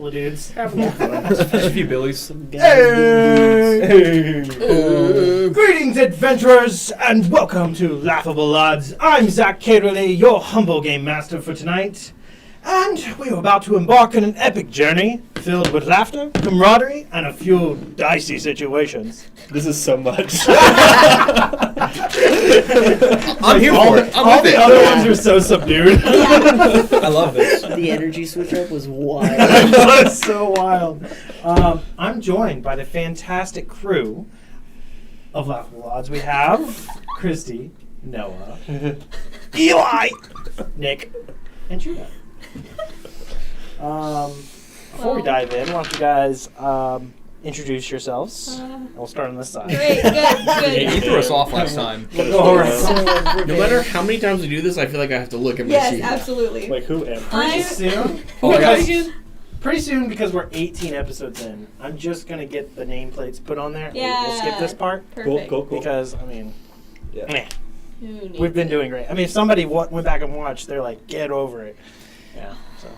couple of dudes. Have a little fun. Just a few billies. Hey! Greetings, adventurers, and welcome to Laughable Odds. I'm Zach Caterly, your humble game master for tonight. And we are about to embark on an epic journey filled with laughter, camaraderie, and a few dicey situations. This is so much. I'm here for it. All the other ones are so subdued. I love this. The energy switch up was wild. It was so wild. I'm joined by the fantastic crew of Laughable Odds. We have Christy, Noah, Eli, Nick, and Judah. Before we dive in, why don't you guys introduce yourselves? We'll start on this side. Great, good. Yeah, you threw us off last time. Go around. No matter how many times we do this, I feel like I have to look at my sheet. Yes, absolutely. Like who am Pretty I? soon. Oh my gosh. Pretty soon, because we're 18 episodes in. I'm just gonna get the nameplates put on there. Yeah. We'll skip this part Perfect. Cool. because I mean, Yeah. meh. Who needs We've been it? doing great. I mean, if somebody went back and watched, they're like, get over it. Yeah. So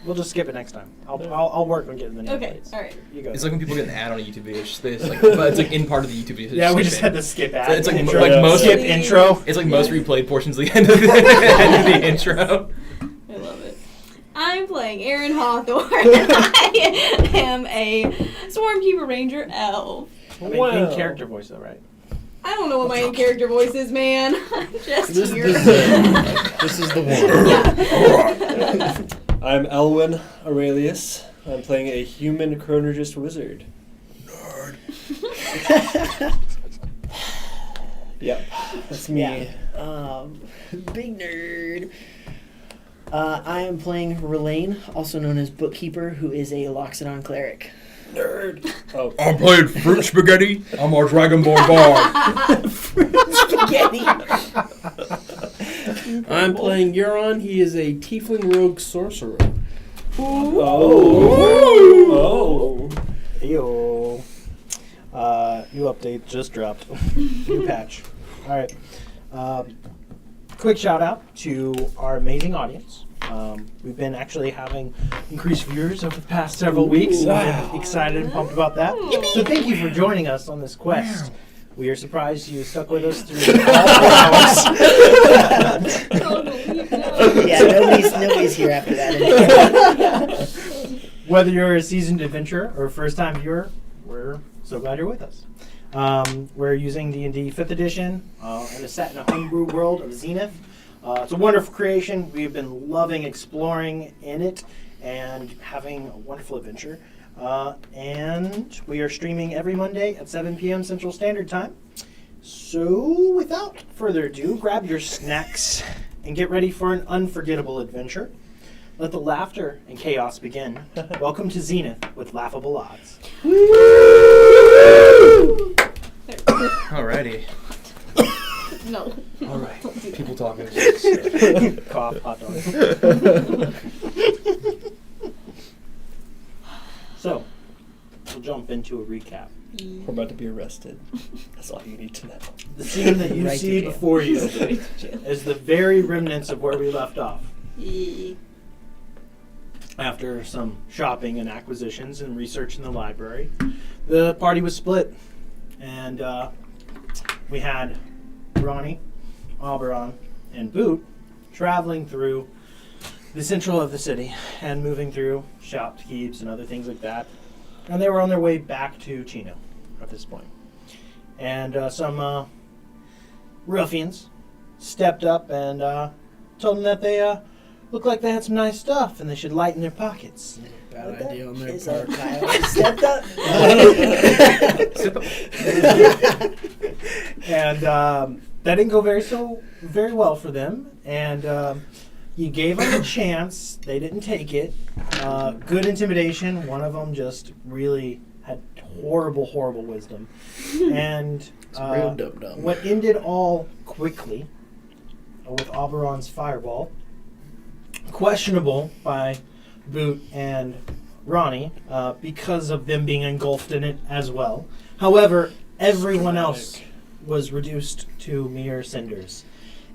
we'll just skip it next time. I'll work on getting the nameplates. Okay, all right. You go. It's like when people get an ad on a YouTube video. It's like, but it's like in part of the YouTube video. Yeah, we just skip had it. to skip ad. It's like intro. like most skip intro. It's like most replayed portions of the end of the intro. I love it. I'm playing Aaron Hawthorne. I am a Swarmkeeper Ranger elf. I mean, in character voice though, right? I don't know what my in-character voice is, man. I'm just here. This is the one. I'm Elwyn Aurelius. I'm playing a human chronologist wizard. Yep, that's me. Yeah. Big nerd. I am playing Relaine, also known as Bookkeeper, who is a Loxodon cleric. Nerd. Oh, I'm playing fruit spaghetti. I'm our dragonborn bard. Spaghetti. I'm playing Euron. He is a tiefling rogue sorcerer. oh. Eyo. New update just dropped. New patch. All right. Quick shout out to our amazing audience. We've been actually having increased viewers over the past several weeks. I'm excited and pumped about that. So thank you for joining us on this quest. We are surprised you stuck with us through all 4 hours. Yeah, nobody's here after that. Whether you're a seasoned adventurer or a first-time viewer, we're so glad you're with us. We're using D&D 5th edition and it's set in a homebrew world of Zenith. It's a wonderful creation. We've been loving exploring in it and having a wonderful adventure. And we are streaming every Monday at 7 p.m. Central Standard Time. So without further ado, grab your snacks and get ready for an unforgettable adventure. Let the laughter and chaos begin. Welcome to Zenith with Laughable Odds. Alrighty. No. All right. People talking. Cough, hot dog. So, we'll jump into a recap. We're about to be arrested. That's all you need to know. The scene that you Right to see jail. before you is the very remnants of where we left off. After some shopping and acquisitions and research in the library, the party was split. And we had Ronnie, Oberon, and Boot traveling through the central of the city and moving through shopkeepers and other things like that. And they were on their way back to Chino at this point. And some ruffians stepped up and told them that they looked like they had some nice stuff and they should lighten their pockets. Bad idea on their Is part. that Kyle stepped up? And that didn't go very well for them. And you gave them a chance. They didn't take it. Good intimidation. One of them just really had horrible wisdom. And real dum-dum. what ended all quickly with Oberon's fireball, questionable by Boot and Ronnie because of them being engulfed in it as well. However, everyone else was reduced to mere cinders.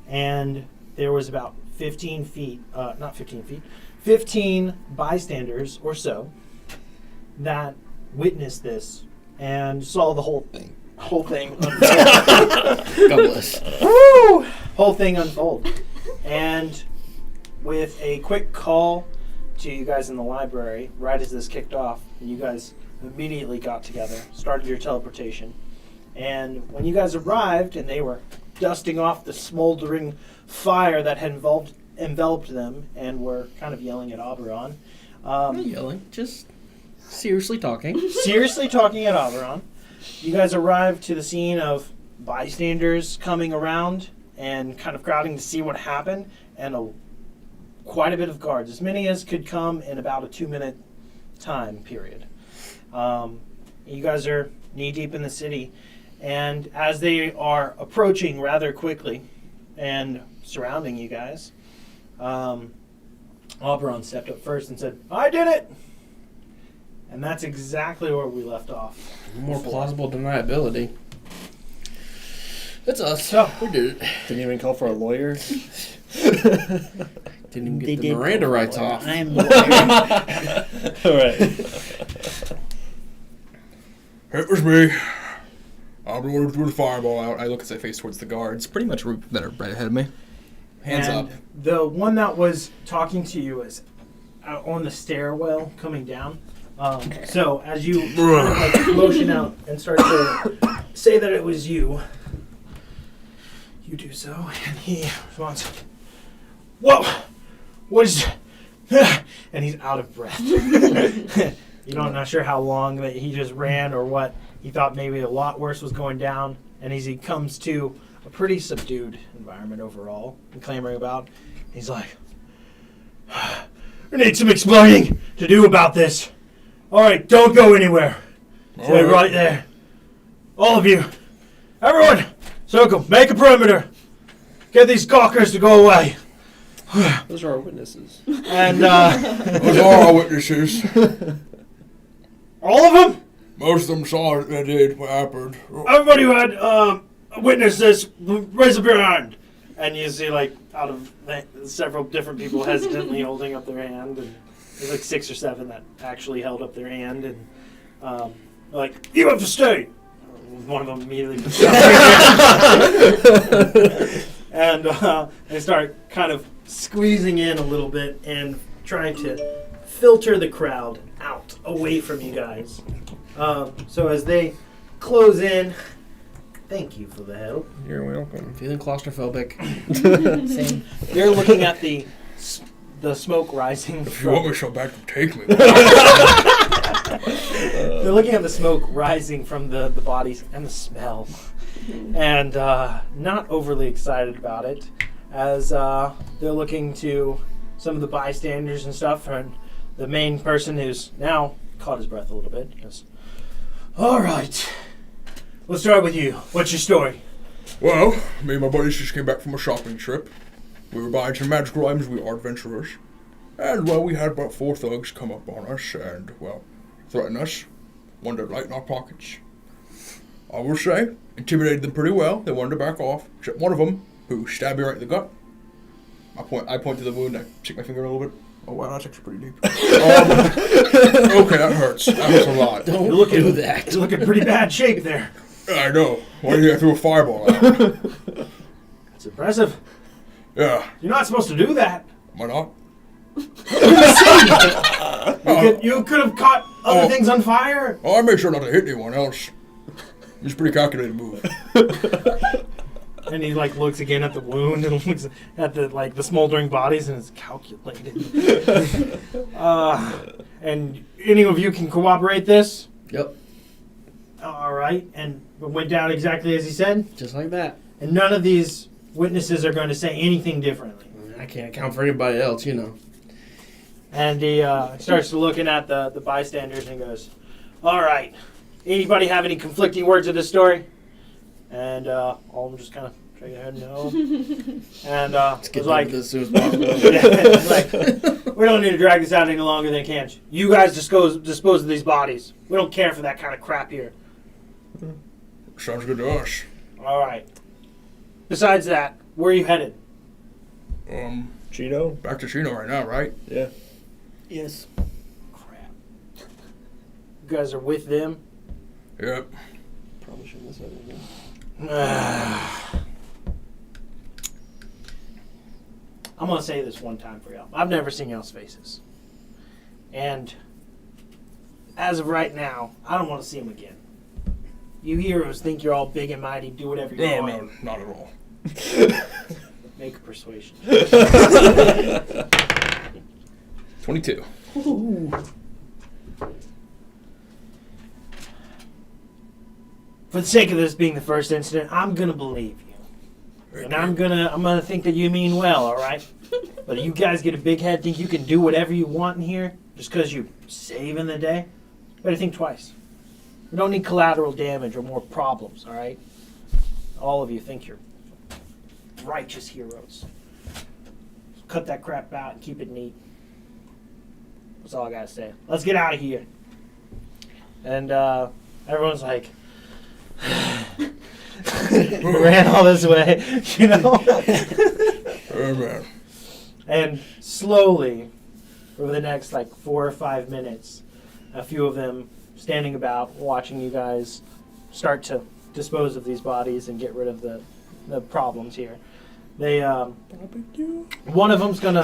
And there was about 15 bystanders or so that witnessed this and saw the whole thing unfold. God bless. Woo! Whole thing unfold. And with a quick call to you guys in the library, right as this kicked off, you guys immediately got together, started your teleportation. And when you guys arrived and they were dusting off the smoldering fire that had enveloped them and were kind of yelling at Oberon, I'm not yelling, just seriously talking. seriously talking at Oberon, you guys arrived to the scene of bystanders coming around and kind of crowding to see what happened, and quite a bit of guards, as many as could come in about a 2-minute time period. You guys are knee-deep in the city, and as they are approaching rather quickly and surrounding you guys, Oberon stepped up first and said, "I did it!" And that's exactly where we left off. More plausible deniability. It's us. So, We did it. Didn't even call for a lawyer. Didn't even They get the did Miranda call for rights lawyer. off. I am the lawyer. All right. It was me. I'm the one who threw the fireball out. I look as I face towards the guards, pretty much that are right ahead of me. Hands and up. the one that was talking to you is on the stairwell coming down. So as you kind of like motion out and start to say that it was you, you do so, and he responds, "Whoa, what is?" And he's out of breath. Not sure how long that he just ran or what. He thought maybe a lot worse was going down, and as he comes to a pretty subdued environment overall and clamoring about, he's like, "I need some explaining to do about this. All right, don't go anywhere. Stay right there. All of you. Everyone, circle, make a perimeter. Get these gawkers to go away." Those are our witnesses. And Those are our witnesses. all of them? Most of them saw it. They did what happened. Everybody who had witnessed this, raise up your hand. And you see, like, out of several different people hesitantly holding up their hand. And there's like 6 or 7 that actually held up their hand. And like, "You have to stay." One of them immediately puts down their hand. And they start kind of squeezing in a little bit and trying to filter the crowd out, away from you guys. So as they close in, thank you for the help. You're welcome. Feeling claustrophobic. Same. They're looking at the smoke rising. If you want me so bad, take me. They're looking at the smoke rising from the bodies and the smell, and not overly excited about it, as they're looking to some of the bystanders and stuff, and the main person who's now caught his breath a little bit goes, "All right, we'll start with you. What's your story?" Well, me and my buddies just came back from a shopping trip. We were buying some magical items. We are adventurers. And, well, we had about 4 thugs come up on us and, well, threaten us. Wanted to light in our pockets. I will say, intimidated them pretty well. They wanted to back off, except one of them, who stabbed me right in the gut. I point to the wound. I stick my finger a little bit. Oh, wow, that's actually pretty deep. Okay, that hurts. That hurts a lot. Don't do that. You look in pretty bad shape there. I know. Why did I throw a fireball out? It's impressive. Yeah. You're not supposed to do that. Am I not? You could have caught other things on fire. Oh, I made sure not to hit anyone else. It's a pretty calculated move. And he like looks again at the wound and looks at the smoldering bodies, and it's calculated. And any of you can cooperate this? Yep. All right. And it went down exactly as he said. Just like that. And none of these witnesses are going to say anything differently. I can't account for anybody else, you know. And he starts looking at the bystanders and goes, "All right. Anybody have any conflicting words of this story?" And all of them just kind of shake their head no. And Let's get was like, this as soon as possible. it's like, "We don't need to drag this out any longer than it can. You guys dispose of these bodies. We don't care for that kind of crap here." Sounds good to us. All right. Besides that, where are you headed? Chino? Back to Chino right now, right? Yeah. Yes. Crap. You guys are with them. Yep. Probably shouldn't have said anything. I'm gonna say this one time for y'all. I've never seen y'all's faces, and as of right now, I don't want to see them again. You heroes think you're all big and mighty, do whatever you No, want. no, not at all. Make a persuasion. 22. For the sake of this being the first incident, I'm gonna believe you, and I'm gonna think that you mean well. All right. But you guys get a big head, think you can do whatever you want in here just because you're saving the day? Better think twice. We don't need collateral damage or more problems, all right? All of you think you're righteous heroes. Cut that crap out and keep it neat. That's all I gotta say. Let's get out of here. And everyone's like, ran all this way, you know? Oh, man. And slowly, over the next 4 or 5 minutes, a few of them standing about, watching you guys start to dispose of these bodies and get rid of the problems here. They, one of them's gonna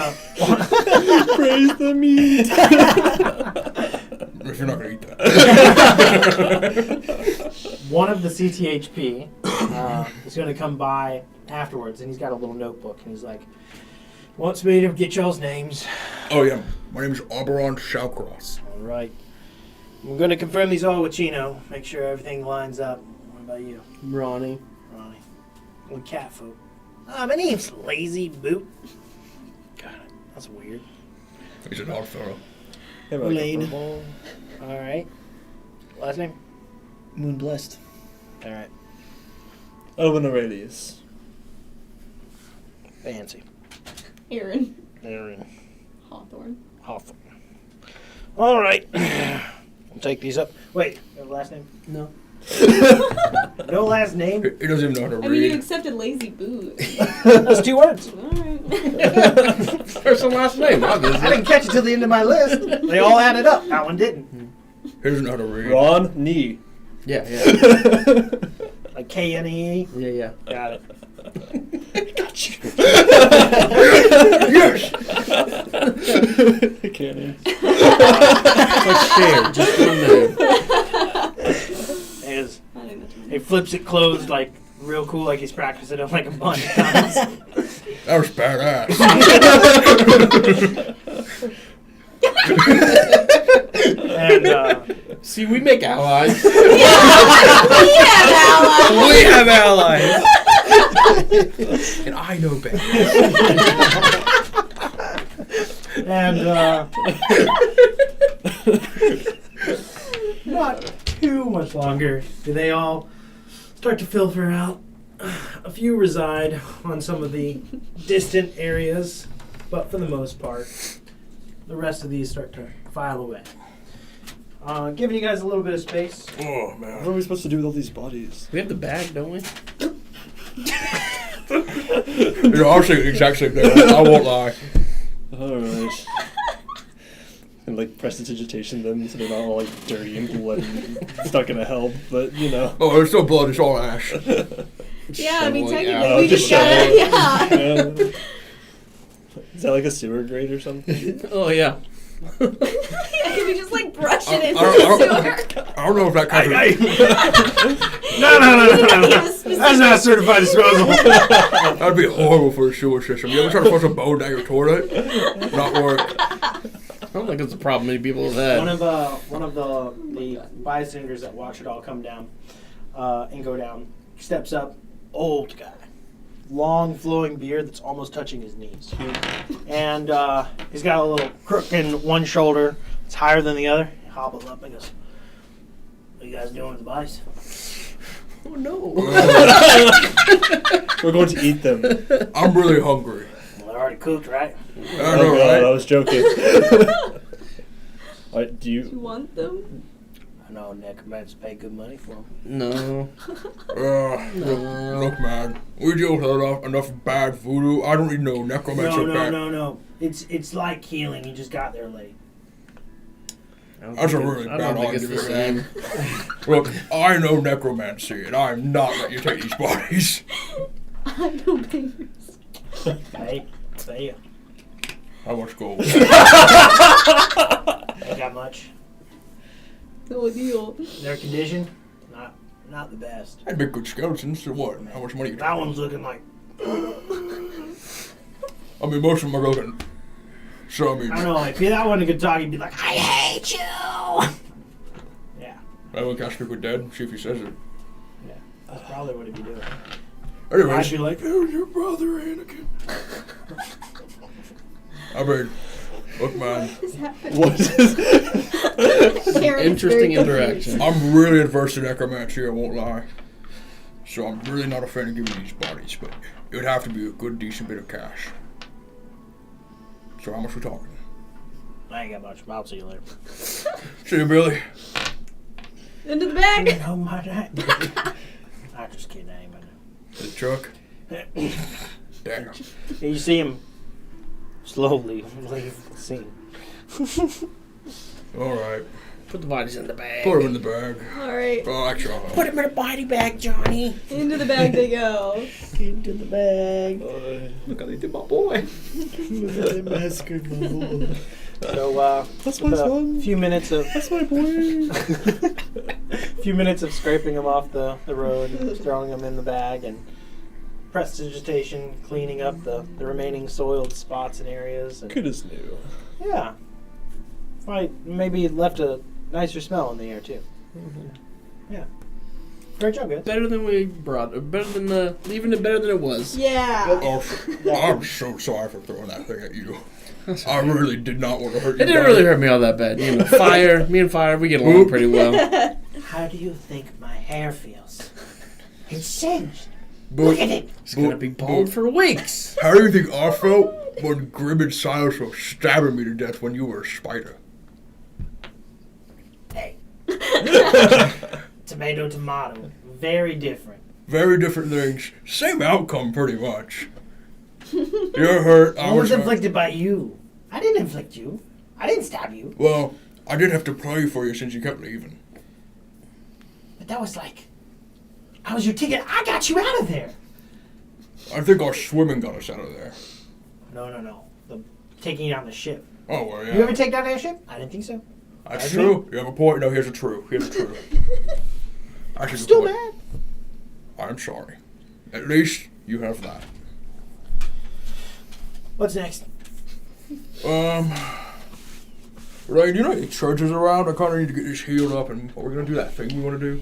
Praise the meat. If you're not gonna eat that. one of the CTHP is gonna come by afterwards, and he's got a little notebook, and he's like, wants me to get y'all's names. Oh, yeah. My name's Oberon Shawcross. All right. I'm going to confirm these all with Chino. Make sure everything lines up. What about you, Ronnie. Ronnie? With cat food. My name's Lazy Boot. God, that's weird. He's an odd fellow. Hey, like a Lane. football. All right. Last name? Moon blessed. All right. Owen Aurelius. Fancy. Aaron Aaron Hawthorne. Hawthorne. All right. I'll take these up. Wait, you have a last name? No. No last name? He doesn't even know how to I mean, you read. accepted lazy boot. That's 2 words. Alright. First and last name, I obviously. didn't catch it till the end of my list. They all added up. That one didn't. He doesn't know how to read. Ron Nee. Yeah. Like K-N-E-E. Yeah. Got it. Got you. Yes! Cannon. Like share, just one name. As I think that's he flips it closed real cool, like he's practicing it a bunch of times. That was badass. And See, we make allies. We have allies. We have allies. And I know better. and not too much longer do they all start to filter out. A few reside on some of the distant areas, but for the most part, the rest of these start to file away. Giving you guys a little bit of space. Oh, What man. are we supposed to do with all these bodies? We have the bag, don't we? You're honestly the exact same thing. I won't lie. Alright. And prestidigitation them so they're not all dirty and bloody. It's not gonna help, but you know. Oh, there's no blood. It's all ash. Yeah, I mean, Shoveling technically, out. we just gotta, yeah. Is that like a sewer grate or something? Oh, yeah. Yeah, we just brush it into I the sewer. I don't know if that counts. No. That's not certified disposal. That'd be horrible for a sewer system. You ever try to flush a bone down your toilet? Not work. I don't think it's a problem many people have had. One of the bystanders that watch it all come down and go down steps up, old guy, long flowing beard that's almost touching his knees, and he's got a little crook in one shoulder. It's higher than the other. He hobbles up and goes, "What are you guys doing with the bodies?" Oh, no. We're going to eat them. I'm really hungry. Well, they're already cooked, right? I Oh know, god, I right? was joking. Alright, do You you... want them? I know necromancers pay good money for them. No. Look, man. We deal with enough bad voodoo. I don't need no necromancer back. No. It's like healing. You just got there late. That's a really I bad don't think it's the argument, same. man. Look, I know necromancy, and I'm not letting you take these bodies. I don't think. Hey, say it. How much gold? Ain't got much. No deal. Their condition, not the best. I'd make good skeletons. So what? How much money you That talking? one's looking like. I mean, most of them are looking. So, I mean, I don't know. If that one could talk, he'd be like, "I hate you." Yeah, I will cast people dead. See if he says it. yeah. That's probably what he'd be doing. I'd Anyways, be like, who's your brother, Anakin? I mean, look, man. What is happening? What is Aaron's Interesting very interaction. confused. I'm really adverse to necromancy, I won't lie. So I'm really not a fan of giving these bodies, but it would have to be a good, decent bit of cash. So how much we talking? I ain't got much. I'll see you later. See you, Billy. Into the bag. Oh my God. I'm just kidding. I ain't gonna. The truck. Damn. You see him slowly leave the scene. All right. Put the bodies in the bag. Put him in the bag. All right. Oh, actually, I'll help. Put him in a body bag, Johnny. Into the bag they go. Into the bag. Look how they did my boy. They massacred my boy. So, That's with my a son. few minutes of That's my boy. few minutes of scraping them off the road and throwing them in the bag and prestidigitation, cleaning up the remaining soiled spots and areas. And Good as new. yeah, maybe left a nicer smell in the air too. Yeah, great job, guys. Better than we brought. Better than leaving it better than it was. Yeah. Oh, I'm so sorry for throwing that thing at you. I really did not want to hurt you. It didn't really hurt me all that bad. You know, me and Fire, we get along pretty well. How do you think my hair feels? It's singed. But, Look at it. It's gonna be bald for weeks. how do you think I felt when Grim and Silas were stabbing me to death when you were a spider? Hey. Tomato, tomato. Very different. Very different things. Same outcome, pretty much. You're hurt. I was inflicted by you. I didn't inflict you. I didn't stab you. Well, I did have to pray for you since you kept leaving. But that was like, I was your ticket. I got you out of there. I think our swimming got us out of there. No. The taking you on the ship. Oh, well, yeah. You ever take down that ship? I didn't think so. That's That's true. You have a point. No, here's the truth. Here's the truth. Actually, the Still point. mad. I'm sorry. At least you have that. What's next? Ryan, you know any churches around? I kind of need to get this healed up, and we're gonna do that thing we want to do.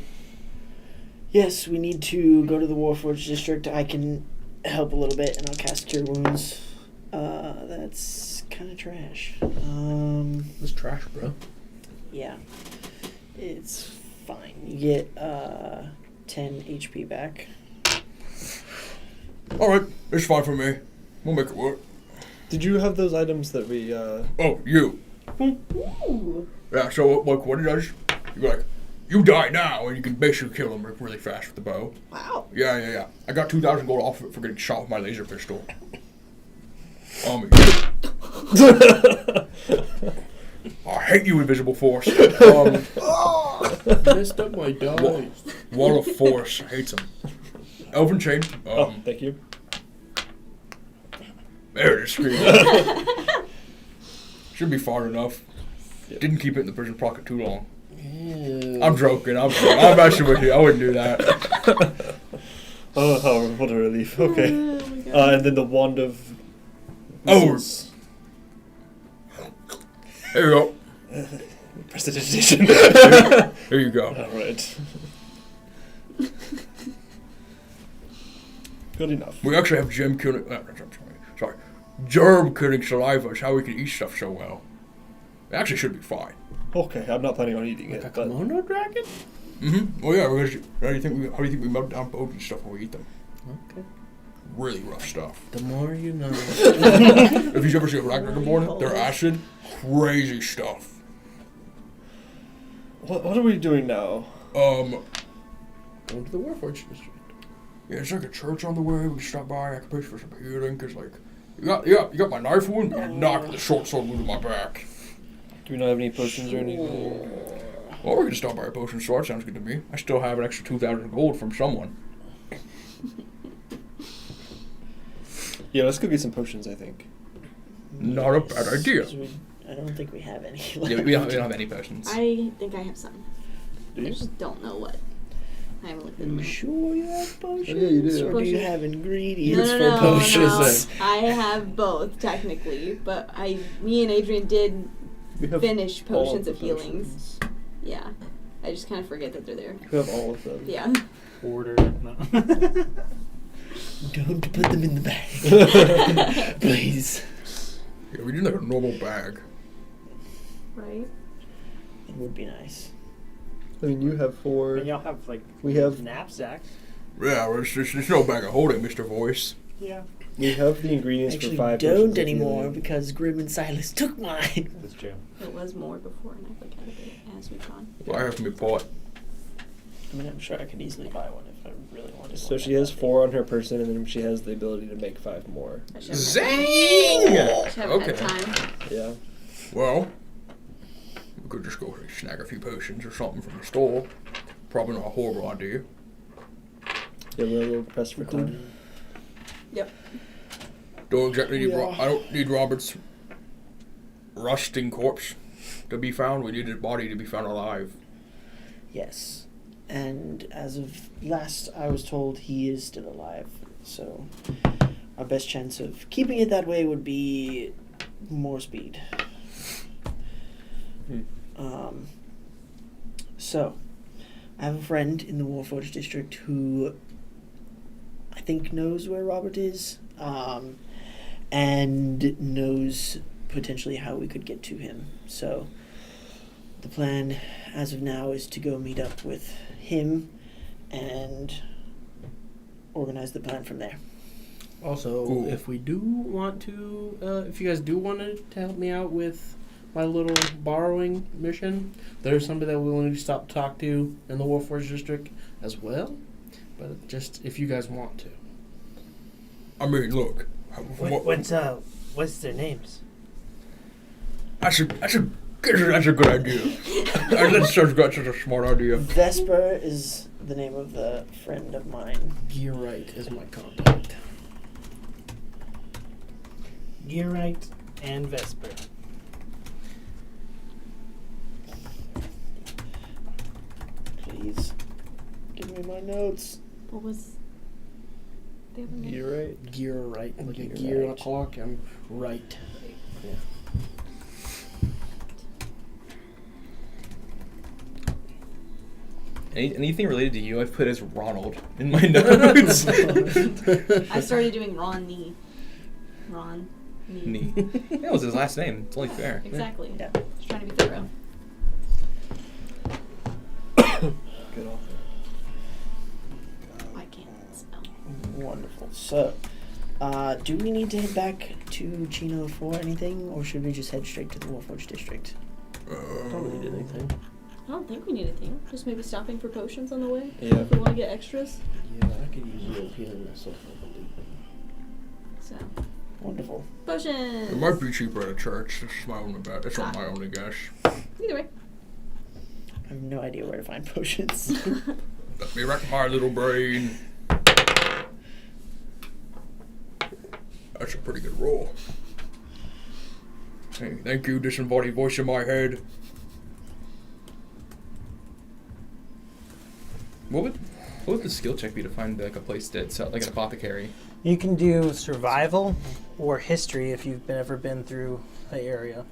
Yes, we need to go to the Warforged district. I can help a little bit, and I'll cast Cure Wounds. That's kind of trash. It's trash, bro. Yeah, it's fine. You get 10 HP back. All right, it's fine for me. We'll make it work. Did you have those items that we, Oh, you. Ooh. Yeah. So, like, what it does? You go like, you die now, and you can basically kill them really fast with the bow. Wow. Yeah. I got 2,000 gold off of it for getting shot with my laser pistol. I hate you, Invisible Force. Messed up my dog. Wall of Force hates him. Elven Chain. oh, thank you. There it is. Should be far enough. Yep. Didn't keep it in the prison pocket too long. Yeah. I'm joking. I'm messing with you. I wouldn't do that. Oh, what a relief. Okay. Oh my God. And then the Wand of... Oh. Missiles. There you go. Prestidigitation. There you go. Alright. Good enough. We actually have gem killing. Sorry, germ killing saliva is how we can eat stuff so well. It actually should be fine. Okay, I'm not planning on eating Like a it, but... kimono dragon? Mm-hmm. Well, yeah. Because how do you think we melt down bones and stuff when we eat them? Okay. Really rough stuff. The more you know. If you've ever seen a black dragonborn, they're acid, crazy stuff. What are we doing now? Going to the Warforged district. Yeah, it's like a church on the way. We can stop by. I can pay for some healing because, like, you got my knife wound. You knocked the short sword wound in my back. Do we not have any potions or anything? Well, we're gonna stop by a potion store. Sounds good to me. I still have an extra 2,000 gold from someone. Yeah, let's go get some potions, I think. Not a bad idea. I don't think we have any. Yeah, we don't have any potions. I think I have some. Do I you? just don't know what. I haven't looked at You them. sure you have potions? yeah, you do. Or do you Potions. have ingredients No, for potions? no. I have both technically, but me and Adrian did We have finish all potions the of healings. Yeah, I just kind of forget that they're there. We have all of them. Yeah. Order. No. Don't put them in the bag. Please. Yeah, we need like a normal bag. Right. It would be nice. I mean, you have 4. And y'all have like We have- knapsacks. Yeah, well, there's no bag of holding, Mr. Voice. Yeah. We have the ingredients Actually, for 5 don't potions of anymore healing. because Grim and Silas took mine. That's true. It was more before, and I forgot of it as we've gone. Well, I have to be bought. I mean, I'm sure I could easily buy one if I really wanted So one. she has 4 on her person, and then she has the ability to make 5 more. I should have Zing! Just haven't Okay. had time. Yeah. Well, we could just go snag a few potions or something from the store. Probably not a horrible idea. Yeah, we're a little pressed for time. Yep. Don't exactly need. Yeah. I don't need Robert's rusting corpse to be found. We need his body to be found alive. Yes. And as of last I was told, he is still alive. So our best chance of keeping it that way would be more speed. So I have a friend in the Warforged district who I think knows where Robert is, and knows potentially how we could get to him. So the plan as of now is to go meet up with him and organize the plan from there. Also, Cool. if we do want to, if you guys do want to help me out with my little borrowing mission, there's somebody that we will need to stop talk to in the Warforged district as well. But just if you guys want to. I mean, look. What's their names? That's a good idea. That's such a smart idea. Vesper is the name of the friend of mine. Gearite is my contact. Gearite and Vesper. Please give me my notes. What was the other name? You're right. Gearite, like a Gearite. gear on a clock. I'm right. Yeah. Anything related to you, I've put as Ronald in my notes. I started doing Ron Nee. Ron Nee. Nee. That was his last name. It's only fair. Exactly. Yeah. Just trying to be thorough. Good author. I can't spell. Wonderful. So, do we need to head back to Chino for anything, or should we just head straight to the Warforged district? Don't need anything. I don't think we need a thing. Just maybe stopping for potions on the way. Yeah. If we want to get extras. Yeah, I could use a little healing myself, I believe. So, Wonderful. potions. It might be cheaper at a church. That's my only bet. That's not my only guess. Either way. I have no idea where to find potions. Let me rack my little brain. That's a pretty good roll. Hey, thank you, disembodied voice in my head. What would the skill check be to find like a place that sell like an apothecary? You can do survival or history if you've ever been through the area.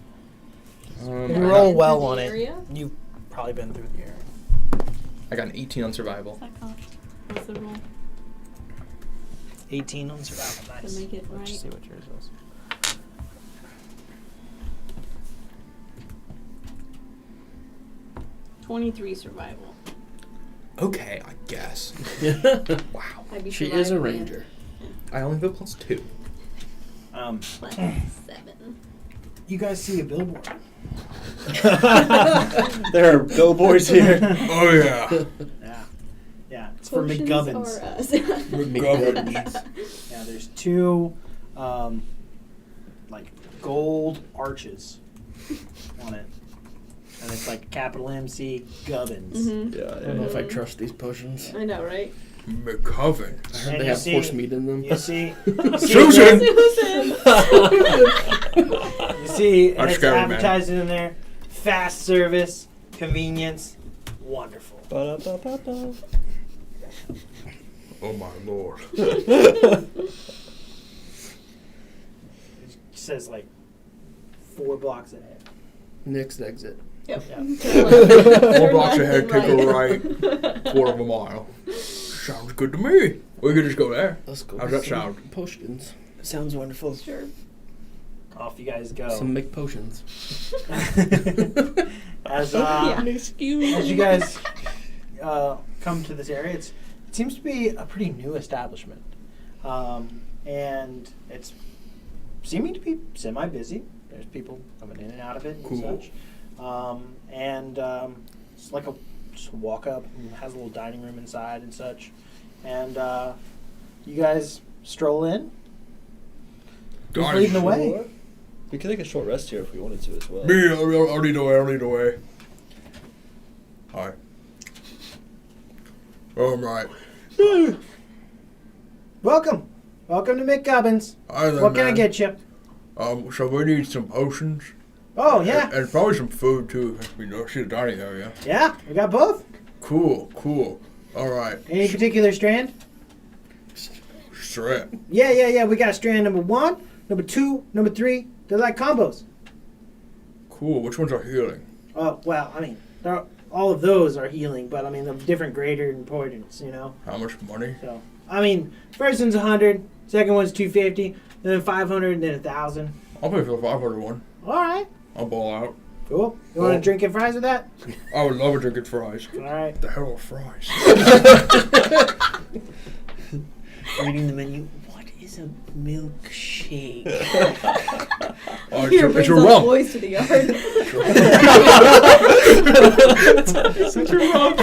If you I roll Been well through on the it, area? you've probably been through the area. got an 18 on survival. What's that cost? What's the roll? 18 on survival. Nice. To make it Let's right. see what yours was. 23 survival. Okay, I guess. Wow. I'd be She is a surviving ranger. I only have a +2. Plus 7. You guys see a billboard. There are billboards here. Oh yeah. Yeah. Yeah. It's for Potions McGovern's. are us. McGovern's. Yeah, there's two like gold arches on it. and it's like capital MC Gubbins. Mm-hmm. Yeah, I don't know if I trust these potions. I know, right? McCoven. I heard And they you have see- horse meat in them. You see, Susan! You see, and That's it's scary, man. advertised in there. Fast service, convenience, wonderful. Ba-da-ba-ba-ba. Oh my lord. It says like 4 blocks ahead. Next exit. Yep. Yeah. Turn 4 blocks left ahead, and take a right, quarter of a mile. Sounds good to me. We could just go there. Let's go. How's get that some sound? Potions. Sounds wonderful. Sure. Off you guys go. Some make potions. as Yeah. as you guys come to this area, it seems to be a pretty new establishment, and it's seeming to be semi-busy. There's people coming in and out of it and Cool. such, it's like just walk up and has a little dining room inside and such, and you guys stroll in. Who's Dining leading the room. way? We could take a short rest here if we wanted to as well. Me, I'll lead the way, I'll lead the way. Alright. Alright. Welcome to McGubbins. Hi there, What can I man. get you? So we need some potions. Oh yeah, And probably some food too. We know see the dining area. yeah, we got both. Cool. Alright. Any particular strand? Straight. Yeah. We got strand number 1, number 2, number 3. They're like combos. Cool. Which ones are healing? Oh well, I mean, all of those are healing, but I mean, of different greater importance. You know. How much money? So I mean, first one's 100, second one's 250, then 500, and then 1,000. I'll pay for the 500 one. All right, I'll ball out. cool. You want Cool. a drink and fries with that? I would love a drink and fries. All right. The hell are fries? Reading the menu. What is a milkshake? Oh, Here, it's brings a all the rum. boys to the yard. Such a rum.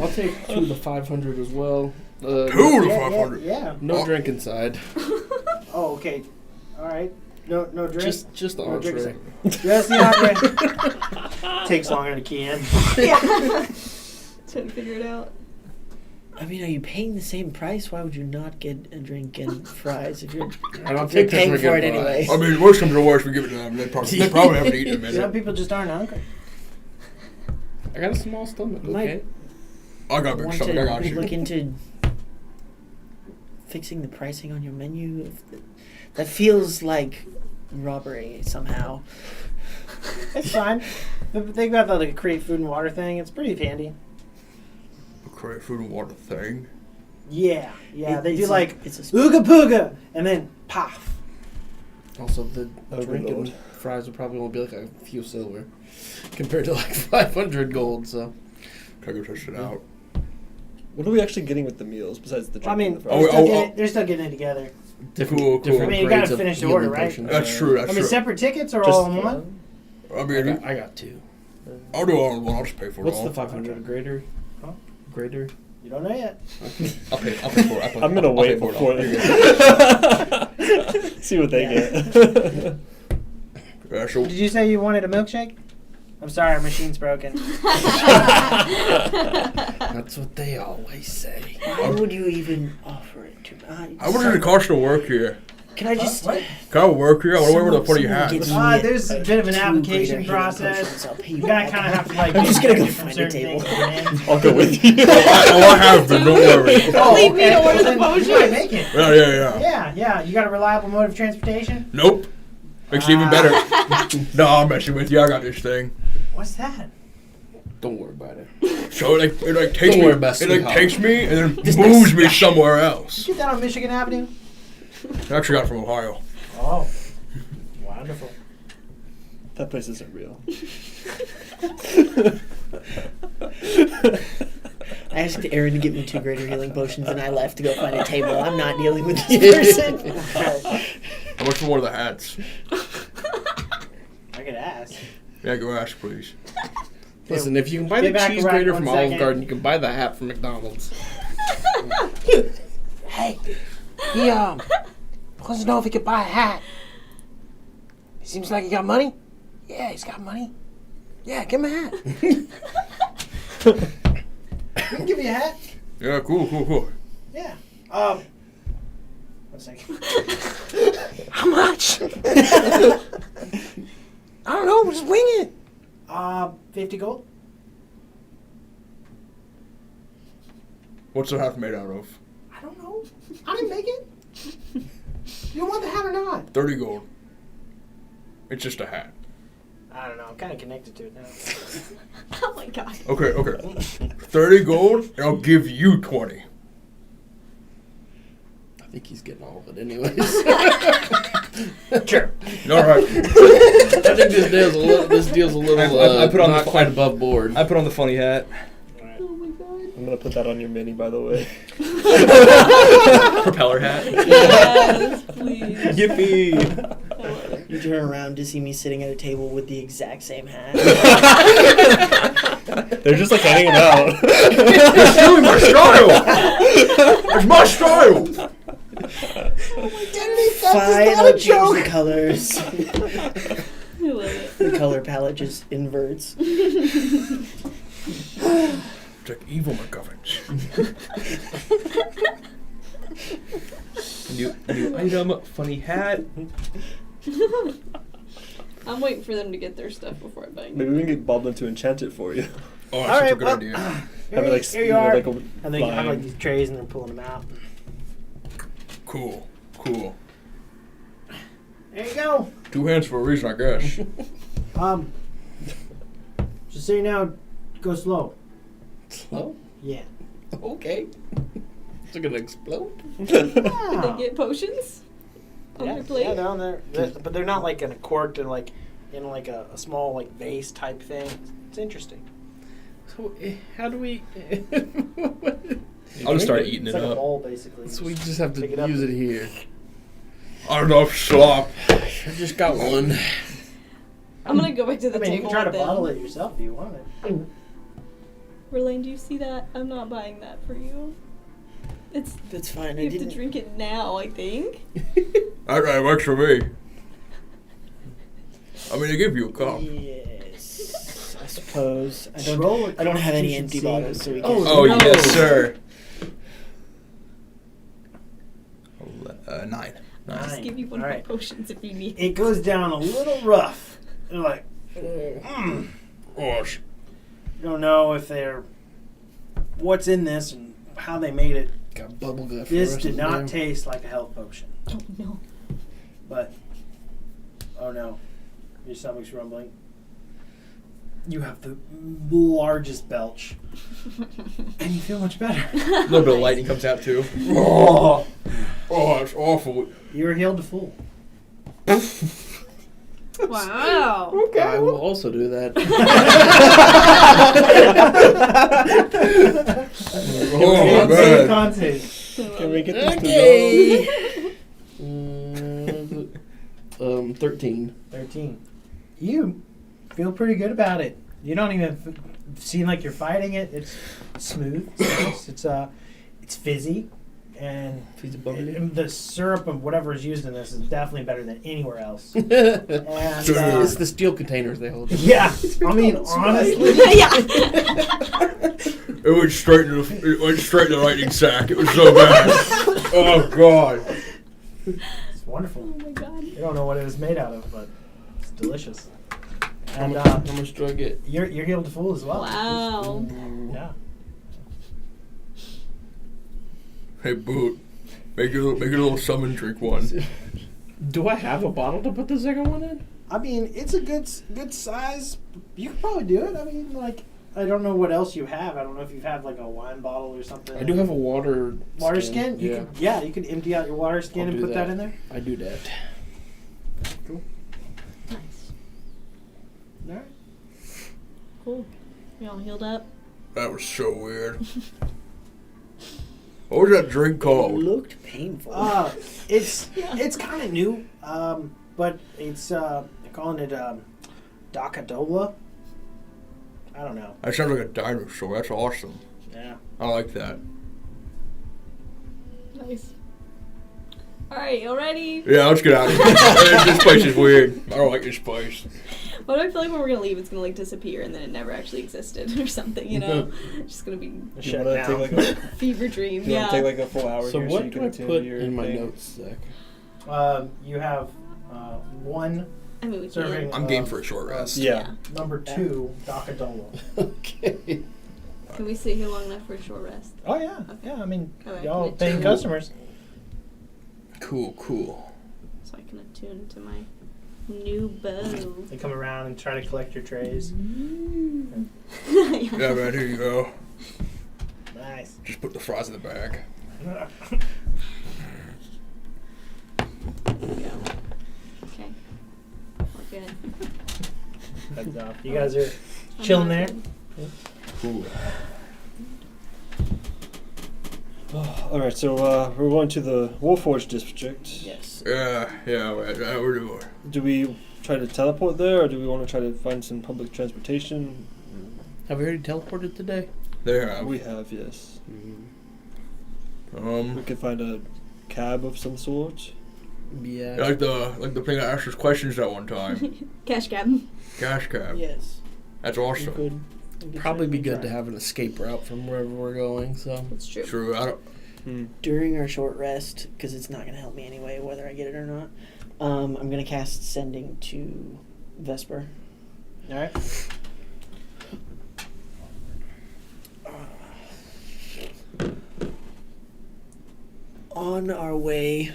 I'll take 2 of the 500 as well. 2 to Yeah, 500. yeah. No Oh. drink inside. Oh, okay. All right. No drink. Just the No drink entree. inside. Just the entree. Takes longer to key in. Yeah. Trying to figure it out. I mean, are you paying the same price? Why would you not get a drink and fries if you're, And I'll if you're take the paying drink for and it fries. anyway? I mean, worst comes to worst, we give it to them. They probably haven't eaten in a Some minute. people just aren't hungry. I got a small stomach, Might- okay? I got a big Want stomach. I to got you. look into fixing the pricing on your menu? That feels like robbery somehow. It's fine. They got the like, create food and water thing. It's pretty handy. Create food and water thing. Yeah. They It's do a- like it's a ooga booga, and then paf. Also, the drink Overload. and fries would probably only be like a few silver compared to like 500 gold, so. Can I go test it out? What are we actually getting with the meals besides the drink? I mean, and the they're, fries? still getting, they're still getting it together. Different, Cool. different I mean, you grades gotta of finish the healing order, right? potions. That's true. That's I mean, true. separate tickets or Just all in one? I mean, I got 2. I'll do all in one. I'll just pay for it What's all. the 500? Greater? Huh? Greater? You don't know yet. I'll pay for it. I'm gonna wait for it before all. they see what they Yeah. get. Yeah, so Did you say you wanted a milkshake? I'm sorry, our machine's broken. That's what they always say. Why would you even offer it to me? how much does it cost to work here? Can I just? What? Can I work here? I want to wear the funny Someone hat. gives me There's a bit of an 2 application greater healing process. potions, I'll pay You you gotta back. kind of have to like. I'm just gonna go from find a certain table. things. I'll go with you. I have been. Don't worry. Leave me to order the then you might potions. make it. Yeah. You got a reliable mode of transportation? Nope. Makes it even better. No, I'm messing with you. I got this thing. What's that? Don't worry about it. So it takes Don't me. worry about It sweetheart. takes me and then moves me somewhere else. Get that on Michigan Avenue? I actually got it from Ohio. Oh, wonderful. That place isn't real. I asked Aaron to give me 2 greater healing potions, and I left to go find a table. I'm not dealing with this person. How much for one of the hats? I could ask. Yeah, go ask, please. Listen, if you can buy Get the back cheese around grater 1 from Olive second. Garden, you can buy the hat from McDonald's. Hey, he wants to know if he could buy a hat. He seems like he got money. Yeah, he's got money. Yeah, give him a hat. I'll give you a hat. Yeah, cool. Yeah. 1 second. How much? I don't know. Just wing it. 50 gold. What's the hat made out of? I don't know. I didn't make it. You want the hat or not? 30 gold. It's just a hat. I don't know. I'm kind of connected to it now. Oh my god. Okay. 30 gold, and I'll give you 20. I think he's getting all of it anyways. Sure. All right. I think this deal's a little I put on not the quite above board. I put on the funny hat. Oh my god. I'm gonna put that on your mini, by the way. Propeller hat. Yes, please. Yippee! I love it. You turn around to see me sitting at a table with the exact same hat. They're just like hanging out. You're stealing my style! It's my style! Fine, I'll change the colors. I love it. The color palette just inverts. It's like evil McGuffins. New item, funny hat. I'm waiting for them to get their stuff before I buy it. Maybe we can get Boblin to enchant it for you. Oh, All that's such right, a good well, idea. Have it like here you are. like a And then you have like line. these trays, and they're pulling them out. Cool. There you go. 2 hands for a reason, I guess. Just so you know, go slow. Slow? Yeah. Okay. Is it gonna explode? Did they get potions on their plate? Yeah, they're on there, but they're not like in a corked and like in like a small like vase type thing. It's interesting. So how do we? I'll just start eating It's it like a up. bowl basically. So we just have to Pick it up. use it here. Enough slop. I just got one. I'm gonna go back to the I mean, you table can try to with them. bottle it yourself if you want it. Verlaine, do you see that? I'm not buying that for you. It's That's fine. I you have to didn't. drink it now, I think. That works for me. I mean, they give you a cup. Yes, I suppose. Roll a I don't have any Constitution empty saving bottles, so we throw. can. Oh no. yes, sir. 9. I'll just give you one All of my right. potions if you need. It goes down a little rough. You're like, Gosh. you don't know if they're what's in this and how they made it. Got bubble gut. This did not taste like a health potion, Oh no. but oh no, your stomach's rumbling. You have the largest belch, and you feel much better. A little bit of lightning comes out too. Oh, that's awful. You're healed to full. Wow. I will also do that. Oh, man. Con save. Can we get this Okay. 13. 13. You feel pretty good about it. You don't even seem like you're fighting it. It's smooth. It's fizzy, and the syrup of whatever is used in this is definitely better than anywhere else. And, It's the steel containers they hold. yeah, I mean honestly, Yeah. It went straight to the lightning sack. It was so bad. Oh God. it's wonderful. Oh my god. You don't know what it was made out of, but it's delicious. How And much do I get? you're healed to full as well. Wow. Yeah. Hey, Boot. Make your little summon drink one. Do I have a bottle to put the second one in? I mean, it's a good size. You could probably do it. I mean, like, I don't know what else you have. I don't know if you have like a wine bottle or something. I do have a water skin. You Yeah, you could empty out your water skin I'll and do put that that. in there. I do that. Nice. All right. Cool. We all healed up. That was so weird. What was that drink It called? looked painful. It's kind of new, but it's they're calling it Dacadola. I don't know. That sounds like a dinosaur. That's awesome. Yeah. I like that. Nice. Alright, you ready? Yeah, let's get out of here. This place is weird. I don't like this place. What do I feel like when we're gonna leave, it's gonna like disappear and then it never actually existed or something, you know? It's just gonna be You Shut wanna down. take like a, fever dream. you Yeah. wanna take like a full hour So here what you do can I attend put to your in my thing? notes, Zach? You have one I mean, we serving. can. I'm game for a short rest. Yeah. Number 2, Docadolo. Okay. Can we sit here long enough for a short rest? Oh yeah, Okay. yeah. I mean, Okay. y'all Cool. paying customers. Cool. So I can attune to my new bow. They come around and try to collect your trays. Yeah, man, here you go. Nice. Just put the fries in the bag. There we go. Okay. We're good. Heads up. You guys are I'm chilling not there. good. Cool. All right, so we're going to the Warforged district. Yes. Yeah, we're doing. Do we try to teleport there, or do we want to try to find some public transportation? Have we already teleported today? They have. We have, yes. We Um, could find a cab of some sort. Yeah. like the thing that asked us questions that one time. Cash cab. Cash cab. Yes. That's We awesome. could Probably be good to try. have an escape route from wherever we're going. So It's true. True. I don't. During our short rest, because it's not going to help me anyway, whether I get it or not, I'm going to cast Sending to Vesper. All right. On our way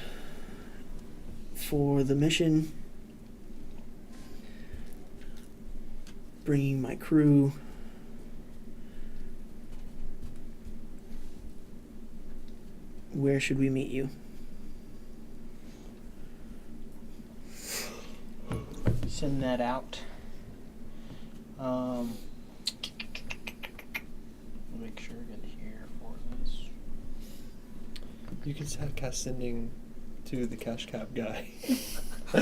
for the mission, bringing my crew. Where should we meet you? Send that out. Make sure I get here for this. You could cast Sending to the cash cab guy. I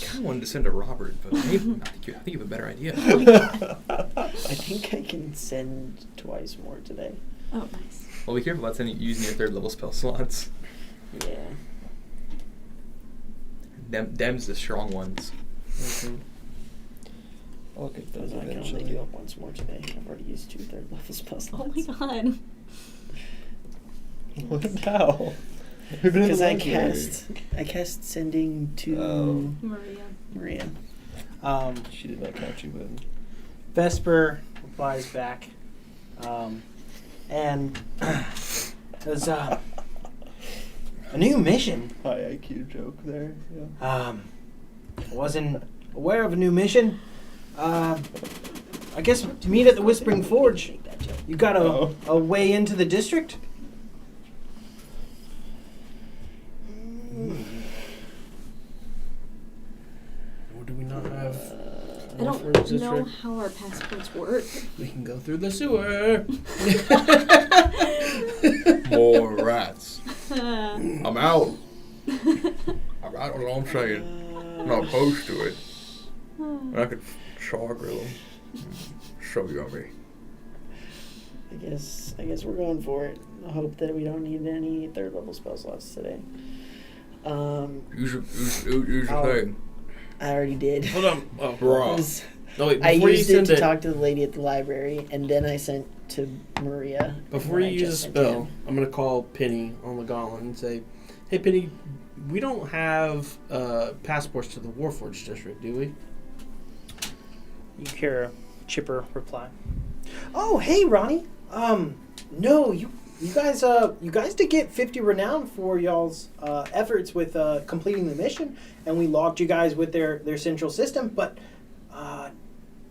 kind of wanted to send to Robert, but I think you have a better idea. I think I can send twice more today. Oh, nice. Well, be careful about using your third level spell slots. Yeah. Dem's the strong ones. I'll get But those I can only eventually. do it once more today. I've already used 2 third level spell Oh slots. my god. What now? We've been in Because the I library. cast Sending to Oh. Maria. Maria. She did not count you in. Vesper replies back, and there's a new mission. High IQ joke there. Yeah. Wasn't aware of a new mission. I guess to meet at the Whispering Forge. Make that joke. You got Oh. a way into the district? or do we not have? I don't Warforged know district? how our passports work. We can go through the sewer. More rats. Uh, I'm out. I'm out. That's all I'm saying. I'm not opposed to it. And I could char grill them. So yummy. I guess we're going for it. I hope that we don't need any 3rd level spell slots today. Use the Oh. thing. I already did. Hold on. Oh, Bruh. no, wait. I Before you used it send to it, talk to the lady at the library, and then I sent to Maria. and before then you I use a just sent to spell, him. I'm gonna call Penny on the gauntlet and say, "Hey, Penny, we don't have passports to the Warforged district, do we?" You hear a chipper reply. Oh, hey, Ronnie. No, you guys did get 50 renown for y'all's efforts with completing the mission, and we logged you guys with their central system, but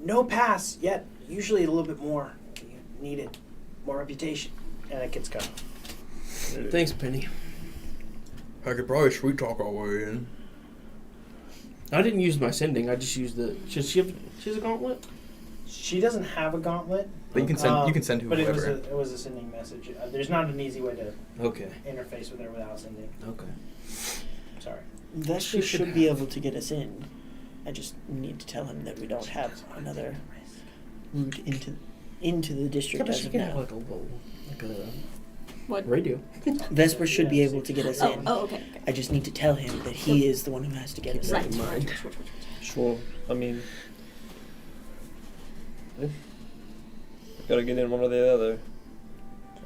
no pass yet. Usually a little bit more. You needed more reputation, and it gets going. Thanks, Penny. I could probably sweet talk our way in. I didn't use my sending. I just used the. She has a gauntlet. She doesn't have a gauntlet. But you can send. You can send But whoever. it was a sending message. There's not an easy way to Okay. interface with her without sending. Okay. Sorry. Vesper She should should be able to get us in. I just need to tell him that we don't have another route into the district Yeah, but as she of can have now. like a little, like a What? Radio. Vesper should be able to get us in. Oh, okay. I just need to tell him that he is the one who has to get us Right. in. Mind. Sure. I mean, yeah. Gotta get in one or the other.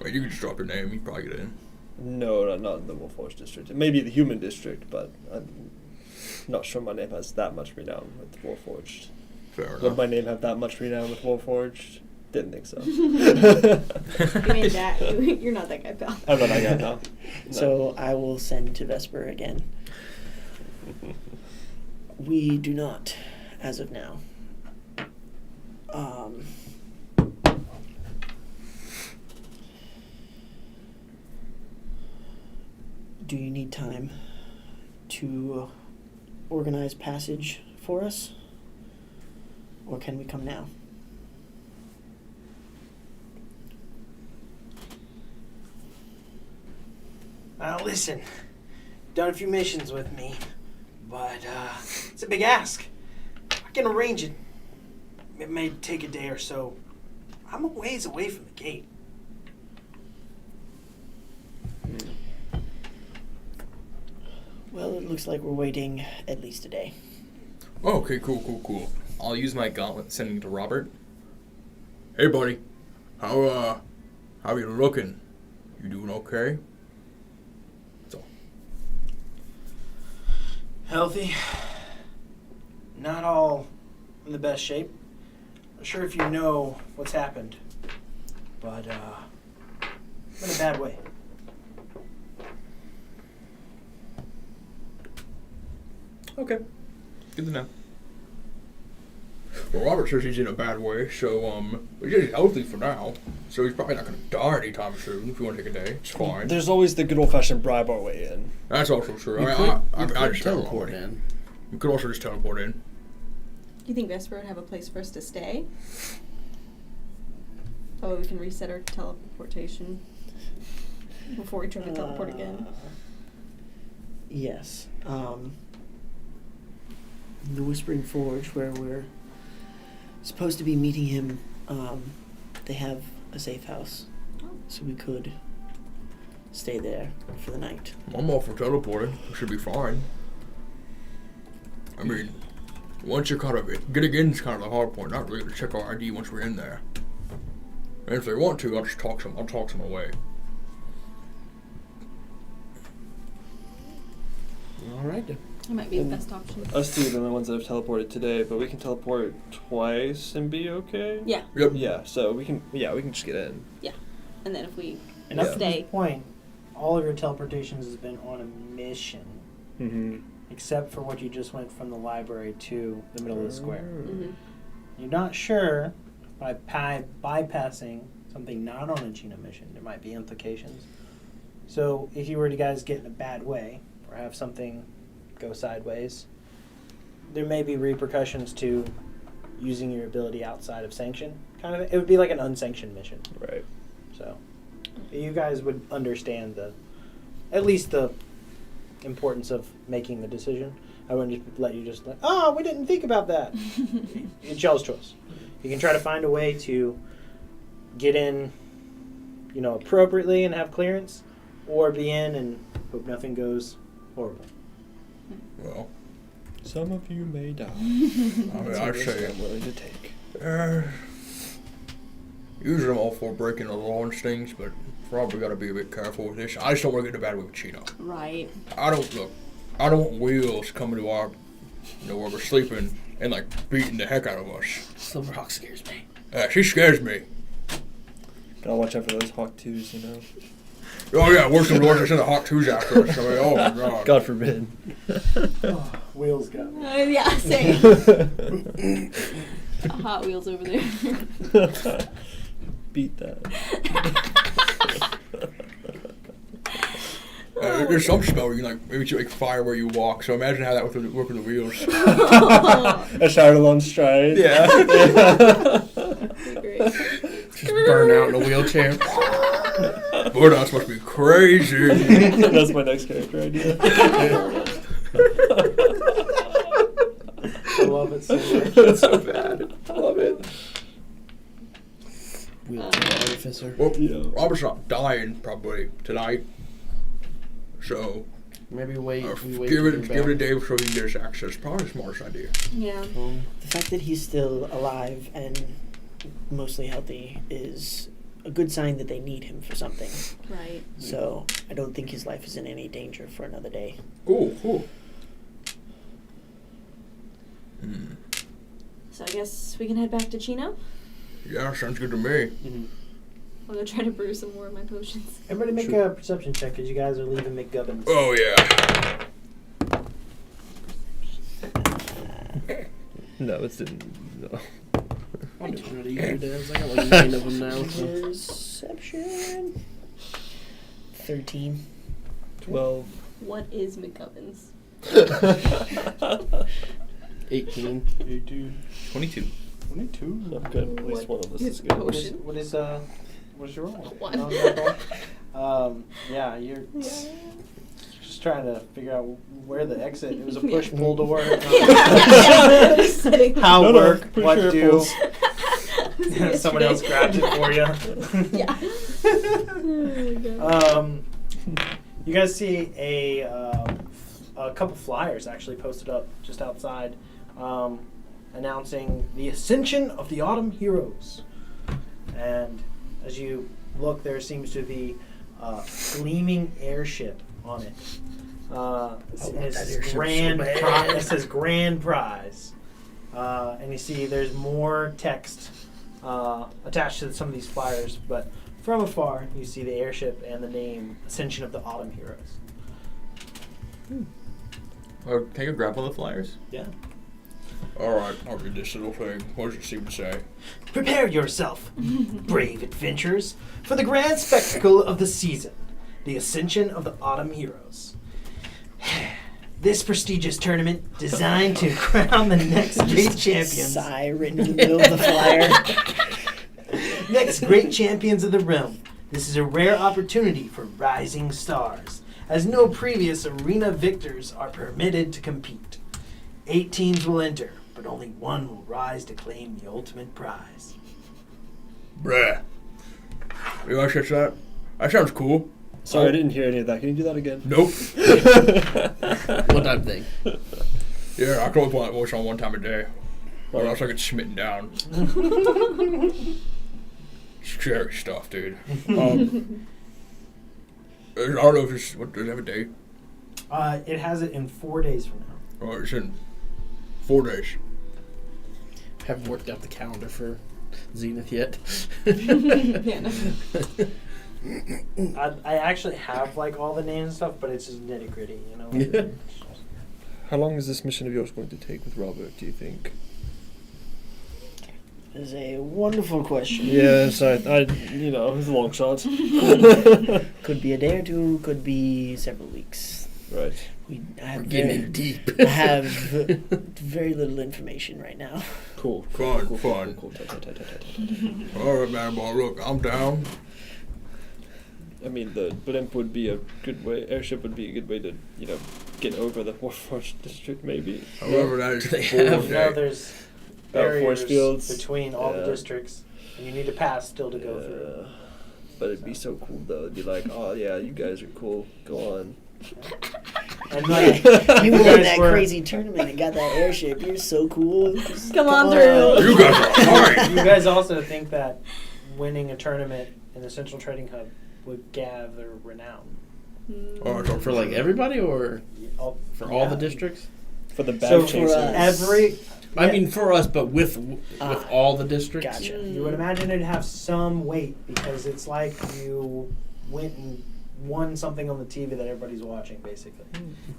Wait, you can just drop your name. You can probably get in. No, not in the Wolfforge district. It may be the human district, but I'm not sure my name has that much renown with Warforged. Fair Would enough. my name have that much renown with Warforged? Didn't think so. You mean that? You're not that guy, pal. I'm not that guy now. No. So I will send to Vesper again. We do not, as of now. Do you need time to organize passage for us? Or can we come now? Now listen, done a few missions with me, but it's a big ask. I can arrange it. It may take a day or so. I'm a ways away from the gate. Well, it looks like we're waiting at least a day. Oh, okay, cool. I'll use my gauntlet sending it to Robert. Hey, buddy. How you looking? You doing okay? So. Healthy. Not all in the best shape. Not sure if you know what's happened, but in a bad way. Okay. Good to know. Well, Robert says he's in a bad way, so he's healthy for now. So he's probably not gonna die anytime soon. If you want to take a day, it's fine. There's always the good old-fashioned bribe our way in. That's also true. You I could just teleport in. You could also just teleport in. Do you think Vesper would have a place for us to stay? Oh, we can reset our teleportation before we try to teleport again. Yes. The Whispering Forge, where we're supposed to be meeting him, they have a safe house. So we could stay there for the night. I'm all for teleporting. It should be fine. I mean, once you're kind of getting in is kind of the hard point. Not really to check our ID once we're in there. And if they want to, I'll talk some away. All right. Then. That might be the best option. Us two are the only ones that have teleported today, but we can teleport twice and be okay? Yeah, Yep. Yeah, so we can just get in. and then if we And up to stay. this point, all of your teleportations has been on a mission, Mm-hmm. except for what you just went from the library to the middle of the square. Mhm. You're not sure by bypassing something not on a Gina mission, there might be implications. So if you were to guys get in a bad way or have something go sideways, there may be repercussions to using your ability outside of sanction. Kind of, it would be like an unsanctioned mission. Right. So you guys would understand at least the importance of making the decision. I wouldn't just let you just like, oh, we didn't think about that. It's y'all's choice. You can try to find a way to get in, appropriately and have clearance, or be in and hope nothing goes horrible. Well, Some of you may die. I mean, That's a I'd risk say I'm willing to take. usually I'm all for breaking the law and things, but probably got to be a bit careful with this. I just don't want to get in a bad way with Chino. Right. I don't want Wheels coming to our, where we're sleeping and beating the heck out of us. Silverhawk scares me. She scares me. Gotta watch out for those Hawk 2s, Oh yeah, worse than worse. Send the Hawk 2s after us. I mean, oh my god. God forbid. Wheels got me. Yeah, same. Hot Wheels over there. Beat that. There's some spell where you maybe you fire where you walk. So imagine how that would work with the wheels. A shower on stride. Yeah. Great. Just burn out in a wheelchair. Burnout's must be crazy. That's my next character idea. I love it so much. That's so bad. I love it. Wheelchair artificer. Well, Yeah. Robert's not dying probably tonight. So, Maybe wait. We wait give till it you're a back. day before he can get his access. Probably the smartest idea. Yeah. The fact that he's still alive and mostly healthy is a good sign that they need him for something. Right. So I don't think his life is in any danger for another day. Cool. So I guess we can head back to Chino. Yeah, sounds good to me. I'll go try to brew some more of my potions. Everybody make a perception check because you guys are leaving McGubbins. Oh yeah. No, it didn't. No. I'm just ready to dance. I got like 9 of them now. So. Perception. 13. 12. What is McGubbins? 18. 22. 22. I'm good. At least one of us is good. Potion. What is your roll? One. Yeah, you're just trying to figure out where the exit. It was a push pull door. How No, work? pretty What sure it do? pulls. Someone else grabbed it for you. Yeah. Oh my God. You guys see a couple flyers actually posted up just outside, announcing the ascension of the Autumn Heroes. And as you look, there seems to be a gleaming airship on it. It says it says grand prize. And you see there's more text attached to some of these flyers, but from afar you see the airship and the name Ascension of the Autumn Heroes. Can I go grab one of the flyers? Yeah. Alright, I'll read this little thing. What does it seem to say? Prepare yourself, brave adventurers, for the grand spectacle of the season, the Ascension of the Autumn Heroes. This prestigious tournament, designed to crown the next great champions. Sigh written in the middle of the flyer. Next great champions of the realm. This is a rare opportunity for rising stars, as no previous arena victors are permitted to compete. 8 teams will enter, but only one will rise to claim the ultimate prize. Bruh. You want to catch that? That sounds cool. Sorry, I didn't hear any of that. Can you do that again? Nope. One time thing. Yeah, I can only play that voice on one time a day. Or else I get smitten down. Scary stuff, dude. I don't know if it's... What, does it have a date? It has it in 4 days from now. Oh, it's in 4 days. Haven't worked out the calendar for Zenith yet. Yeah, no. I actually have like all the names and stuff, but it's just nitty gritty, you know. Yeah. How long is this mission of yours going to take with Robert, do you think? That is a wonderful question. Yes, I you know, it's a long shot. Could be a day or two, could be several weeks. Right. I have We're getting deep. I have very little information right now. Cool. Fun. Cool. Alright, man, well, look, I'm down. I mean, the blimp would be a good way. Airship would be a good way to, you know, get over the Warforged district, maybe. However, that is Do they 4 have- No, days. there's Force barriers fields. between all the Yeah. districts, and you need to pass still to go through. But it'd be so cool though. It'd be like, oh yeah, you guys are cool. Go on. And like, You guys won that were- crazy tournament and got that airship. You're so cool. Just Come on through. You guys are fine. you guys also think that winning a tournament in the Central Trading Hub would gather renown. Oh, it's For like everybody or for all the Yeah. districts? For the bad So for chasers. every, I mean, for us, but with Ah, all the districts. Gotcha. you would imagine it'd have some weight because it's like you went and won something on the TV that everybody's watching, basically.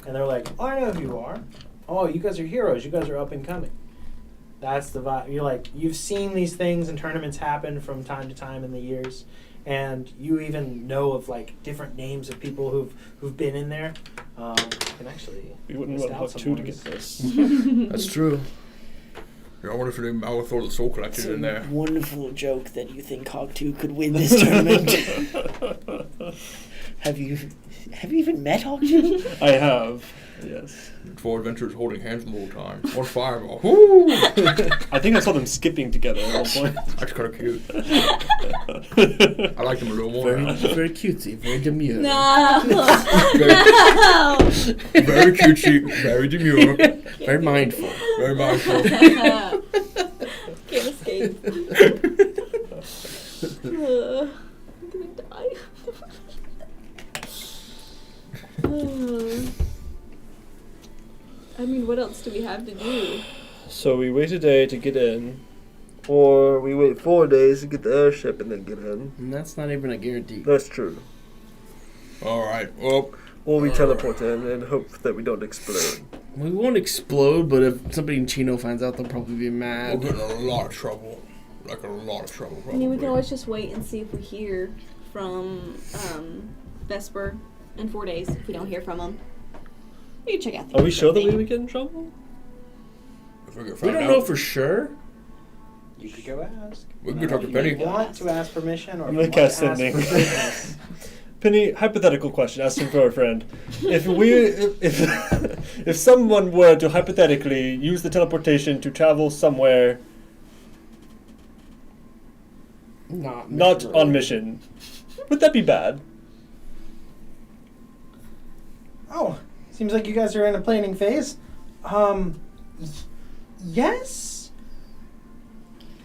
And they're like, "Oh, I know who you are. Oh, you guys are heroes. You guys are up and coming." That's the vibe. You're like, you've seen these things and tournaments happen from time to time in the years, and you even know of like different names of people who've been in there. You can actually We wouldn't list want out Hawk some 2 to ones. get this. That's true. Yeah, I wonder if they will throw the soul collectors It's in a there. wonderful joke that you think Hog 2 could win this tournament. Have you even met Auction? I have. Yes. 4 adventurers holding hands the whole time. One fireball. Woo! I think I saw them skipping together at one point. That's kind of cute. I like them a little more Very, now. very cutesy, very demure. No. Very, No. very cutesy, very demure, Very mindful. very mindful. Can't escape. I'm gonna die. I mean, what else do we have to do? So we wait a day to get in, or we wait 4 days to get the airship and then get in. And that's not even a guarantee. That's true. All right. Well, Or we teleport in and hope that we don't explode. We won't explode, but if somebody in Chino finds out, they'll probably be we'll mad. get in a lot of trouble. Like a lot of trouble, I probably. mean, we can always just wait and see if we hear from Vesper in 4 days. If we don't hear from him, we can check out the Are we sure that we thing. would get in trouble? If we get We found don't out, know for sure. You could go ask. we can go talk to If Penny. you want to ask permission, or I'm if gonna you want cast to ask sending. for forgiveness. Penny, hypothetical question, asking for a friend. If someone were to hypothetically use the teleportation to travel somewhere not on mission, would that be bad? Oh, seems like you guys are in a planning phase. Yes.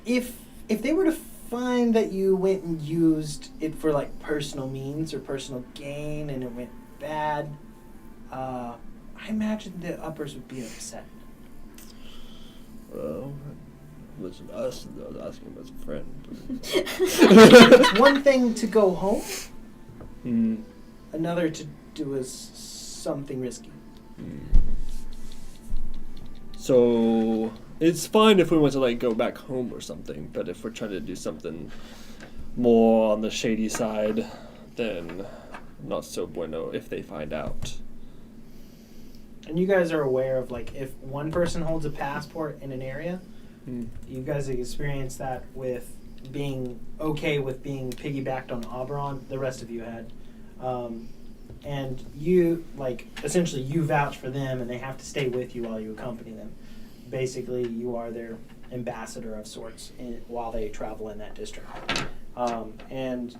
If they were to find that you went and used it for like personal means or personal gain and it went bad, I imagine the uppers would be upset. Well, listen, us, I was asking him as a friend. It's one thing to go home, Hmm. another to do something risky. So it's fine if we want to like go back home or something, but if we're trying to do something more on the shady side, then not so bueno if they find out. And you guys are aware of like if one person holds a passport in an area, you guys have experienced that with being okay with being piggybacked on Oberon. The rest of you had. And you, like, essentially you vouch for them and they have to stay with you while you accompany them. Basically, you are their ambassador of sorts while they travel in that district. And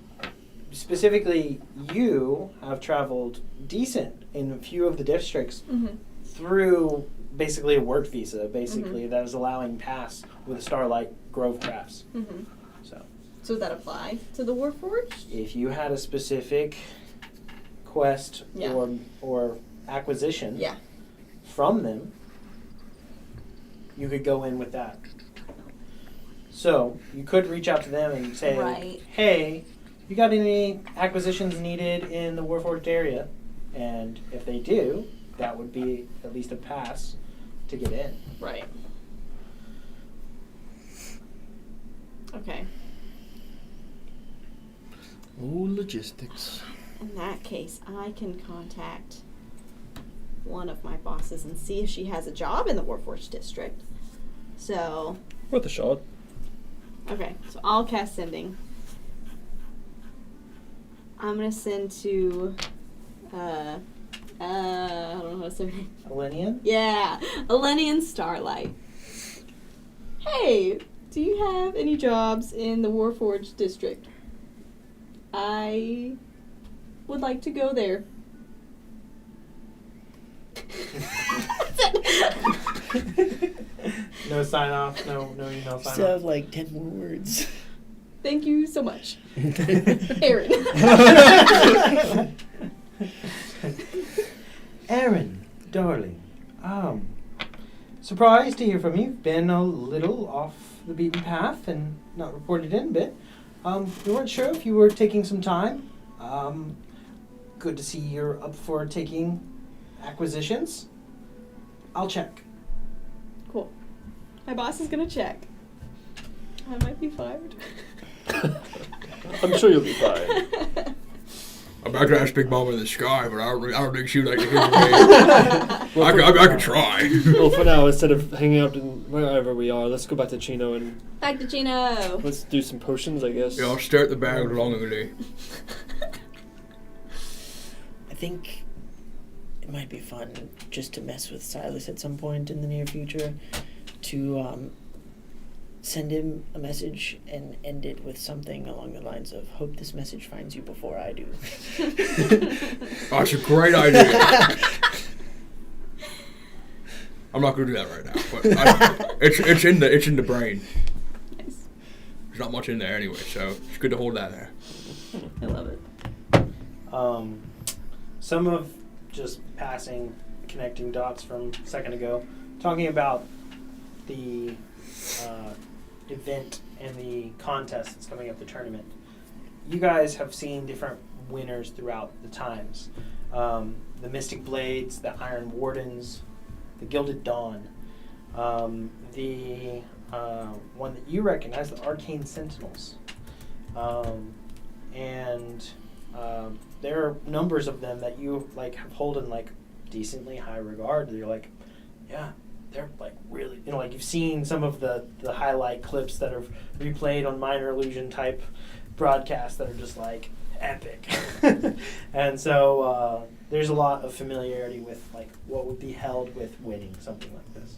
specifically, you have traveled decent in a few of the districts through basically a work visa, basically, that is allowing pass with Starlight Grove Crafts. So does that apply to the Warforged? if you had a specific quest Yeah. or acquisition Yeah. from them, you could go in with that. So you could reach out to them and say, Right. hey, you got any acquisitions needed in the Warforged area? And if they do, that would be at least a pass to get in. Right. Okay. Oh, logistics. In that case, I can contact one of my bosses and see if she has a job in the Warforged district. So, Worth a shot. okay, so I'll cast sending. I'm gonna send to, I don't know how to say her name. Elenian? Yeah, Elenian Starlight. Hey, do you have any jobs in the Warforged district? I would like to go there. No sign off, no email sign Still off. have like 10 more words. Thank you so much, Aaron. Aaron, darling, surprised to hear from you. Been a little off the beaten path and not reported in a bit. We weren't sure if you were taking some time. Good to see you're up for taking acquisitions. I'll check. Cool. My boss is gonna check. I might be fired. I'm sure you'll be fine. I'm not gonna ask Big Mama in the sky, but I don't think she'd like to hear from me. I could try. Well, for now, instead of hanging out in wherever we are, let's go back to Chino and Back to Gino. let's do some potions, I guess. Yeah, I'll stare at the bag longingly. think it might be fun just to mess with Silas at some point in the near future, to send him a message and end it with something along the lines of, hope this message finds you before I do. Oh, it's a great idea. I'm not gonna do that right now, but it's in the brain. Nice. There's not much in there anyway, so it's good to hold that there. I love it. Some of just passing, connecting dots from a second ago, talking about the event and the contest that's coming up, the tournament. You guys have seen different winners throughout the times. The Mystic Blades, the Iron Wardens, the Gilded Dawn, the one that you recognize, the Arcane Sentinels. And there are numbers of them that you like have hold in like decently high regard. You're like, yeah, they're like really, like you've seen some of the highlight clips that are replayed on Minor Illusion type broadcasts that are just like epic. And so there's a lot of familiarity with like what would be held with winning something like this.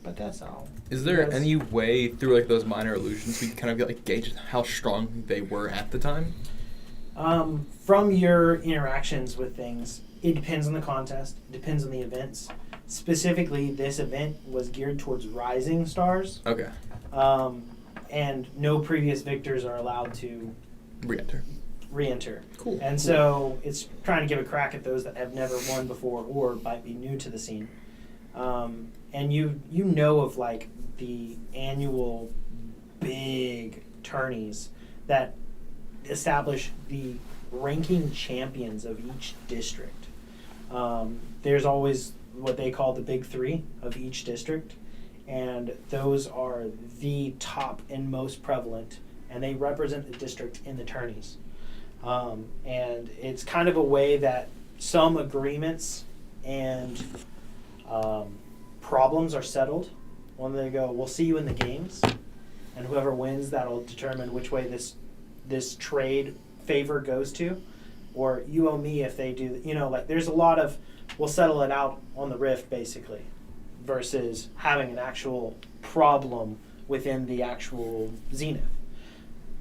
But that's all. Is there Yes. any way through like those minor illusions we can kind of get like gauge how strong they were at the time? From your interactions with things, it depends on the contest, it depends on the events. Specifically, this event was geared towards rising stars, Okay. and no previous victors are allowed to re-enter. Cool. And so it's trying to give a crack at those that have never won before or might be new to the scene. And you know of like the annual big tourneys that establish the ranking champions of each district. There's always what they call the big three of each district, and those are the top and most prevalent, and they represent the district in the tourneys. And it's kind of a way that some agreements and problems are settled when they go, we'll see you in the games, and whoever wins, that'll determine which way this trade favor goes to, or you owe me if they do, like there's a lot of, we'll settle it out on the rift basically, versus having an actual problem within the actual Zenith.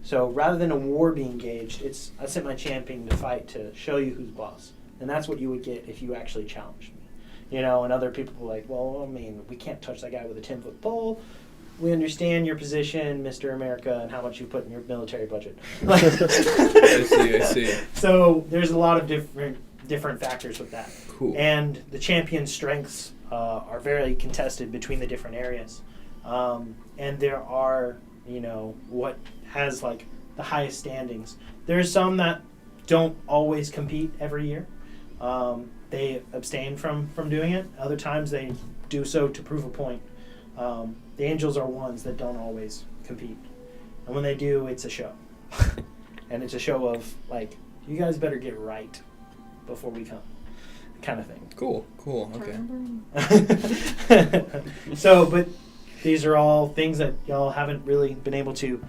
So rather than a war being gauged, I sent my champion to fight to show you who's boss. And that's what you would get if you actually challenged me. And other people were like, well, I mean, we can't touch that guy with a 10-foot pole. We understand your position, Mr. America, and how much you put in your military budget. I see. So there's a lot of different factors with that. Cool. And the champion's strengths are very contested between the different areas. And there are, what has like the highest standings. There's some that don't always compete every year. They abstain from doing it. Other times they do so to prove a point. The Angels are ones that don't always compete. And when they do, it's a show. And it's a show of, like, you guys better get right before we come, kind of thing. Cool. Okay. So, but these are all things that y'all haven't really been able to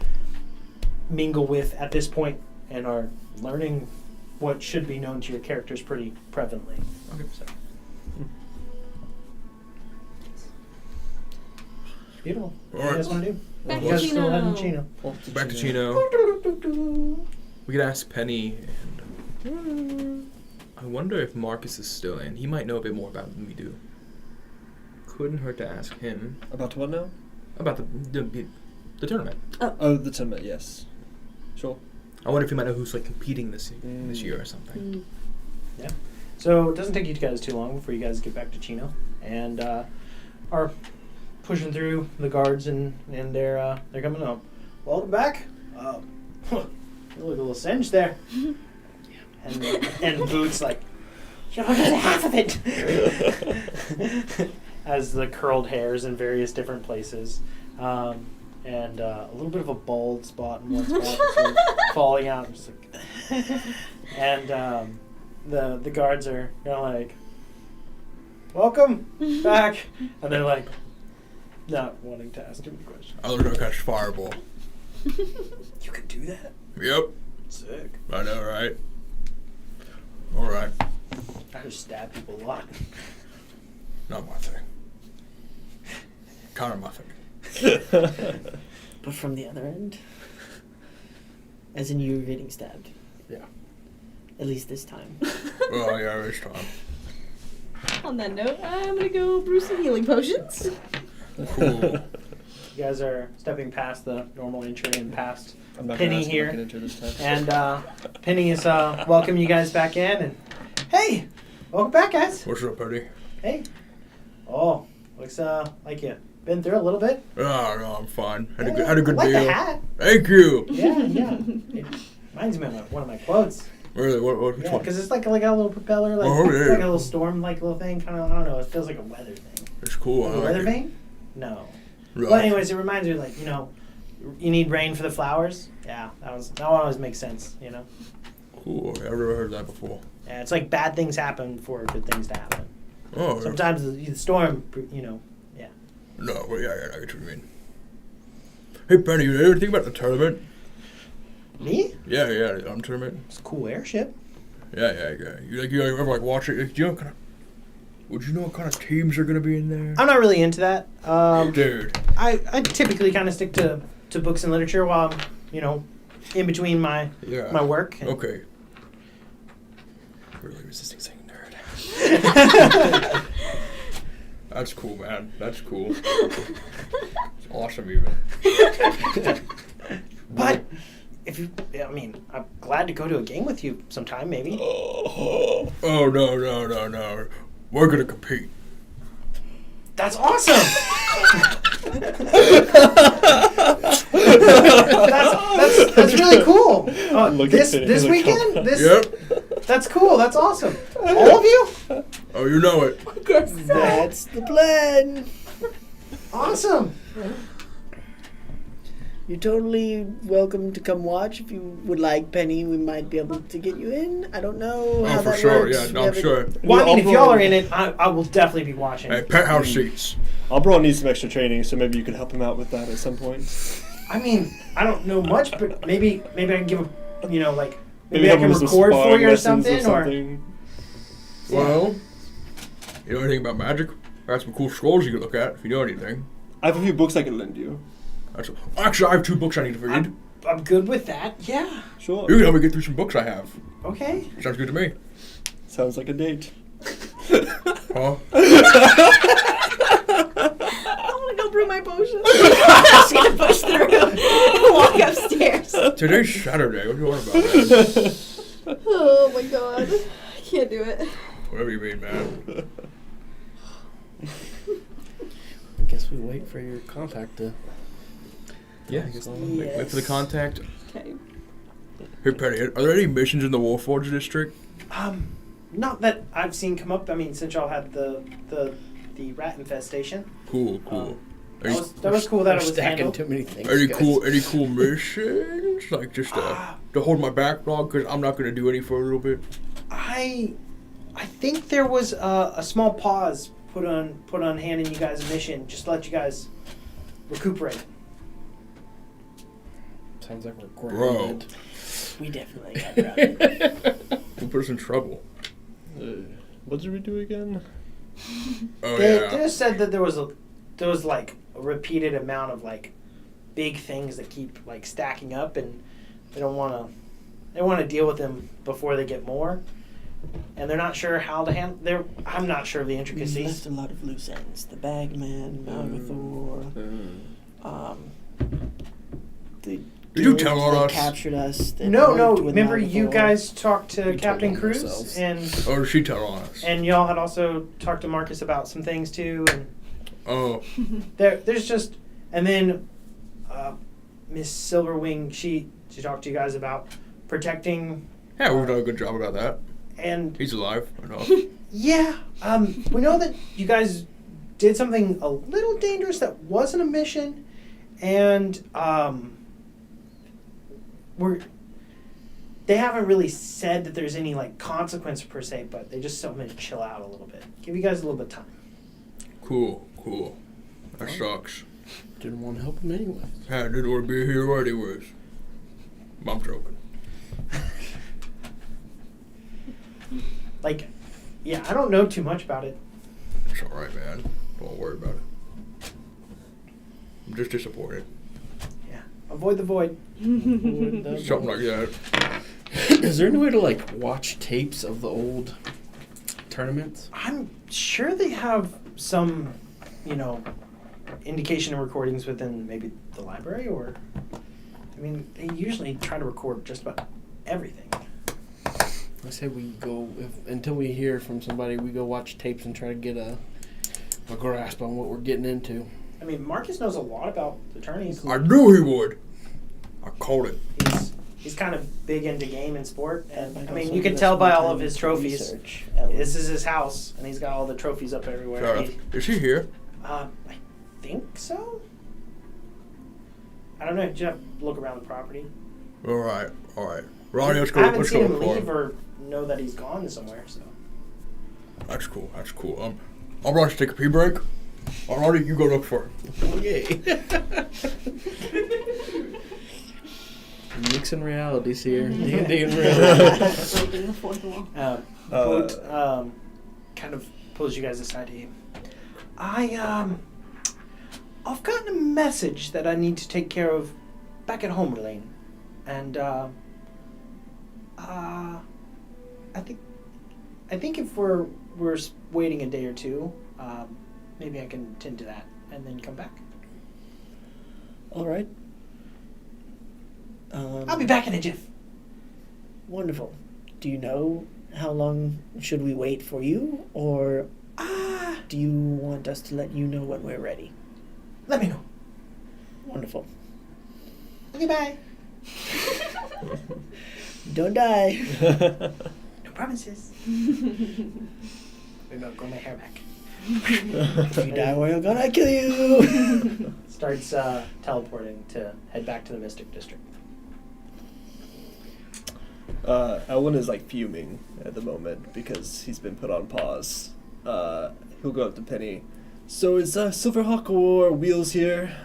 mingle with at this point and are learning what should be known to your characters pretty prevalently. Okay. So. Beautiful. What do you guys want to do? Back You to guys are still heading Chino. Chino. Back to Chino. We could ask Penny. And I wonder if Marcus is still in. He might know a bit more about it than we do. Couldn't hurt to ask him About what now? about the tournament. Oh, the tournament, yes. Sure. I wonder if he might know who's like competing this year or something. Mm. Yeah. So it doesn't take you guys too long before you guys get back to Chino and are pushing through the guards and they're coming up. Welcome back. You look a little singed there. And Boots like, you don't get half of it. Has the curled hairs in various different places. And a little bit of a bald spot in one spot before falling out. Just like and the guards are like, welcome back. And they're like, not wanting to ask him a question. I was gonna catch Fireball. You could do that? Yep. Sick. I know, right? All right. I just stab people a lot. Not my thing. Kind of my thing. But from the other end? As in you getting stabbed. Yeah. At least this time. Oh, yeah, this time. On that note, I'm gonna go brew some healing potions. Cool. You guys are stepping past the normal entry and past I'm not Penny gonna ask here. if I can enter this time. And Penny is welcoming you guys back in. And hey, welcome back, guys. What's up, Eddie? Hey. Oh, looks like you been through a little bit. Oh, no, I'm fine. Had Yeah, a good I like deal. the hat. Thank you. Yeah, yeah. It reminds me of one of my quotes. Really? Which Yeah, one? because it's like a little propeller, like Oh, it's yeah. like a little storm, like little thing. Kind of, I don't know. It feels like a weather thing. It's cool. I A like weather it. vane? No. Right. Well, anyways, it reminds me, like, you know, you need rain for the flowers. Yeah, that always makes sense. You know. Cool. I've never heard that before. Yeah, it's like bad things happen for good things to happen. Oh, Sometimes the storm, you know. Yeah. no, but yeah, I get what you mean. Hey, Penny, you ever think about the tournament? Me? Yeah, the tournament. It's a cool airship. Yeah. You ever like watch it? Do you know would you know what kind of teams are gonna be in there? I'm not really into that. Dude. I typically kind of stick to books and literature while I'm, you know, in between my Yeah. work. And Okay. Really resisting saying nerd. That's cool, man. That's cool. It's awesome, even. But if you, I mean, I'm glad to go to a game with you sometime, maybe. Oh no. We're gonna compete. That's awesome. that's really cool. Look This at it. this Look weekend, how- Yep. that's cool. That's awesome. All of you, Oh, you know it. That's the plan. awesome. You're totally welcome to come watch if you would like, Penny. We might be able to get you in. I don't know how Oh, for that sure. works. Yeah, We no, I'm haven't- sure. Well, I mean, if I'll y'all bring- are in it, I will definitely be watching. Hey, penthouse seats. Albro needs some extra training, so maybe you could help him out with that at some point. I mean, I don't know much, but maybe I can give a, you know, like maybe I help can him with some record for sparring you or lessons something, Well, you know anything about magic? I got some cool scrolls you can look at if you know anything. I have a few books I can lend you. Actually, I have 2 books I need to read. I'm good with that. Yeah. Sure. You can help me get through some books I have. Okay. Sounds good to me. Sounds like a date. Huh? I'm gonna go brew my potions. I'm just gonna push through and walk upstairs. Today's Saturday. What do you want about that? Oh my god. I can't do it. Whatever you mean, man. I guess we wait for your contact to. Yeah, I guess Yes. wait for the contact. Okay. Hey, Penny, are there any missions in the Warforged district? Not that I've seen come up. I mean, since y'all had the rat infestation. Cool. That was cool that We're it was stacking handled. too many things. Any guys. cool missions? Like just to hold my backlog because I'm not gonna do any for a little bit. I think there was a small pause put on handing you guys a mission just to let you guys recuperate. Sounds like we're Bro. grounded. We definitely got grounded. Who put us in trouble? What did we do again? Oh They yeah. just said that there was like a repeated amount of like big things that keep like stacking up, and they want to deal with them before they get more, and they're not sure how to handle. I'm not sure of the We intricacies. left a lot of loose ends. The Bagman, Malgathor, the Did you guild tell on that us? captured us. That No. worked with Remember, you Malgathor. guys talked to We Captain told on Cruz, ourselves. and Or did she tell on us? y'all had also talked to Marcus about some things too, and Oh. there's just, and then Miss Silverwing, she talked to you guys about protecting, Yeah, we've done a good job about that. and He's alive. I know. yeah, we know that you guys did something a little dangerous that wasn't a mission, and they haven't really said that there's any like consequence per se, but they just told me to chill out a little bit, give you guys a little bit of time. Cool. That sucks. Didn't want to help him anyway. I didn't want to be here anyways. I'm joking. Like, yeah, I don't know too much about it. It's all right, man. Don't worry about it. I'm just disappointed. Yeah, avoid the void. Something like that. Is there any way to like watch tapes of the old tournaments? I'm sure they have some, indication and recordings within maybe the library, or, I mean, they usually try to record just about everything. I say we go until we hear from somebody. We go watch tapes and try to get a grasp on what we're getting into. I mean, Marcus knows a lot about the tourneys. I knew he would. I called it. He's kind of big into game and sport, and Might I mean, also you can give tell us by more all time of his to trophies. research Ellen. This is his house, and he's got all the trophies up everywhere. Sheriff, is he here? I think so. I don't know. Did you have to look around the property? All right. Ronnie, let's go. I haven't Let's seen go him look for leave or know that he's gone somewhere. So That's cool. I'll rush to take a pee break. Alrighty, you go look for it. Yay! Mixing realities here. D&D and reality. Breaking the fourth wall. Boat kind of pulls you guys aside. I've gotten a message that I need to take care of back at home, Elaine, and I think if we're waiting a day or two, maybe I can tend to that and then come back. All right. I'll be back in a jiff. Wonderful. Do you know how long should we wait for you, or do you want us to let you know when we're ready? Let me know. Wonderful. Okay, bye. Don't die. No promises. Maybe I'll grow my hair back. If you die, we're gonna kill you. Starts teleporting to head back to the Mystic District. Elwin is like fuming at the moment because he's been put on pause. He'll go up to Penny. So is Silverhawk or Wheels here?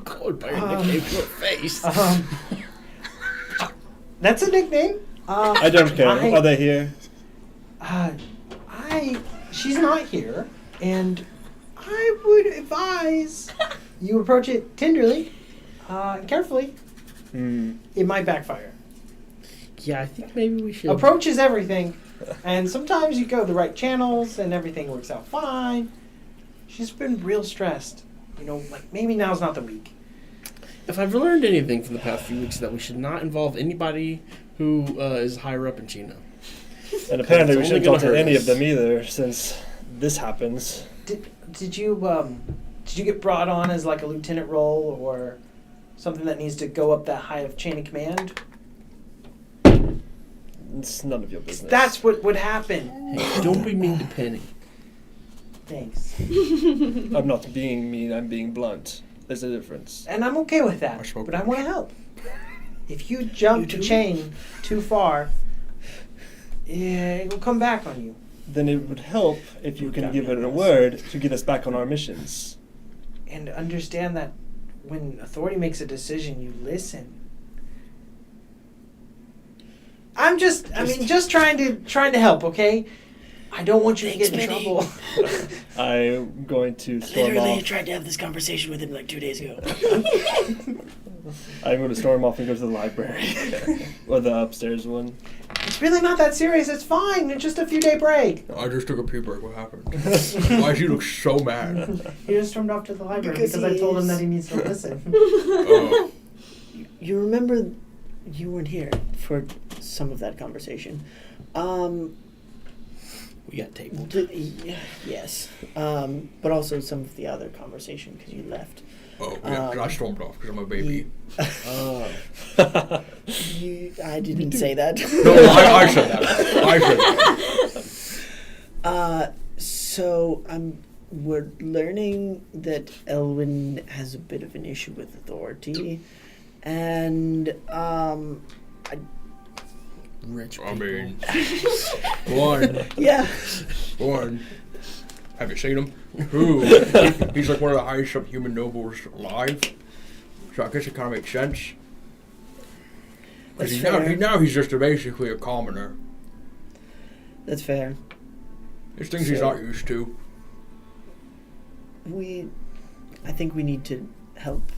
God, by your nickname to her face. That's a nickname. I don't care. Are they here? She's not here, and I would advise you approach it tenderly, carefully. It might backfire. Yeah, I think maybe we should. Approach is everything, and sometimes you go the right channels and everything works out fine. She's been real stressed. Like maybe now's not the week. If I've learned anything from the past few weeks, that we should not involve anybody who is higher up in Chino. And apparently we It's shouldn't only talk gonna to hurt any us. of them either, since this happens. Did you get brought on as like a lieutenant role or something that needs to go up that high of chain of command? It's none of your business. That's what would happen. Hey, don't be mean to Penny. Thanks. I'm not being mean, I'm being blunt. There's a difference. And I'm okay with that, I spoke but I want to help. If you jump You the too? chain too far, it will come back on you. Then it would help if you Look can out, give it a young word to get us back on our missions. And understand that when authority makes a decision, you listen. just trying to help, okay? I don't want you Thanks, to get in Benny. trouble. I'm going to storm Literally off. tried to have this conversation with him like 2 days ago. I'm going to storm off and go to the library. Or the upstairs one. It's really not that serious. It's fine. It's just a few day break. I just took a pee break. What happened? Why does he look so mad? He just stormed off to the library Because because I he told him is- that he needs to listen. Oh, You remember you weren't here for some of that conversation. We got tabled. Yes. But also some of the other conversation because you left. oh yeah, 'cause I stormed off because I'm a baby. I didn't say that. No, I said that. I said that. So we're learning that Elwin has a bit of an issue with authority, and Rich I people. mean, one. yeah. One. Have you seen him? Who? He's like one of the highest up human nobles alive. So I guess it kind of makes sense. That's Because fair. now he's just basically a commoner. That's fair. There's things he's not used to. I think we need to help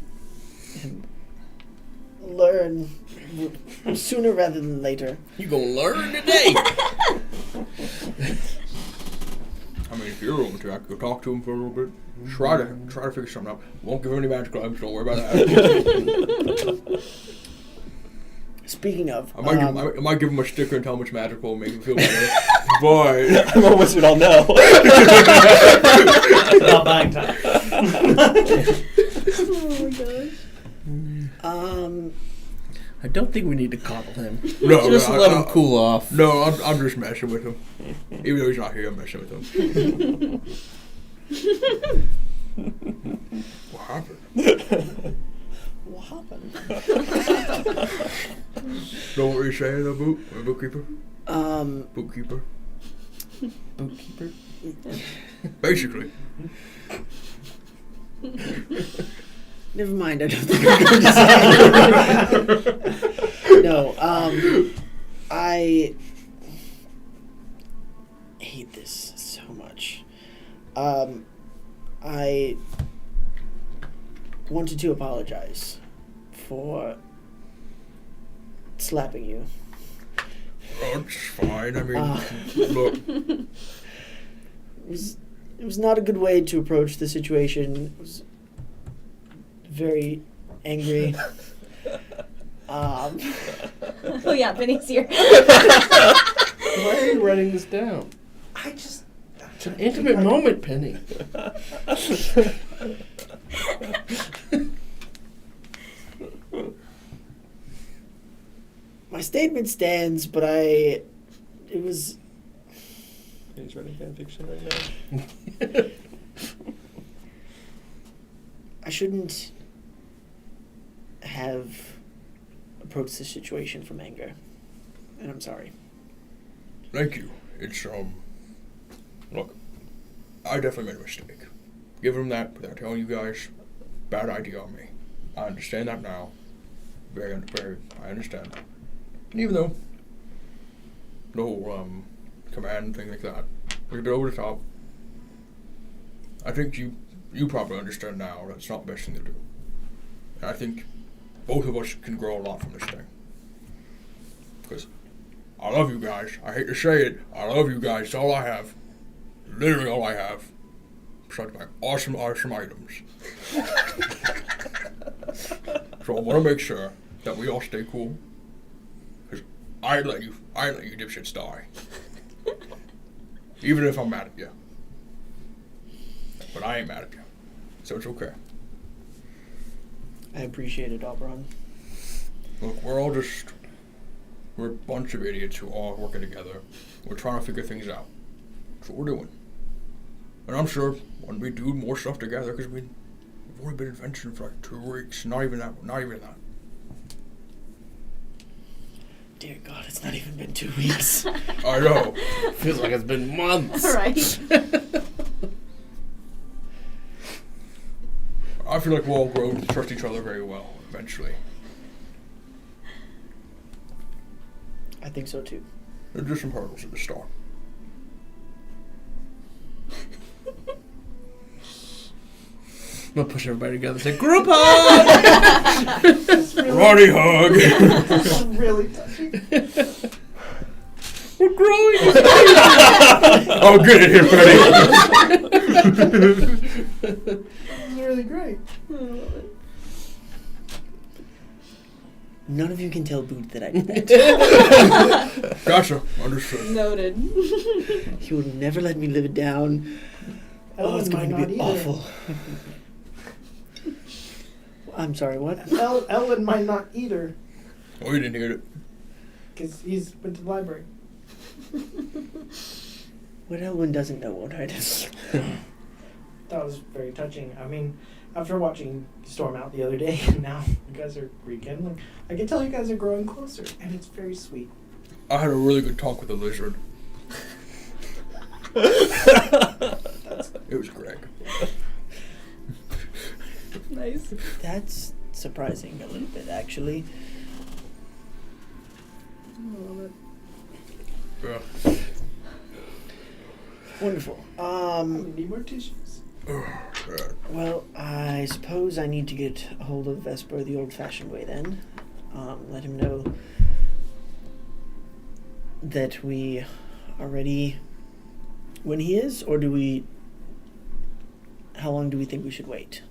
him learn sooner rather than later. You gonna learn today? I mean, if you're willing to, I could go talk to him for a little bit. Try to figure something out. Won't give him any magical items, don't worry about that. Speaking of, I might give him a sticker and tell him it's magical and make him feel better. But I'm a wizard, I'll know. Not buying time. Oh my gosh. I don't think we need to coddle him. no, Just no, let him cool off. No, I'm just messing with him. Even though he's not here, I'm messing with him. What happened? what happened? Know what you're saying, the bookkeeper? Bookkeeper. Bookkeeper? Basically. Never mind. I don't think I'm going to say. No. I hate this so much. I wanted to apologize for slapping you. Oh, it's fine. I mean, look. It was not a good way to approach the situation. It was very angry. Oh yeah, Benny's here. Why are you writing this down? It's an intimate moment, Penny. My statement stands, but it was... He's writing fanfiction right now. I shouldn't have approached this situation from anger, and I'm sorry. Thank you. It's, look, I definitely made a mistake. Give him that without telling you guys. Bad idea on me. I understand that now. Very, I understand. And even though the whole, command thing like that was a bit over the top, I think you probably understand now that's not the best thing to do. And I think both of us can grow a lot from this thing. Because I love you guys. I hate to say it. I love you guys. It's all I have. Literally all I have. Besides my awesome items. So I want to make sure that we all stay cool. Because I let you dipshits die. Even if I'm mad at you. But I ain't mad at you. So it's okay. I appreciate it, Oberon. Look, we're a bunch of idiots who are working together. We're trying to figure things out. That's what we're doing. And I'm sure when we do more stuff together, because we've only been adventuring for like 2 weeks. Not even that. Dear God, it's not even been 2 weeks. I know. Feels like it's been months. Right. I feel like we'll all grow to trust each other very well, eventually. I think so too. There's just some hurdles at the start. I'm gonna push everybody together and say, group hug! Roddy hug! That's really touchy. We're growing! Oh, get it here, Freddie! This is really great. None of you can tell Boot that I did that. Gotcha. Understood. Noted. He will never let me live it down. Oh, it's going to be awful. I'm sorry, what? Ellen might not either, Oh, you didn't hear it. because he's went to the library. What Elwyn doesn't know won't hurt him. That was very touching. I mean, after watching Storm out the other day, and now you guys are rekindling, I can tell you guys are growing closer, and it's very sweet. I had a really good talk with the lizard. It was Greg. Nice. That's surprising a little bit, actually. I love it. Yeah. Wonderful. Need more tissues. Well, I suppose I need to get a hold of Vesper the old-fashioned way then. Let him know that we are ready when he is, or do we... How long do we think we should wait?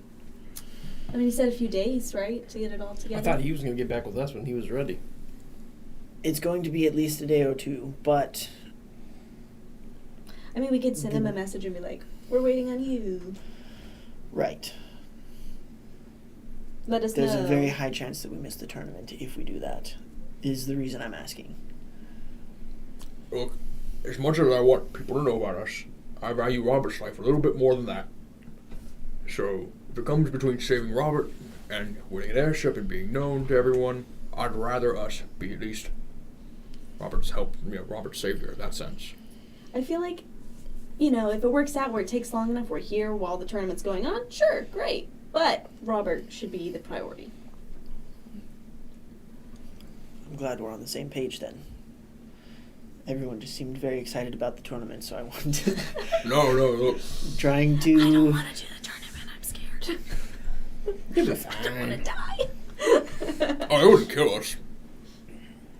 I mean, he said a few days, right, to get it all I together. thought he was going to get back with us when he was ready. It's going to be at least a day or two, but... I mean, we could send him a message and be like, "We're waiting on you. Right. Let us There's know." a very high chance that we miss the tournament if we do that, is the reason I'm asking. Look, as much as I want people to know about us, I value Robert's life a little bit more than that. So, if it comes between saving Robert and winning an airship and being known to everyone, I'd rather us be at least Robert's savior in that sense. I feel like, if it works out where it takes long enough, we're here while the tournament's going on, sure, great. But Robert should be the priority. I'm glad we're on the same page then. Everyone just seemed very excited about the tournament, so I wanted to... No, look. Trying to... I don't want to do the tournament, I'm scared. You'll be I don't want to fine. die. Oh, it wouldn't kill us.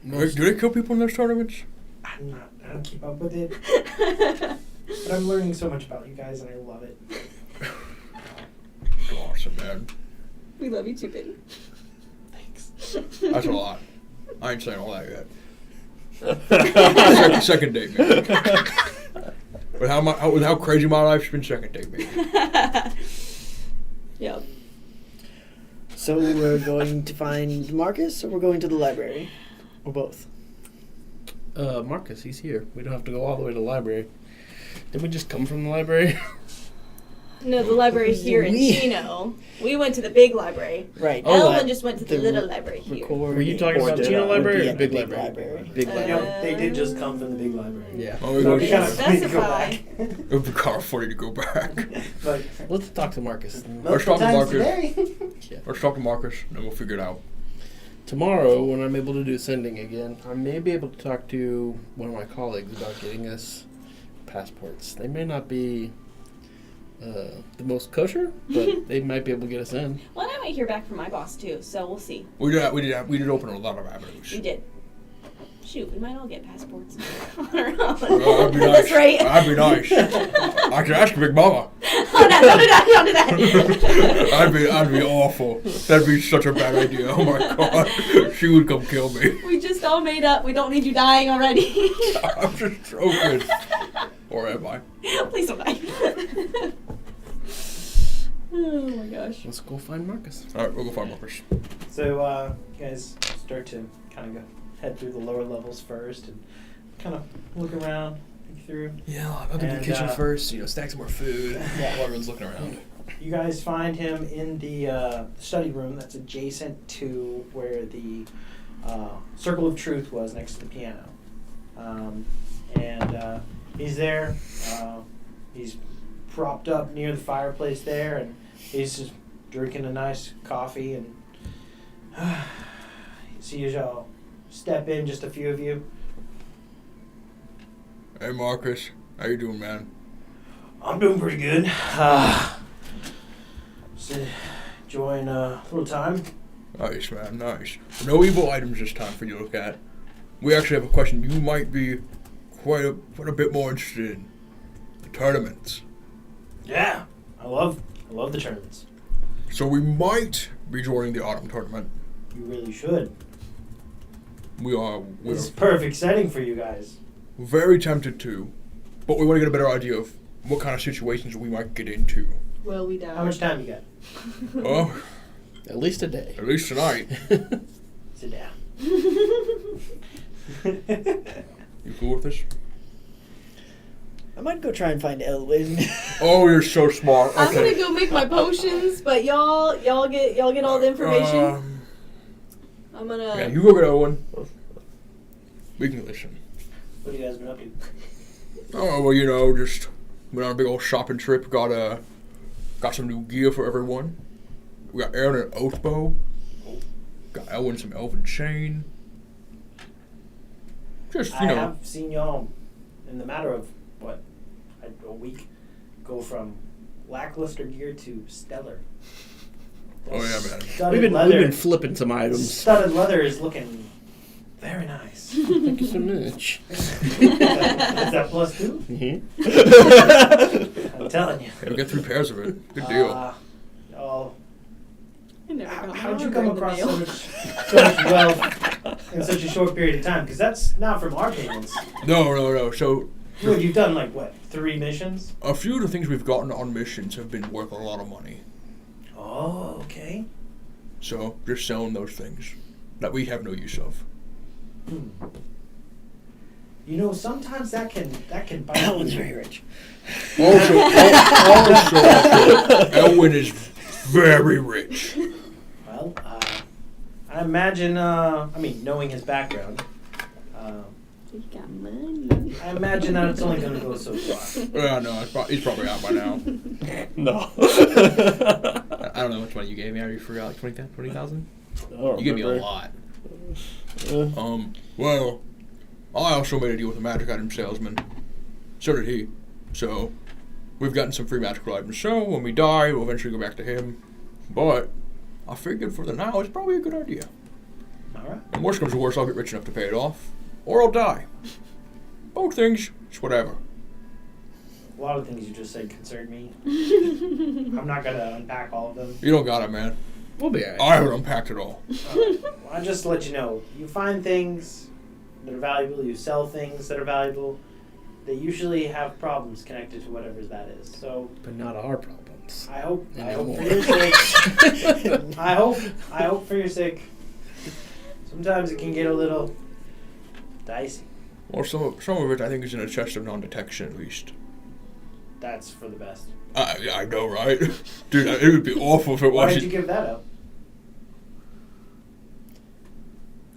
Do they kill people in those tournaments? I don't keep up with it. But I'm learning so much about you guys, and I love it. Awesome, man. We love you too, baby. Thanks. That's a lot. I ain't saying all that yet. Second date, man. With how crazy my life's been, second date, man. Yep. So we're going to find Marcus, or we're going to the library? Or both? Marcus, he's here. We don't have to go all the way to the library. Didn't we just come from the library? No, the library here in Chino. We went to the big library. Right. Ellen just went to the little library here. Were you talking about Chino Library or Big Library? Big Library. They did just come from the big library. Yeah. Oh, we So go it'd be kind of funny to go Specify. back. It would be kind of funny to go back. But Let's talk to Marcus. Let's talk to times Marcus. today. Let's talk to Marcus, and then we'll figure it out. Tomorrow, when I'm able to do sending again, I may be able to talk to one of my colleagues about getting us passports. They may not be the most kosher, but they might be able to get us in. Well, I might hear back from my boss too, so we'll see. We did open a lot of avenues. We did. Shoot, we might all get passports on our own. That'd be nice. That's right. That'd be nice. I could ask Big Mama. Oh, no, don't do that, don't do that. That'd be awful. That'd be such a bad idea. Oh my god. She would come kill me. We just all made up. We don't need you dying already. I'm just joking. Or am I? Please don't die. Oh my gosh. Let's go find Marcus. Alright, we'll go find Marcus. So, you guys start to kind of head through the lower levels first and kind of look around, think through. Yeah, I'll go to the And, kitchen first, stack some more food Yeah. while everyone's looking around. You guys find him in the study room that's adjacent to where the Circle of Truth was next to the piano. And he's there. He's propped up near the fireplace there, and he's just drinking a nice coffee. And see as y'all step in, just a few of you. Hey Marcus, how you doing, man? I'm doing pretty good. Just enjoying a little time. Nice, man, nice. No evil items this time for you to look at. We actually have a question you might be quite a bit more interested in. The tournaments. Yeah, I love the tournaments. So we might be joining the autumn tournament. You really should. We're This is perfect setting for you guys. very tempted to, but we want to get a better idea of what kind of situations we might get into. Will we die? How much time you got? Oh, At least a day. at least tonight. Sit down. You cool with this? I might go try and find Elwyn. Oh, you're so smart. I'm gonna Okay. go make my potions, but y'all get all the information. I'm gonna. Yeah, you go get Owen. We can listen. What have you guys been up to? Oh, well, just went on a big old shopping trip. Got some new gear for everyone. We got Aaron an oath bow. Got Elwin some elven chain. Just, I have seen y'all in the matter of, what, a a week, go from lackluster gear to stellar. Oh yeah, man. Studded We've leather. been flipping some items. Studded leather is looking very nice. Thank you so much. Is that plus 2? Mhm. I'm telling you. Yeah, we got 3 pairs of it. Good deal. Oh, I never got how'd you my come order in the across mail. so much wealth in such a short period of time? Because that's not from our payments. No. So Dude, you've done like what, 3 missions? a few of the things we've gotten on missions have been worth a lot of money. Oh, okay. So just selling those things that we have no use of. You know, sometimes that can bite Elwin's you. very rich. Also, Elwin is very rich. Well, I imagine. Knowing his background, You got money. I imagine that it's only going to go so far. Yeah, no, he's probably out by now. No. I don't know which one you gave me. I already forgot. Like 20,000? I don't You gave me a remember. lot. Well, I also made a deal with a magic item salesman. So did he. So, we've gotten some free magical items. So, when we die, we'll eventually go back to him. But, I figured for the now, it's probably a good idea. All right. And worst comes to worst, I'll get rich enough to pay it off. Or I'll die. Both things, it's whatever. A lot of things you just said concern me. I'm not going to unpack all of them. You don't got it, man. We'll be alright. I haven't unpacked it all. Well, I just let you know, you find things that are valuable, you sell things that are valuable. They usually have problems connected to whatever that is. So But not our problems. I hope for Anymore. your sake. I hope for your sake. Sometimes it can get a little dicey. Well, some of it I think is in a chest of non-detection at least. That's for the best. I know, right? Dude, it would be awful if it Why did wasn't. you give that up?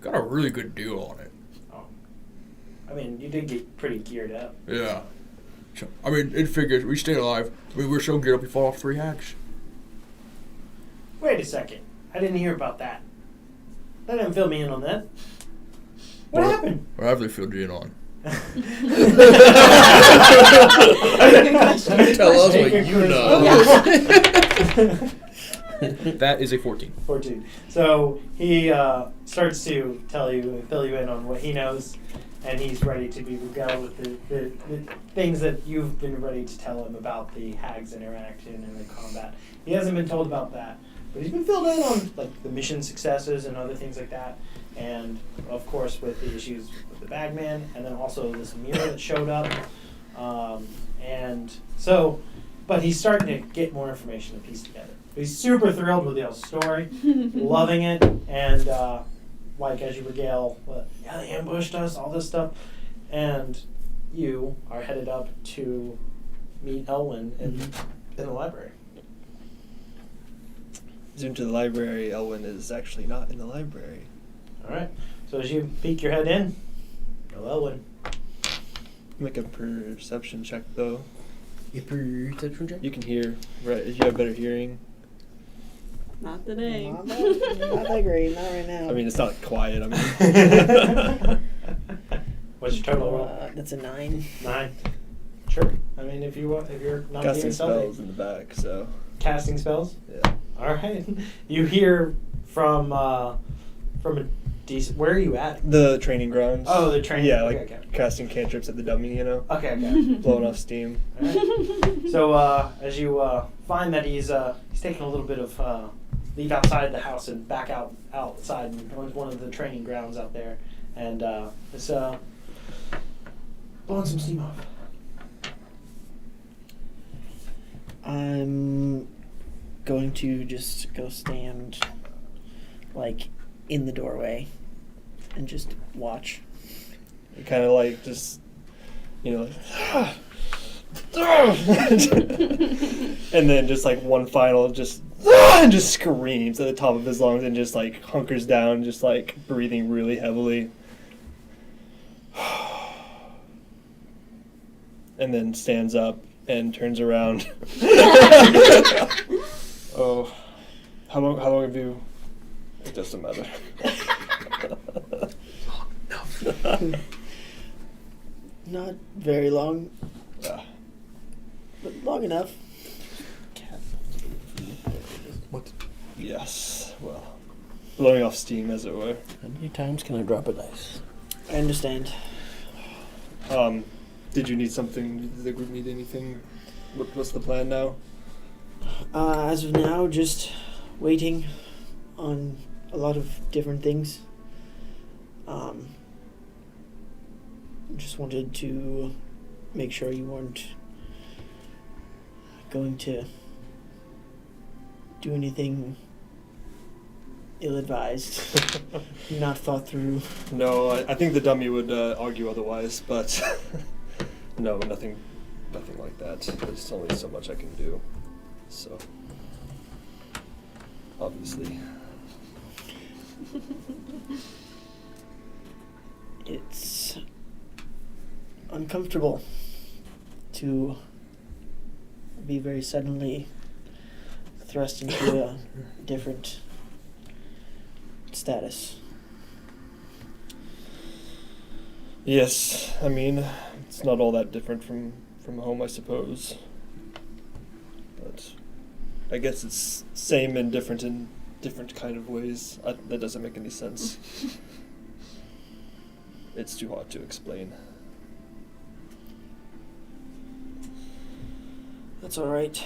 Got a really good deal on it. Oh, I mean, you did get pretty geared up. Yeah. So, I mean, it figures we stayed alive. I mean, we're so geared up we fought off 3 hags. Wait a second. I didn't hear about that. That didn't fill me in on that. What happened? Or have they filled you in on? Tell us what you know. That is a 14. 14. So he starts to fill you in on what he knows, and he's ready to be regaled with the things that you've been ready to tell him about the hags interaction and the combat. He hasn't been told about that, but he's been filled in on like the mission successes and other things like that, and of course with the issues with the bagman, and then also this mirror that showed up, and so, but he's starting to get more information to piece together. He's super thrilled with the story, loving it, and like as you regale, yeah, they ambushed us, all this stuff, and you are headed up to meet Elwin in the library. Zoom to the library. Elwin is actually not in the library. All right. So as you peek your head in, no Elwin. Make a perception check though. Your perception check? You can hear, right? If you have better hearing. Not today. Not that great, not right now. I mean, it's not quiet. I mean, What's your total roll? That's a 9. 9. Sure. I mean, if you want, if you're not casting being spells something. in the back. So Casting spells. yeah. All right. You hear from a decent. Where are you at? The training grounds. Oh, the training. Yeah, like okay. casting cantrips at the dummy. You know, Okay. Okay. blowing off steam. All right. So as you find that he's taking a little bit of leave outside the house and back outside and one of the training grounds out there, and it's blowing some steam off. I'm going to just go stand, like, in the doorway and just watch. Kind of like just, you know, and then just like one final just screams at the top of his lungs and just like hunkers down, just like breathing really heavily. And then stands up and turns around. Oh, how long have you? It doesn't matter. Not very long. Yeah. but long enough. What? Yes, well, blowing off steam, as it were. How many times can I drop a dice? I understand. Did you need something? Did the group need anything? What's the plan now? As of now, just waiting on a lot of different things. Just wanted to make sure you weren't going to do anything ill-advised, not thought through. No, I think the dummy would argue otherwise, but no, nothing like that. There's only so much I can do. So, obviously. It's uncomfortable to be very suddenly thrust into a different status. Yes, I mean, it's not all that different from home, I suppose. But I guess it's same and different in different kind of ways. That doesn't make any sense. It's too hard to explain. That's all right.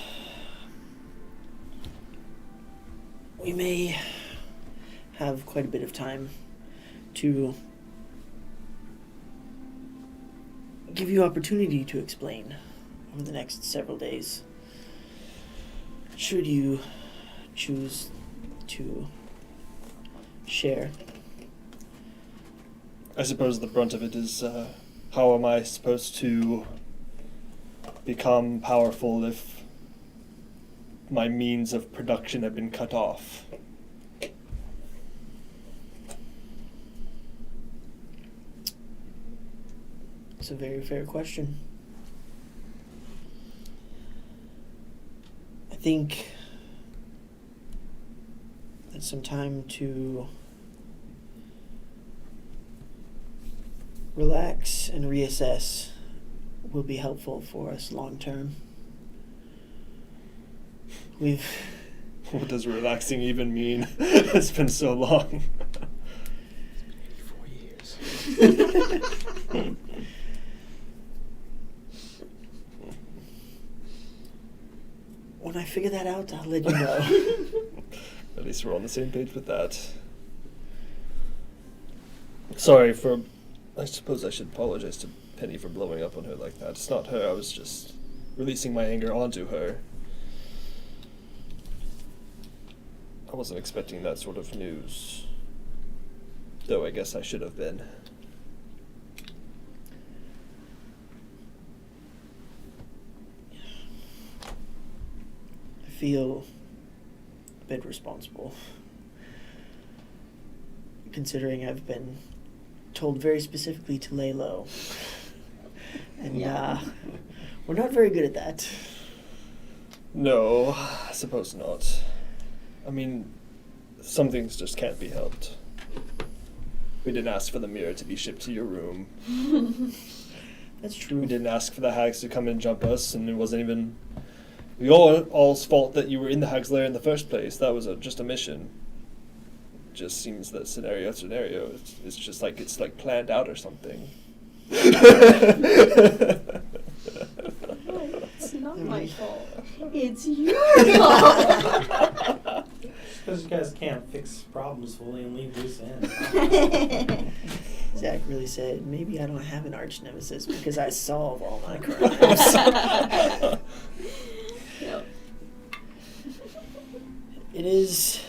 We may have quite a bit of time to give you opportunity to explain over the next several days. Should you choose to share. I suppose the brunt of it is, how am I supposed to become powerful if my means of production have been cut off? It's a very fair question. I think that some time to relax and reassess will be helpful for us long term. What does relaxing even mean? It's been so long. 84 years. When I figure that out, I'll let you know. At least we're on the same page with that. Sorry for... I suppose I should apologize to Penny for blowing up on her like that. It's not her, I was just releasing my anger onto her. I wasn't expecting that sort of news. Though I guess I should have been. I feel a bit responsible, considering I've been told very specifically to lay low. And Yeah. we're not very good at that. No, I suppose not. I mean, some things just can't be helped. We didn't ask for the mirror to be shipped to your room. That's true. We didn't ask for the hags to come and jump us, and it wasn't even all's fault that you were in the hag's lair in the first place. That was just a mission. It just seems that scenario, it's just like it's like planned out or something. It's not my fault. It's your fault. Because you guys can't fix problems fully and leave loose ends. Zach really said, maybe I don't have an arch nemesis because I solve all my crimes. Yep. It is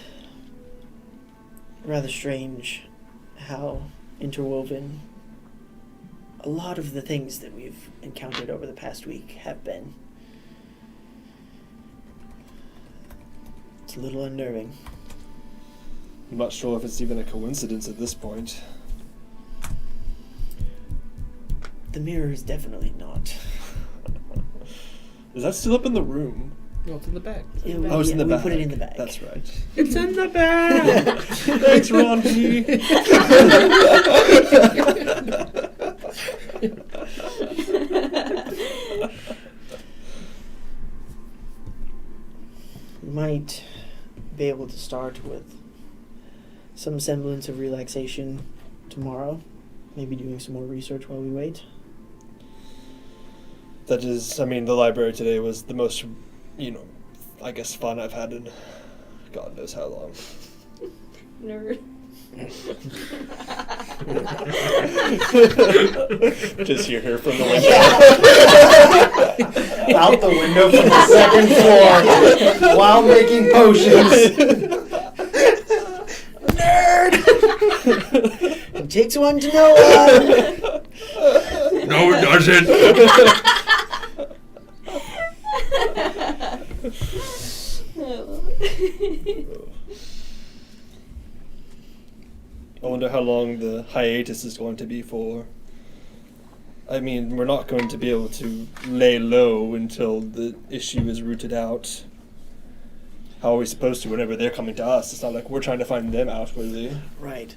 rather strange how interwoven a lot of the things that we've encountered over the past week have been. It's a little unnerving. I'm not sure if it's even a coincidence at this point. The mirror is definitely not. Is that still up in the room? No, it's in the back. Yeah, Oh, it's in the we bag. put it in the bag. That's right. It's in the bag. Thanks, Ron P. might be able to start with some semblance of relaxation tomorrow. Maybe doing some more research while we wait. That is, I mean, the library today was the most, I guess fun I've had in God knows how long. Nerd. Just hear her from the window. Out the window from the second floor while making potions. Nerd! It takes one to know one! No, it doesn't. I wonder how long the hiatus is going to be for. I mean, we're not going to be able to lay low until the issue is rooted out. How are we supposed to whenever they're coming to us? It's not like we're trying to find them outwardly. Right.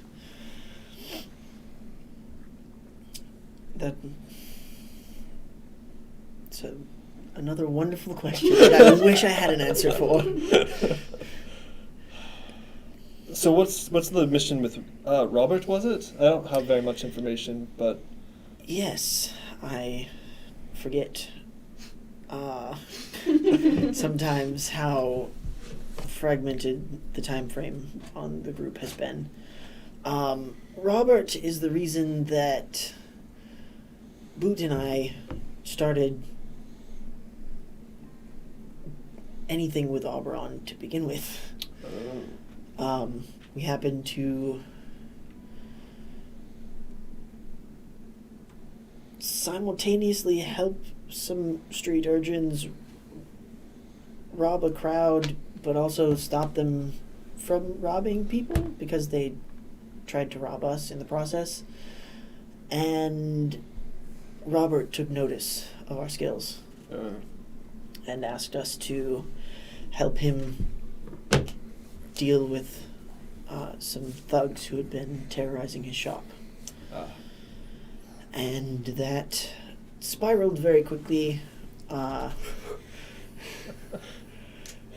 It's another wonderful question that I wish I had an answer for. So what's the mission with Robert, was it? I don't have very much information, but... Yes, I forget sometimes how fragmented the time frame on the group has been. Robert is the reason that Boot and I started anything with Oberon to begin with. We happened to simultaneously help some street urchins rob a crowd, but also stop them from robbing people because they tried to rob us in the process. And Robert took notice of our skills and asked us to help him deal with some thugs who had been terrorizing his shop. And that spiraled very quickly.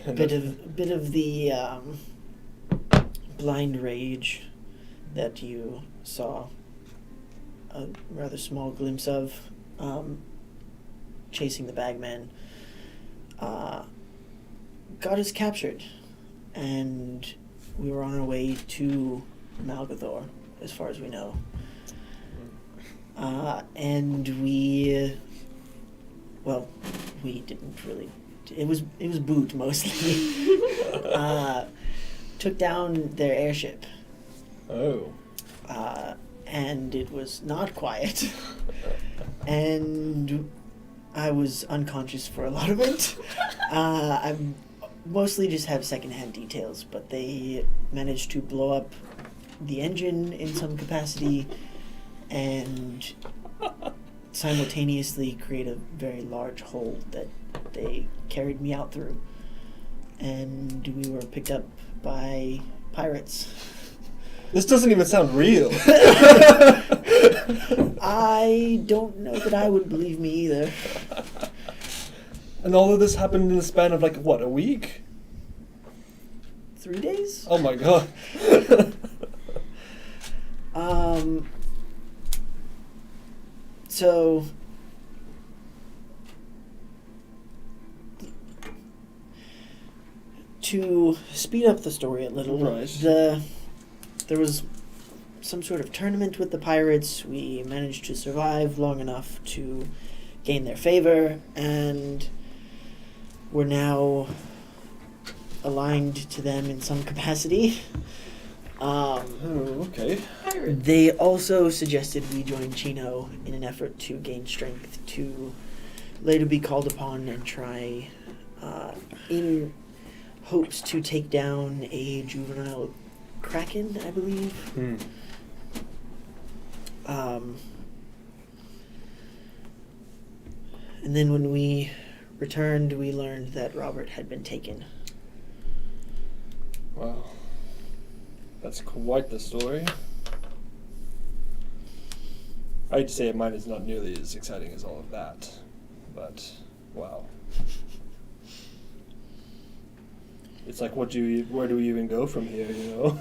Bit of the blind rage that you saw a rather small glimpse of chasing the bagman got us captured, and we were on our way to Malgathor, as far as we know. And we didn't really. It was Boot mostly. Took down their airship. Oh. And it was not quiet. And I was unconscious for a lot of it. I mostly just have secondhand details, but they managed to blow up the engine in some capacity and simultaneously create a very large hole that they carried me out through. And we were picked up by pirates. This doesn't even sound real. I don't know that I would believe me either. And all of this happened in the span of, like, what, a week? 3 days? Oh my god. So to speed up the story a little, Right. There was some sort of tournament with the pirates. We managed to survive long enough to gain their favor, and we're now aligned to them in some capacity. Oh, okay. They also suggested we join Chino in an effort to gain strength to later be called upon and try in hopes to take down a juvenile kraken, I believe. And then when we returned, we learned that Robert had been taken. Wow. That's quite the story. I'd say mine is not nearly as exciting as all of that, but wow. it's like, where do we even go from here, you know?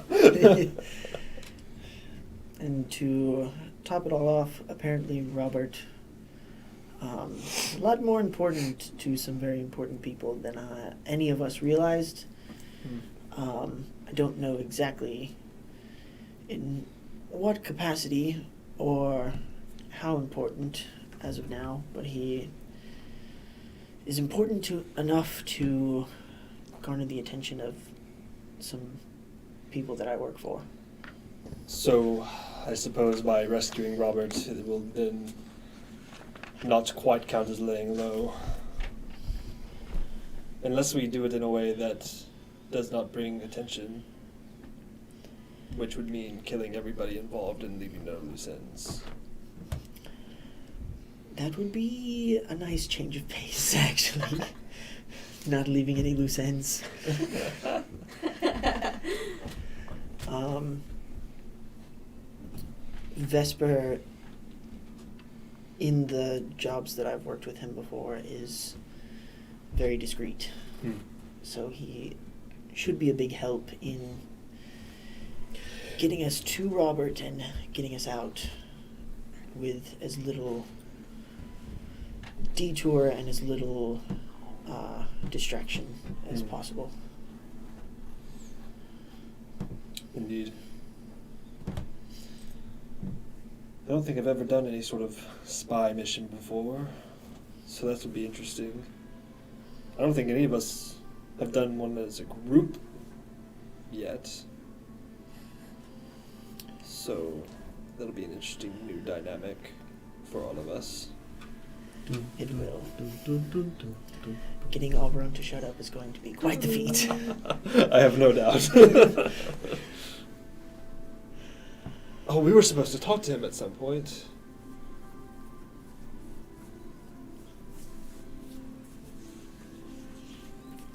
And to top it all off, apparently Robert is a lot more important to some very important people than any of us realized. I don't know exactly in what capacity or how important as of now, but he is important enough to garner the attention of some people that I work for. So, I suppose by rescuing Robert, it will then not quite count as laying low. Unless we do it in a way that does not bring attention, which would mean killing everybody involved and leaving no loose ends. That would be a nice change of pace, actually. Not leaving any loose ends. Vesper, in the jobs that I've worked with him before, is very discreet. So he should be a big help in getting us to Robert and getting us out with as little detour and as little distraction as possible. Indeed. I don't think I've ever done any sort of spy mission before, so that would be interesting. I don't think any of us have done one as a group yet, so that'll be an interesting new dynamic for all of us. It will. Getting Oberon to shut up is going to be quite the feat. I have no doubt. Oh, we were supposed to talk to him at some point.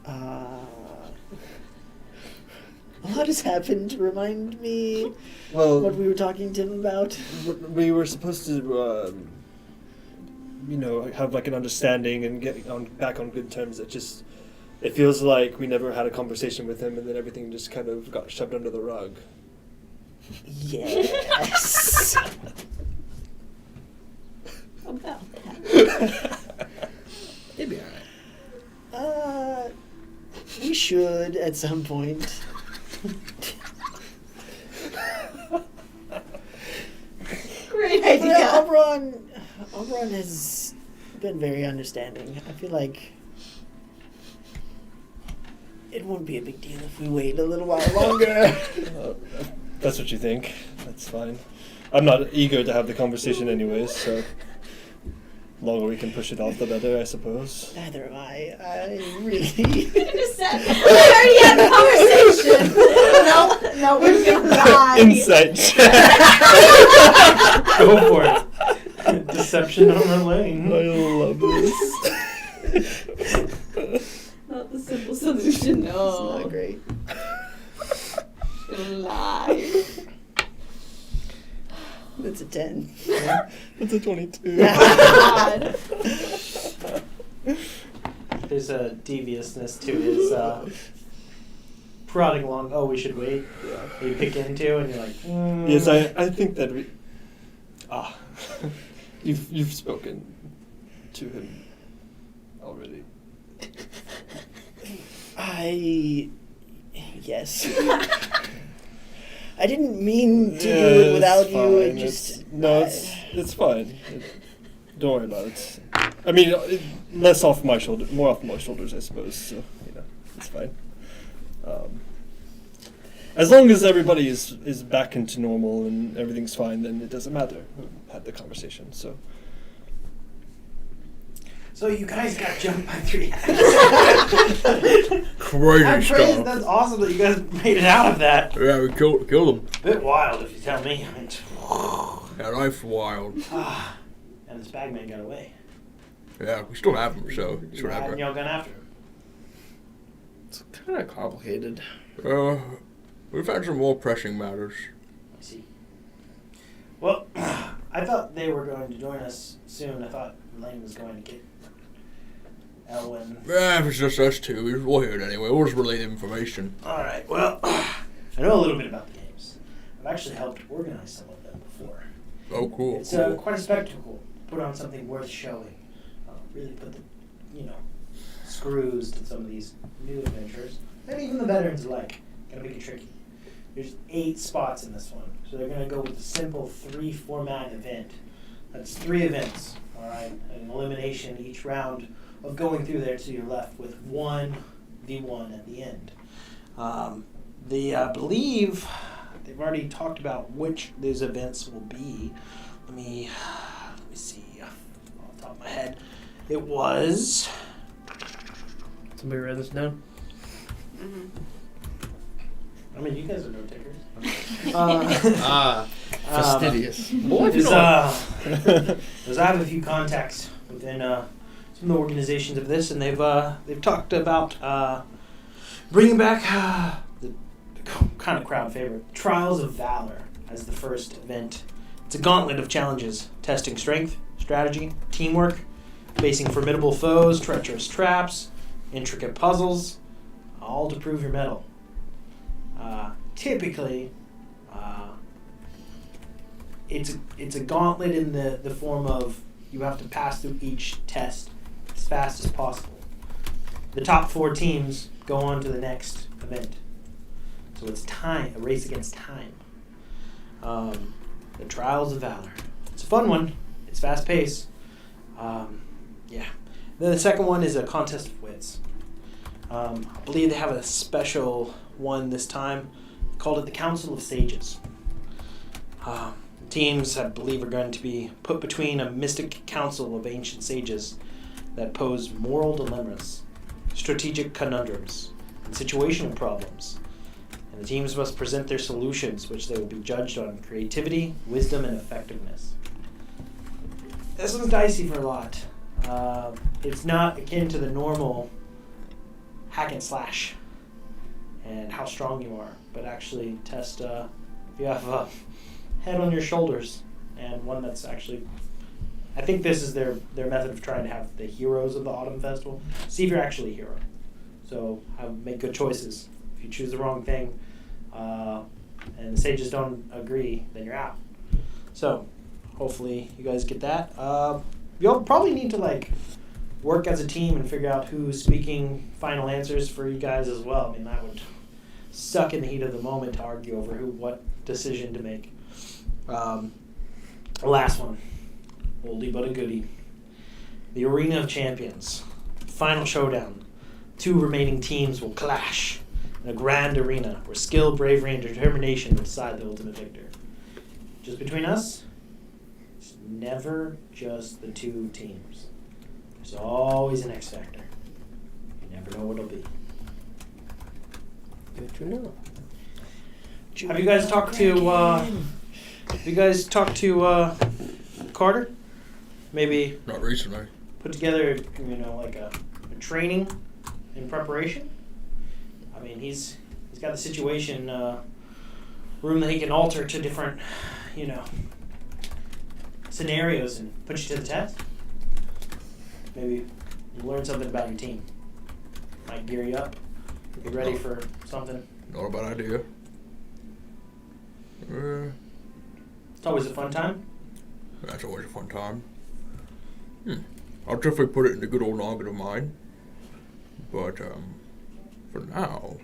A lot has happened. Remind me Well, what we were talking to him about. we were supposed to, have like an understanding and get back on good terms. It feels like we never had a conversation with him, and then everything just kind of got shoved under the rug. Yes. About that. It'd be alright. We should at some point. Great But idea. Oberon has been very understanding. I feel like it won't be a big deal if we wait a little while longer. That's what you think. That's fine. I'm not eager to have the conversation anyways, so the longer we can push it off, the better, I suppose. Neither am I. I really... Just said, we already had the conversation. no, we're gonna lie. Insight check. Go for it. Deception on the lane. I love this. Not the simple solution, no. It's not great. Lie. That's a 10. That's a 22. God. There's a deviousness to his prodding along. Oh, we should wait. Yeah. You pick into, and you're like, Yes, I think that we... You've spoken to him already. Yes. I didn't mean to do it without you. It just... It's fine. Don't worry about it. I mean, less off my shoulder, more off my shoulders, I suppose. So it's fine. As long as everybody is back into normal and everything's fine, then it doesn't matter. We had the conversation, so. so you guys got jumped by 3 Crazy I'm stuff. crazy. That's awesome that you guys made it out of that. Yeah, we killed them. Bit wild, if you tell me. I mean, Yeah, life's wild. and this bagman got away. Yeah, we still have them, so it's And whatever. y'all gone after him. It's kind of complicated. We've had some more pressing matters. I see. Well, I thought they were going to join us soon. I thought Lane was going to get Elwyn. If it's just us two, we'll hear it anyway. We'll just relay the information. All right. Well, I know a little bit about the games. I've actually helped organize some of them before. Oh, cool. It's cool. quite a spectacle. Put on something worth showing. Really put the, screws to some of these new adventures. And even the veterans alike. Gonna make it tricky. There's 8 spots in this one. So they're gonna go with the simple 3 format event. That's 3 events, all right? An elimination each round of going through there, so you're left with 1 v1 at the end. I believe they've already talked about which those events will be. Let me see off the top of my head. It was. Somebody write this down. Mm-hmm. I mean, you guys are no takers. Fastidious. Because I have a few contacts within some of the organizations of this, and they've talked about bringing back the kind of crowd favorite, Trials of Valor, as the first event. It's a gauntlet of challenges, testing strength, strategy, teamwork, facing formidable foes, treacherous traps, intricate puzzles, all to prove your mettle. Typically, it's a gauntlet in the form of you have to pass through each test as fast as possible. The top 4 teams go on to the next event. So it's time, a race against time. The Trials of Valor. It's a fun one. It's fast paced. Yeah. Then the second one is a contest of wits. I believe they have a special one this time. They called it the Council of Sages. Teams, I believe, are going to be put between a mystic council of ancient sages that pose moral dilemmas, strategic conundrums, and situational problems. And the teams must present their solutions, which they will be judged on creativity, wisdom, and effectiveness. This one's dicey for a lot. It's not akin to the normal hack and slash and how strong you are, but actually test if you have a head on your shoulders and one that's actually, I think this is their method of trying to have the heroes of the Autumn Festival. See if you're actually a hero. So make good choices. If you choose the wrong thing and the sages don't agree, then you're out. So hopefully you guys get that. You'll probably need to work as a team and figure out who's speaking final answers for you guys as well. I mean, that would suck in the heat of the moment to argue over what decision to make. The last one, oldie but a goodie. The Arena of Champions. Final showdown. 2 remaining teams will clash in a grand arena where skill, bravery, and determination will decide the ultimate victor. Just between us, it's never just the 2 teams. There's always an X factor. You never know what it'll be. Good to know. Have you guys talked to Carter? Maybe Not recently. put together, a training in preparation. I mean, he's got the situation room that he can alter to different, scenarios and put you to the test. Maybe you learn something about your team. Might gear you up. Get ready for something. Not a bad idea. It's always a fun time. That's always a fun time. I'll definitely put it in the good old noggin of mine. But, for now,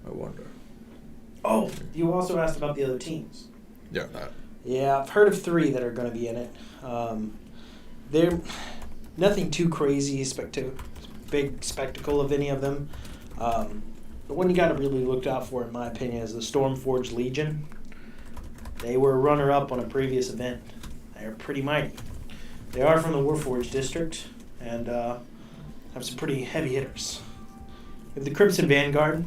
I wonder. Oh, you also asked about the other teams. Yeah, that. Yeah, I've heard of 3 that are going to be in it. They're nothing too crazy, big spectacle of any of them. The one you got to really look out for, in my opinion, is the Stormforged Legion. They were runner-up on a previous event. They're pretty mighty. They are from the Warforged district and have some pretty heavy hitters. We have the Crimson Vanguard.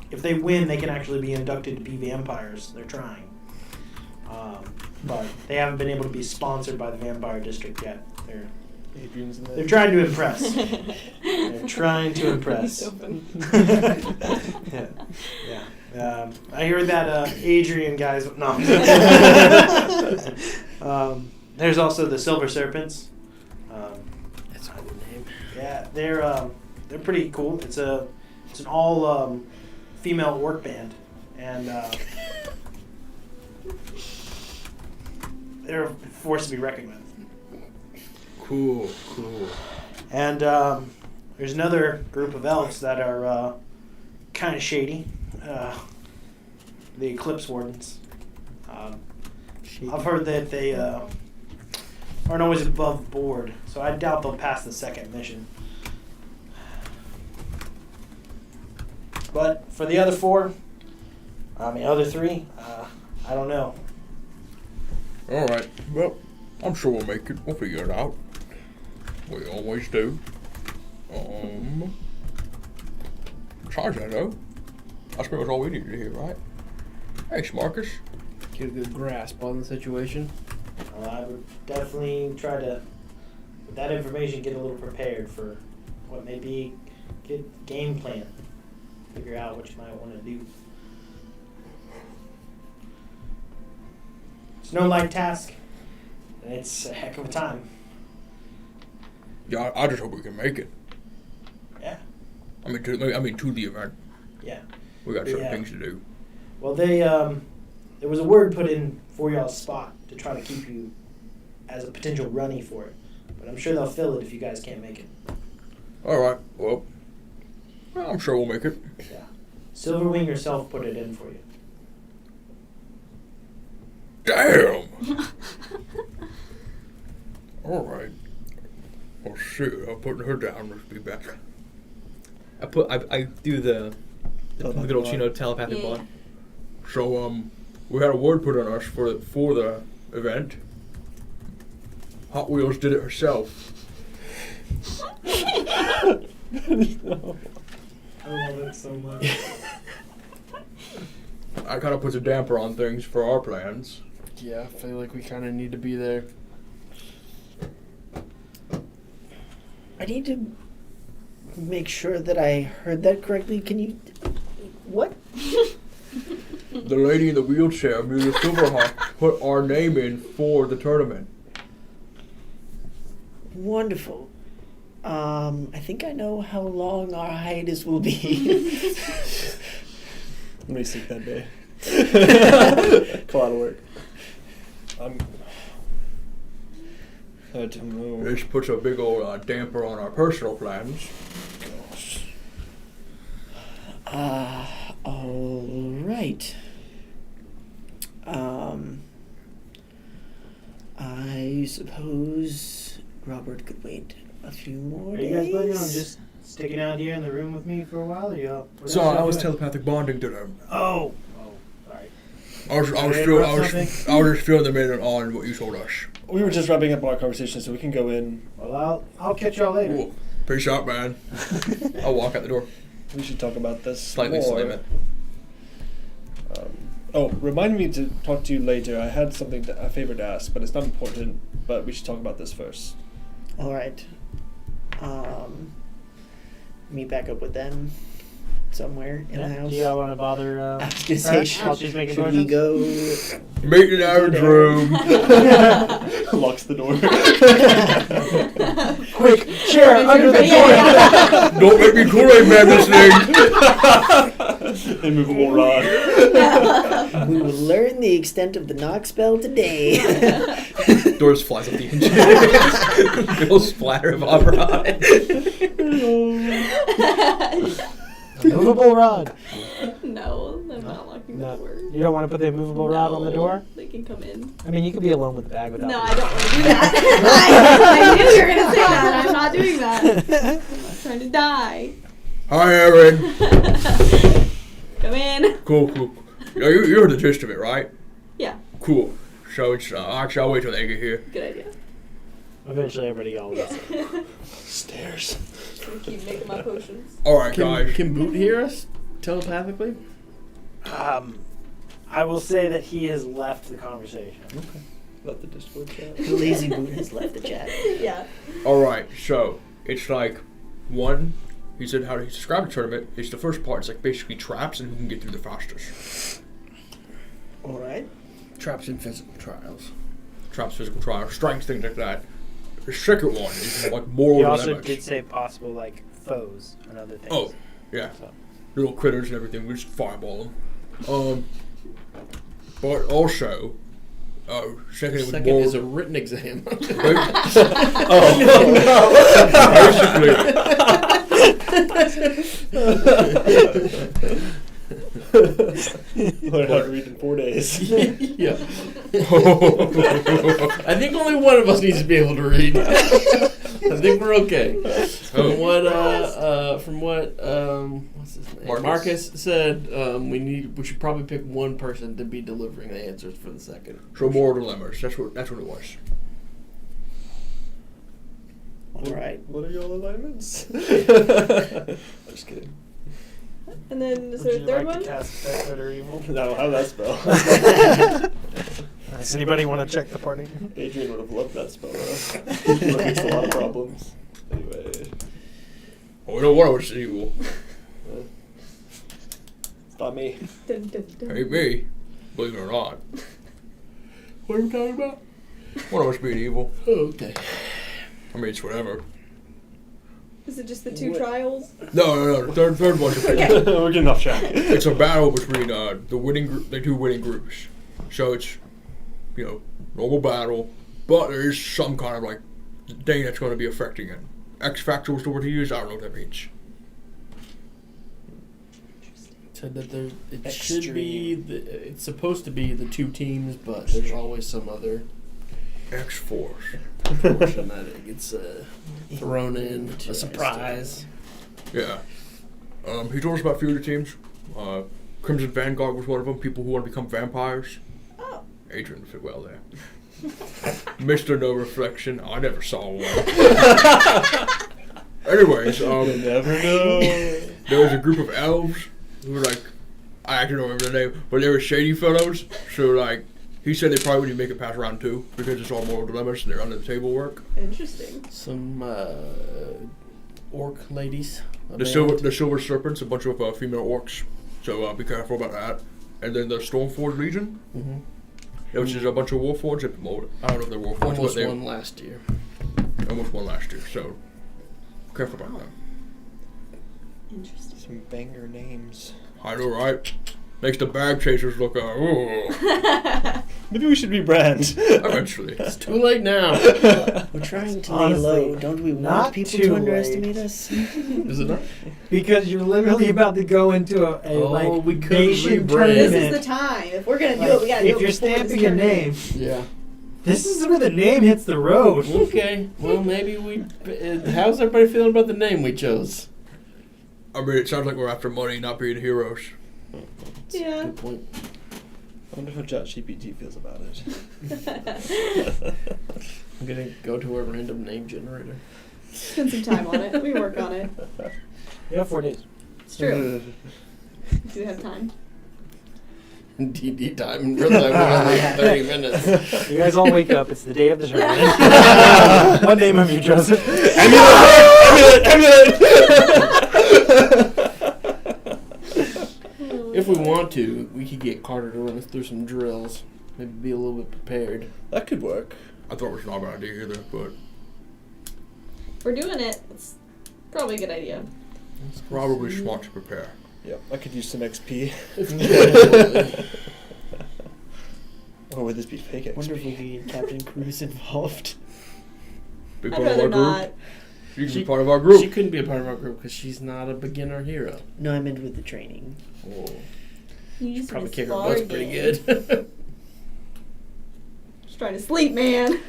If they win, they can actually be inducted to be vampires. They're trying. But they haven't been able to be sponsored by the Vampire District yet. They're trying to impress. They're trying to impress. Yeah. I hear that Adrian guys. No. There's also the Silver Serpents. That's a cool name. Yeah, they're pretty cool. It's an all female work band, and they're a force to be reckoned with. Cool. And there's another group of elves that are kind of shady. The Eclipse Wardens. I've heard that they aren't always above board, so I doubt they'll pass the second mission. But for the other other three, I don't know. Alright, well, I'm sure we'll make it. We'll figure it out. We always do. Besides that, though, that's pretty much all we needed to hear, right? Thanks, Marcus. Get a good grasp on the situation. I would definitely try to, with that information, get a little prepared for what may be a good game plan. Figure out what you might want to do. It's no light task, and it's a heck of a time. Yeah, I just hope we can make it. Yeah. I mean, to the event. Yeah. We got certain Yeah. things to do. Well, there was a word put in for y'all's spot to try to keep you as a potential runny for it. But I'm sure they'll fill it if you guys can't make it. Alright, well, I'm sure we'll make it. Yeah. Silverwing herself put it in for you. Damn! Alright. Well, shit, I'm putting her down. Let's be back. I do the Telepathic little bond. telepathic Yeah. bond. So, we had a word put on us for the event. Hot Wheels did it herself. No. I love it so much. I kind of puts a damper on things for our plans. Yeah, I feel like we kind of need to be there. I need to make sure that I heard that correctly. Can you... What? The lady in the wheelchair, Amelia Silverhawk, put our name in for the tournament. Wonderful. I think I know how long our hiatus will be. I'm gonna be sick that day. It's a lot of work. I don't know. This puts a big old damper on our personal plans. Gosh. All right. I suppose Robert could wait a few more Are you days. guys planning on just sticking out here in the room with me for a while? Or y'all? what So else I y'all was doing? telepathic bonding to them. Oh, sorry. I was Did I interrupt just filling them in on what you told us. We were just wrapping up our conversation, so we can go in. Well, I'll catch y'all later. Cool. Peace out, man. I'll walk out the door. We should talk about this Slightly more. slam it. Remind me to talk to you later. I had something a favor to ask, but it's not important. But we should talk about this first. All right. Meet back up with them somewhere in the house. Do y'all want to bother? I was gonna say, while she's making should we choices? go? Meet in Aaron's room. Locks the door. Quick, chair under the Yeah. door. Don't make me Kool-Aid man this thing. Immovable rod. We will learn the extent of the knock spell today. Doors flies off the engine. Little splatter of opera. Movable rod. No, I'm not locking the door. You don't want to put the movable rod on the door? They can come in. I mean, you could be alone with the bag without. No, I don't want to do that. I knew you were going to say that. I'm not doing that. I'm not trying to die. Hi, Aaron. Come in. Cool. Yeah, you heard the gist of it, right? Yeah, Cool. So it's actually I'll wait till they get here. good idea. Eventually, everybody all listens. Stairs. Just keep making my potions. All right, guys. Can Boot hear us telepathically? I will say that he has left the conversation. Let the Discord chat. The lazy boot has left the chat. Yeah. All right. So it's like one. He said how he described the tournament. It's the first part. It's like basically traps and who can get through the fastest. All right. Traps in physical trials. Traps, physical trials, strength, things like that. The second one is like moral He also dilemmas. did say possible like foes and other things. Oh, yeah. So. Little critters and everything. We just fireball them. But also, second with Second moral. is a written exam. Learn how to read in 4 days. Yeah. I think only one of us needs to be able to read. I think we're okay. From what what's his name? Marcus said, we should probably pick one person to be delivering the answers for the second. So moral dilemmas. That's what it was. All right. What are your alignments? I'm just kidding. And then is Would there a you third like one? to cast Affect Good or Evil? No, how that spell? Does anybody want to check the party? Adrian would have loved that spell, though. That makes a lot of problems. Anyway. Oh, we don't want to watch evil. It's not me. Dun, dun, dun. Ain't me. Believe it or not. What are we talking about? One of us being evil. Oh, okay. I mean, it's whatever. Is it just the two What? trials? No. The third one's We're getting off track. It's a battle between the two winning groups. So it's, normal battle, but there is some kind of like thing that's going to be affecting it. X factor was the word to use. I don't know what that means. Said that it should be it's supposed to be the two teams, but there's always some other X Force. portion that it gets thrown in, a surprise. Yeah. He told us about a few of the teams. Crimson Vanguard was one of them. People who want to become vampires. Oh. Adrian fit well there. Mr. No Reflection. I never saw one. Anyways, You never know. there was a group of elves who were like, I actually don't remember their name, but they were shady fellows. So like, he said they probably wouldn't make it past round 2 because it's all moral dilemmas and they're under the table work. Interesting. Some orc ladies. a The band. Silver Serpents, a bunch of female orcs. So be careful about that. And then the Stormforge Legion, Mhm. which is a bunch of Warforged. I don't know if they're Warforged, but Almost they won last year. almost won last year. So careful about that. Interesting. Some banger names. I know, right? Makes the bag chasers look, ooh, Maybe we should rebrand. eventually. It's too late now. We're trying to Honestly, lay low. Don't we not want people too to underestimate late. us? Is it not? Because you're literally about to go into we could nation rebrand. tournament. This is the time. If we're gonna do it, Like, we gotta do it. if you're before this stamping a name, tournament. Yeah. this is where the name hits the road. Okay. Well, maybe how's everybody feeling about the name we chose? I mean, it sounds like we're after money, not being heroes. Yeah. Good point. I wonder how ChatGPT feels about it. I'm gonna go to a random name generator. Spend some time on it. We work on it. You have 4 days. It's true. Do you have time? D&D time and realize we only have 30 minutes. You guys all wake up. It's the day of the tournament. What name have you chosen? If we want to, we could get Carter to run us through some drills. Maybe be a little bit prepared. That could work. I thought it was not a bad idea either, but If we're doing it, it's probably a good idea. it's probably smart to prepare. Yep, I could use some XP. Or would this be fake XP? Wonder if we could get Captain Cruz involved. Be I'd part of rather our not. group. You can be part of our group. She couldn't be a part of our group because she's not a beginner hero. No, I meant with the training. Oh. He's Probably Miss kick her butts Vargan. pretty good. Just trying to sleep, man.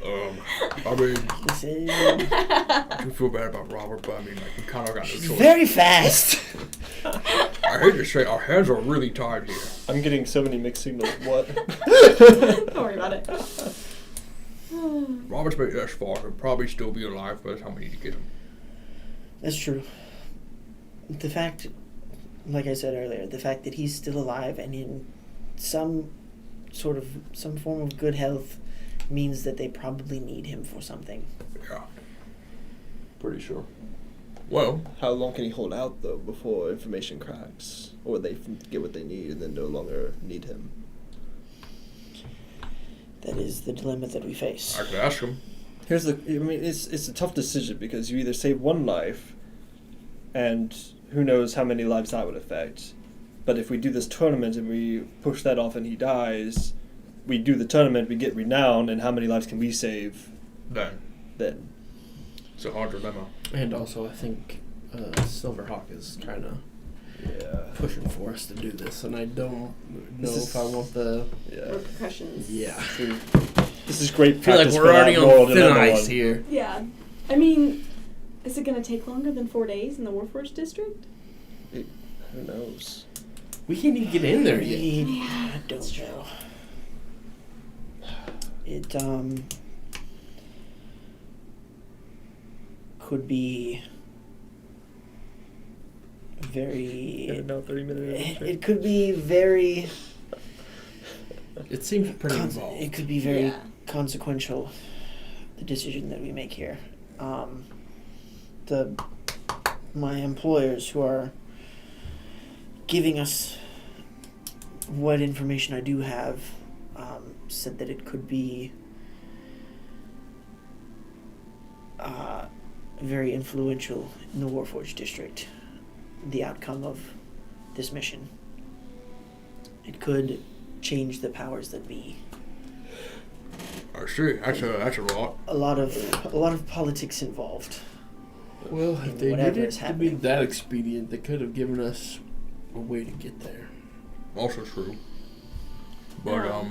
I mean, Listen, I do feel bad about Robert, but I mean, like, we kind of got no she's choice. very fast. I hate to say, our hands are really tied here. I'm getting so many mixed signals. What? Don't worry about it. Robert's made it this far. He'll probably still be alive by the time we need to get him. That's true. The fact, like I said earlier, the fact that he's still alive and in some form of good health means that they probably need him for something. Yeah. Pretty sure. Well, How long can he hold out, though, before information cracks? Or they get what they need and then no longer need him? That is the dilemma that we face. I could ask him. Here's the. I mean, it's a tough decision because you either save one life, and who knows how many lives that would affect. But if we do this tournament and we push that off and he dies, we do the tournament, we get renown, and how many lives can we save Then then? it's a hard dilemma. And also, I think Silverhawk is kind of Yeah. pushing for us to do this, and I don't know This is- if I want the. Yeah. Repercussions. Yeah. True. This is great I feel like practice we're for already that world on and thin another ice one. here. Yeah. I mean, is it going to take longer than 4 days in the Warforged district? Who knows? We can't even get in there yet. I don't know. It could be very. No, 30-minute. It could be very. It seems pretty involved. It could be very Yeah. consequential. The decision that we make here. My employers who are giving us what information I do have said that it could be very influential in the Warforged district, the outcome of this mission. It could change the powers that be. I see. That's a lot. A lot of politics involved. Well, in if they whatever needed is to be happening. that expedient, they could have given us a way to get there. Also true. But Yeah.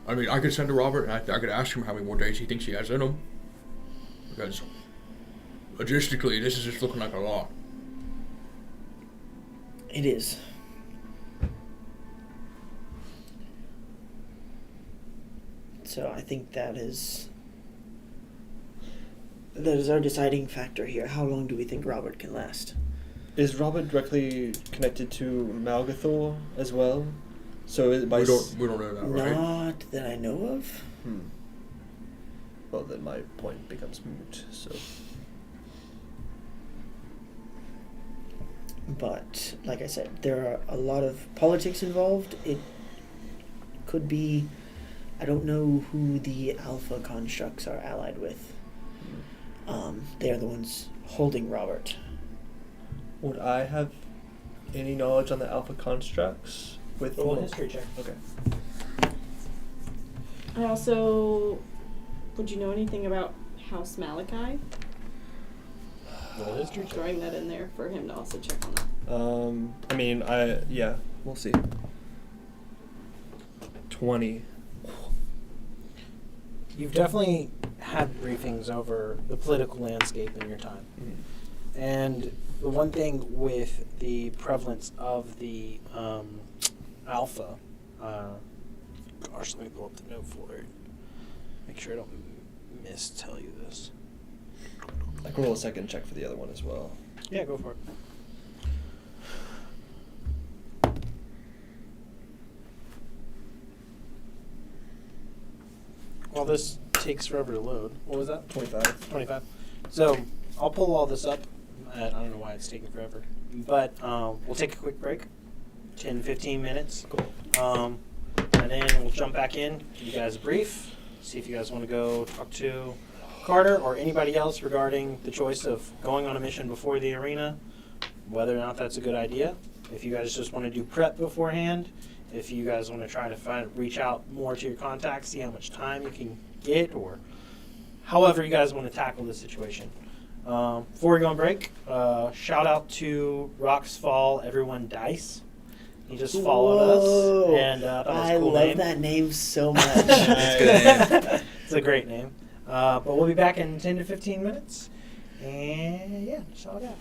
I mean, I could send to Robert, and I could ask him how many more days he thinks he has in him. Because logistically, this is just looking like a lot. It is. So I think that is our deciding factor here. How long do we think Robert can last? Is Robert directly connected to Malgathor as well? So is it by We don't know that, right? Not that I know of. Well, then my point becomes moot. So But like I said, there are a lot of politics involved. It could be. I don't know who the Alpha constructs are allied with. They are the ones holding Robert. would I have any knowledge on the Alpha constructs with Roll a history check. Okay. I also. Would you know anything about House Malachi? Roll a history check. Throwing that in there for him to also check on that. I mean, we'll see. 20. You've definitely had briefings over the political landscape in your time. And the one thing with the prevalence of the alpha, gosh, let me pull up the note for it. Make sure I don't mistell you this. I can roll a second check for the other one as well. Yeah, go for it. Well, this takes forever to load. What was that? 25. 25. So I'll pull all this up. I don't know why it's taking forever. But we'll take a quick break. 10, 15 minutes. Cool. And then we'll jump back in, give you guys a brief, see if you guys want to go talk to Carter or anybody else regarding the choice of going on a mission before the arena, whether or not that's a good idea. If you guys just want to do prep beforehand, if you guys want to try to reach out more to your contacts, see how much time you can get, or however you guys want to tackle this situation. Before we go on break, shout out to Rocks Fall Everyone Dice. He just followed Whoa. us, and that was I a cool love name. that name so much. It's a great name. But we'll be back in 10 to 15 minutes. And yeah, that's all I got.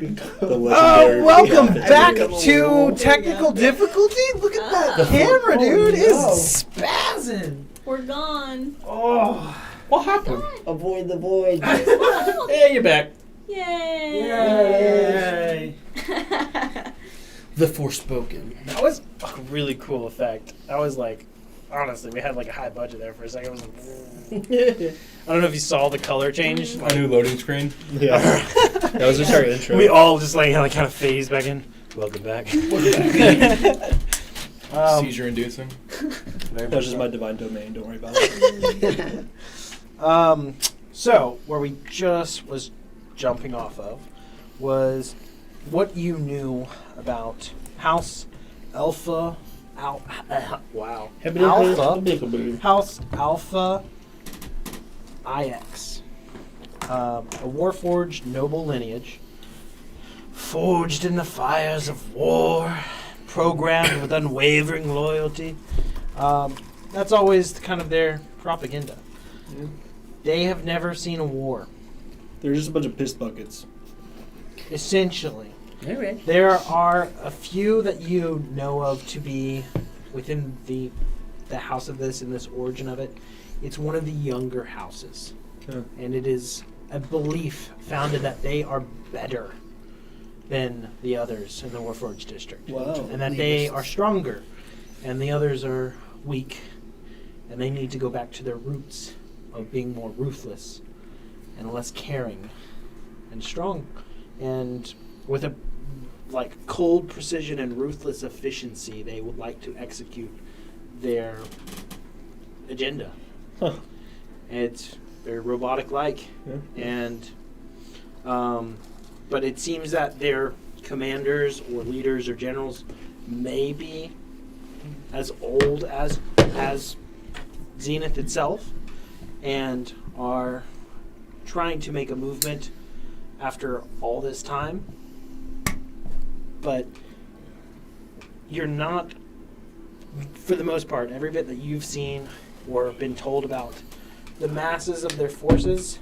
legendary. Welcome Yeah. back Become a to werewolf. technical difficulty. Look at that Oh. camera, dude. no. It's spazzing. We're gone. Oh. What happened? Avoid the void. Hey, you're back. Yay! The Forspoken. That was a really cool effect. That was like, honestly, we had like a high budget there for a second. It was like, I don't know if you saw the color change. A new loading screen. Yeah. That was just our intro. We all just like kind of phased back in. Welcome back. Seizure inducing. That was just my divine domain. Don't worry about it. So where we just was jumping off of was what you knew about House Alpha. Wow. Alpha. House Alpha IX. A warforged noble lineage, forged in the fires of war, programmed with unwavering loyalty. That's always kind of their propaganda. Yeah. They have never seen a war. They're just a bunch of piss buckets. Essentially, Alright. there are a few that you know of to be within the house of this and this origin of it. It's one of the younger houses, and it is a belief founded that they are better than the others in the Warforged district, Wow. and that they are stronger, and the others are weak, and they need to go back to their roots of being more ruthless and less caring and strong, and with a cold precision and ruthless efficiency, they would like to execute their agenda. Huh. It's very robotic-like, Yeah. and but it seems that their commanders or leaders or generals may be as old as Zenith itself, and are trying to make a movement after all this time. But you're not, for the most part, every bit that you've seen or been told about the masses of their forces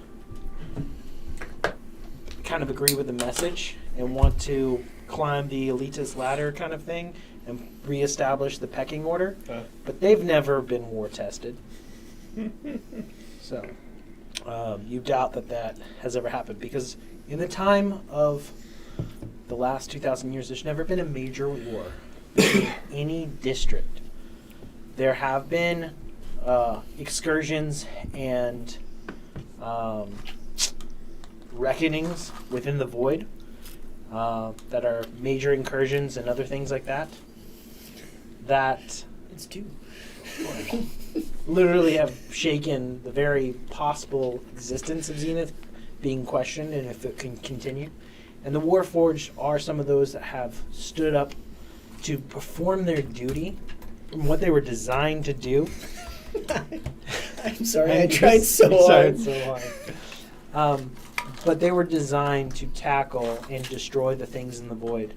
kind of agree with the message and want to climb the elitist ladder kind of thing and reestablish the pecking order. But they've never been war tested. So you doubt that has ever happened, because in the time of the last 2,000 years, there's never been a major war in any district. There have been excursions and reckonings within the void that are major incursions and other things like that It's two. literally have shaken the very possible existence of Zenith being questioned and if it can continue. And the Warforged are some of those that have stood up to perform their duty and what they were designed to do. I'm sorry, I tried so hard. But they were designed to tackle and destroy the things in the void,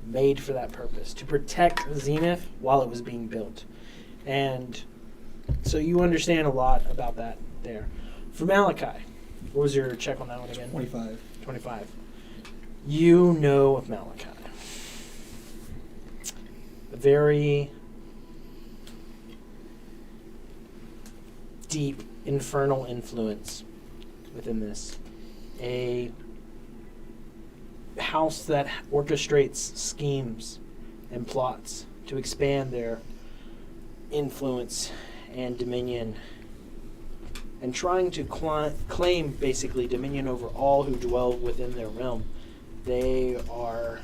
made for that purpose, to protect Zenith while it was being built. And so you understand a lot about that there. For Malachi, what was your check on that one again? 25. 25. You know of Malachi. A very deep infernal influence within this. A house that orchestrates schemes and plots to expand their influence and dominion, and trying to claim basically dominion over all who dwell within their realm. They are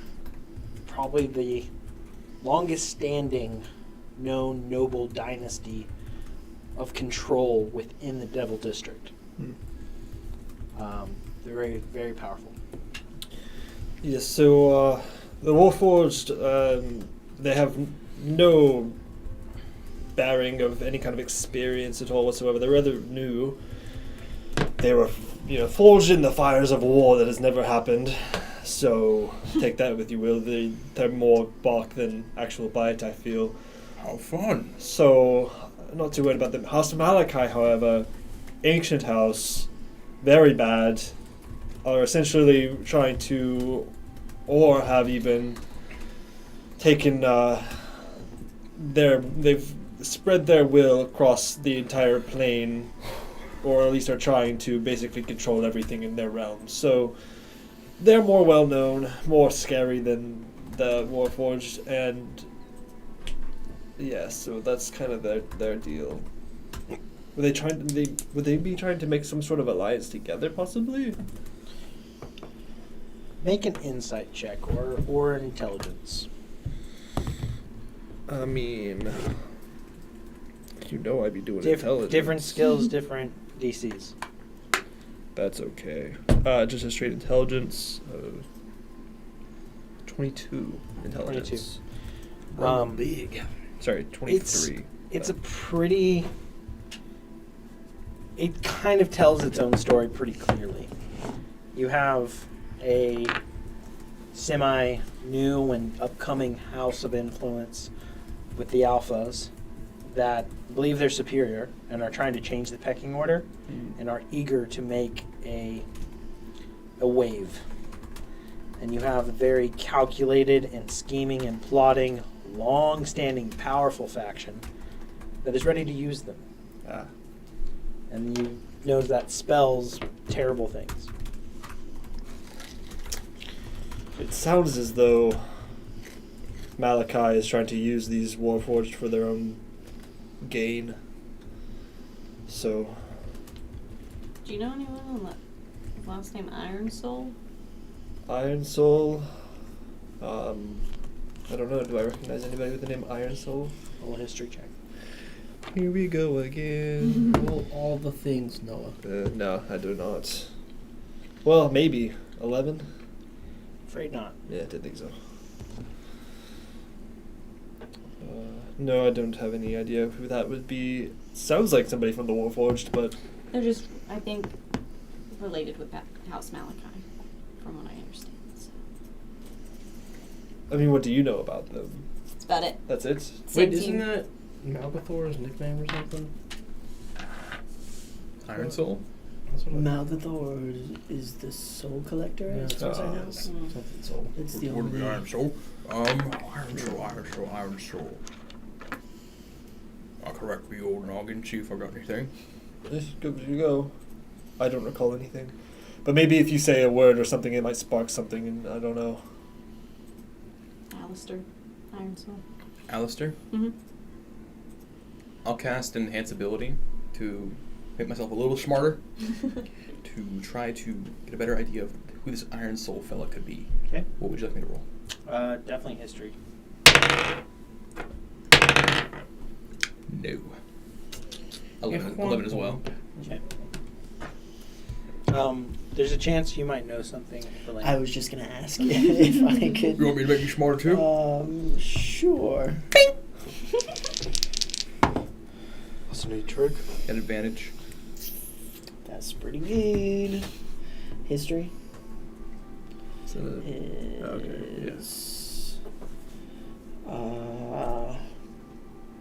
probably the longest standing known noble dynasty of control within the Devil District. They're very, very powerful. Yes, so the Warforged, they have no bearing of any kind of experience at all whatsoever. They're rather new. They were, forged in the fires of war that has never happened. So take that with you will. They're more bark than actual bite, I feel. How fun. So not too worried about them. House of Malachi, however, ancient house, very bad, are essentially trying to or have even taken they've spread their will across the entire plane, or at least are trying to basically control everything in their realm. So they're more well known, more scary than the Warforged, and yeah, so that's kind of their deal. Were they trying to, would they be trying to make some sort of alliance together, possibly? Make an insight check or an intelligence. I mean, you know I'd be doing intelligence. Different skills, different DCs. That's okay. Just a straight intelligence. 22 intelligence. 22. Big. Sorry, 23. It's a pretty... It kind of tells its own story pretty clearly. You have a semi-new and upcoming house of influence with the alphas that believe they're superior and are trying to change the pecking order and are eager to make a wave. And you have a very calculated and scheming and plotting, long-standing, powerful faction that is ready to use them. And you know that spells terrible things. It sounds as though Malachi is trying to use these Warforged for their own gain. So... Do you know anyone on the last name Iron Soul? Iron Soul... I don't know, do I recognize anybody with the name Iron Soul? A little history check. Here we go again. Roll all the things, Noah. No, I do not. Well, maybe. 11? Afraid not. Yeah, I didn't think so. No, I don't have any idea who that would be. Sounds like somebody from the Warforged, but... They're just, I think, related with that House Malachi, from what I understand. So. I mean, what do you know about them? That's about it. That's it? Same Wait, isn't team. that Malgathor's nickname or something? Iron Soul? That's what Malgathor is the soul collector, Yeah. as far as I know. Something soul. It's the Would be only... Iron Soul. Iron Soul. I'll correct me, old noggin, see if I got anything. Just go, you go. I don't recall anything. But maybe if you say a word or something, it might spark something, and I don't know. Alistair. Iron Soul. Alistair? Mm-hmm. I'll cast Enhance Ability to make myself a little smarter, to try to get a better idea of who this Iron Soul fella could be. Okay. What would you like me to roll? Definitely history. No. 11 as well. Okay. There's a chance you might know something. I was just going to ask if I could... You want me to make you smarter too? Sure. That's a neat trick. At advantage. That's pretty good. History So, is...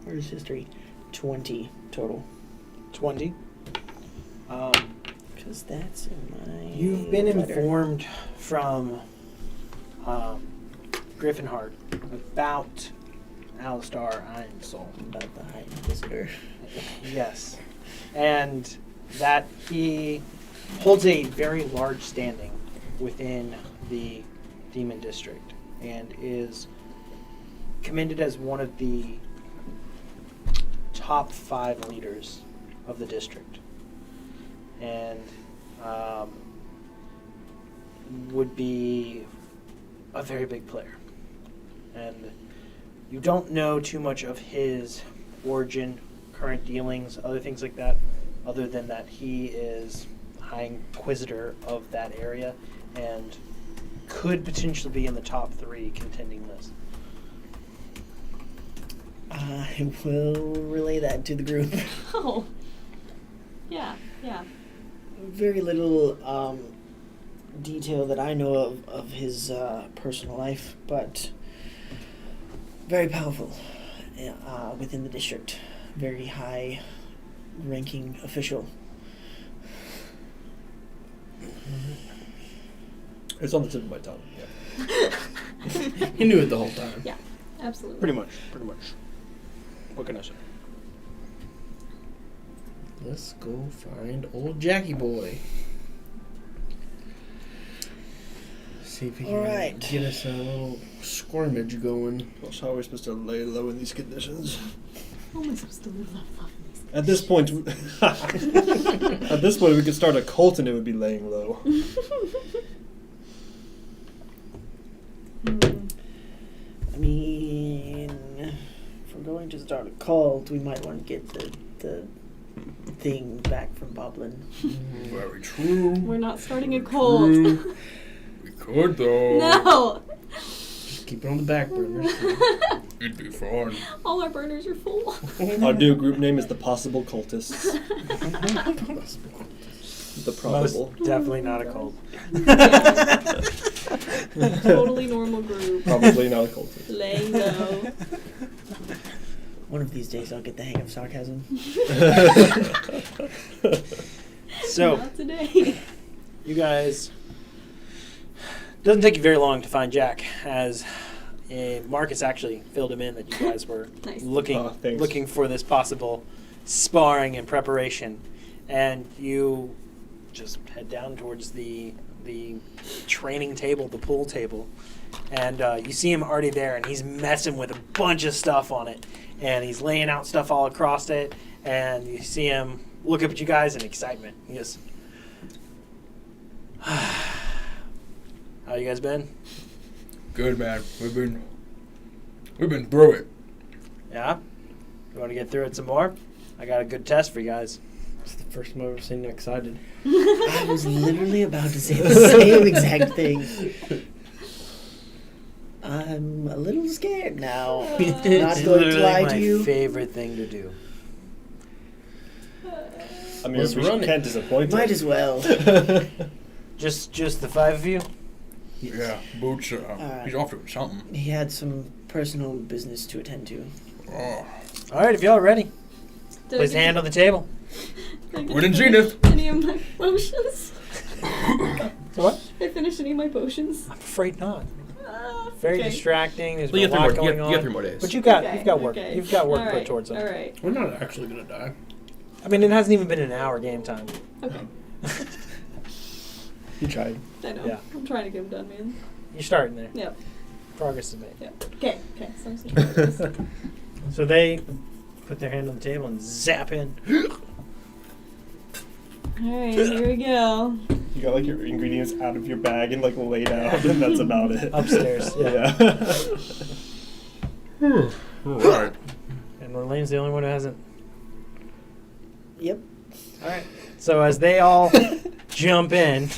where's history? 20 total. 20. Because that's in my... You've been letter. informed from Griffinheart about Alistar Iron Soul. About the High Inquisitor. Yes. And that he holds a very large standing within the Demon District and is commended as one of the top 5 leaders of the district. And would be a very big player. And you don't know too much of his origin, current dealings, other things like that, other than that he is High Inquisitor of that area and could potentially be in the top 3 contending list. I will relay that to the group. Oh. Yeah, yeah. Very little detail that I know of his personal life, but very powerful within the district. Very high-ranking official. it's on the tip of my tongue, yeah. He knew it the whole time. Yeah, absolutely. Pretty much. What can I say? Let's go find old Jackie boy. See if he can Alright. get us a little squirmage going. How are we supposed to lay low in these conditions? How am I supposed to live that far from these At this point, we could start a cult and it would be laying low. I mean, if we're going to start a cult, we might want to get the thing back from Boblin. Very true. We're not starting a cult. True. We could though. No! Just keep it on the back burners. It'd be fun. All our burners are full. Our new group name is the Possible Cultists. The probable. Most definitely not a cult. Totally normal group. Probably not a cultist. Laying low. One of these days I'll get the hang of sarcasm. So, Not today. you guys. Doesn't take you very long to find Jack, as Marcus actually filled him in that you guys were Nice. Thanks. looking for this possible sparring and preparation, and you just head down towards the training table, the pool table, and you see him already there, and he's messing with a bunch of stuff on it, and he's laying out stuff all across it, and you see him look up at you guys in excitement. He goes, "How you guys been? Good man. We've been through it. Yeah? You want to get through it some more? I got a good test for you guys." It's the first time I've ever seen you excited. I was literally about to say the same exact thing. I'm a little scared now. Not It's going to literally lie my to you. favorite thing to do. I mean, Let's we run it. can't disappoint Might him. as well. Just the five of you? Yeah, Boots. He's off doing something. He had some personal business to attend to. Oh, All right, if y'all are ready, Did I place a get hand on the table. Did I get We're to in finish Zenith. Any of my potions? What? Did I finish any of my potions? I'm afraid not. Very Okay. distracting. There's Well, you been have a three lot more. going You on. have 3 more days. But you've got work. Okay. You've got work All put right, towards them. All right. We're not actually gonna die. I mean, it hasn't even been an hour game time. Okay. You tried. I know. Yeah. I'm trying to get them done, man. You're starting there. Yep. Progress is made. Yep. Okay. Okay. So I'm just So they put their hand on the table and zap in. All right. Here we go. You got like your ingredients out of your bag and like laid out, and that's about it. Upstairs, yeah. all right. And Orlean's the only one who hasn't. Yep. All right. So as they all jump in,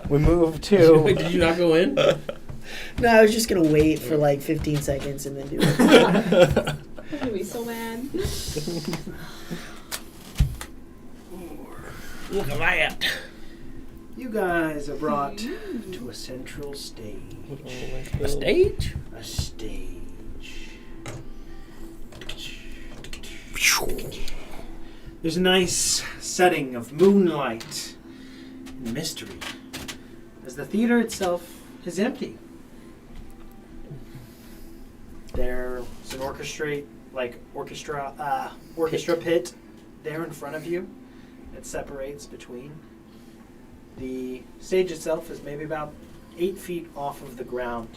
we move Wait, to. did you not go in? No, I was just going to wait for like 15 seconds and then do it. I'm gonna be so mad. Look at that. You guys are brought to a central stage. A stage? A stage. There's a nice setting of moonlight and mystery, as the theater itself is empty. There's an orchestra pit there in front of you that separates between. The stage itself is maybe about 8 feet off of the ground,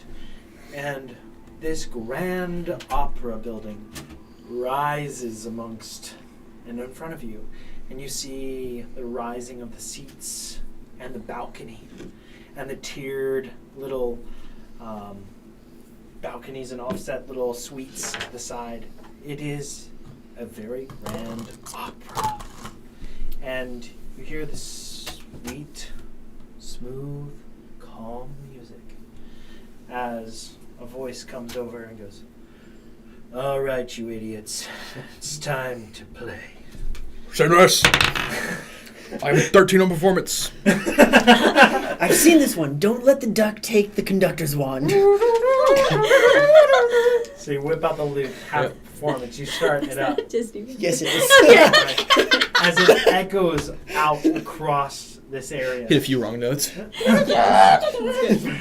and this grand opera building rises amongst and in front of you, and you see the rising of the seats and the balcony and the tiered little balconies and offset little suites to the side. It is a very grand opera, and you hear the sweet, smooth, calm music as a voice comes over and goes, "All right, you idiots, it's time to play." Say less. I'm 13 on performance. I've seen this one. Don't let the duck take the conductor's wand. So you whip out the lute, half performance, you start it up. Disney. Yes, it is. As it echoes out across this area. Hit a few wrong notes. Yeah. That's good.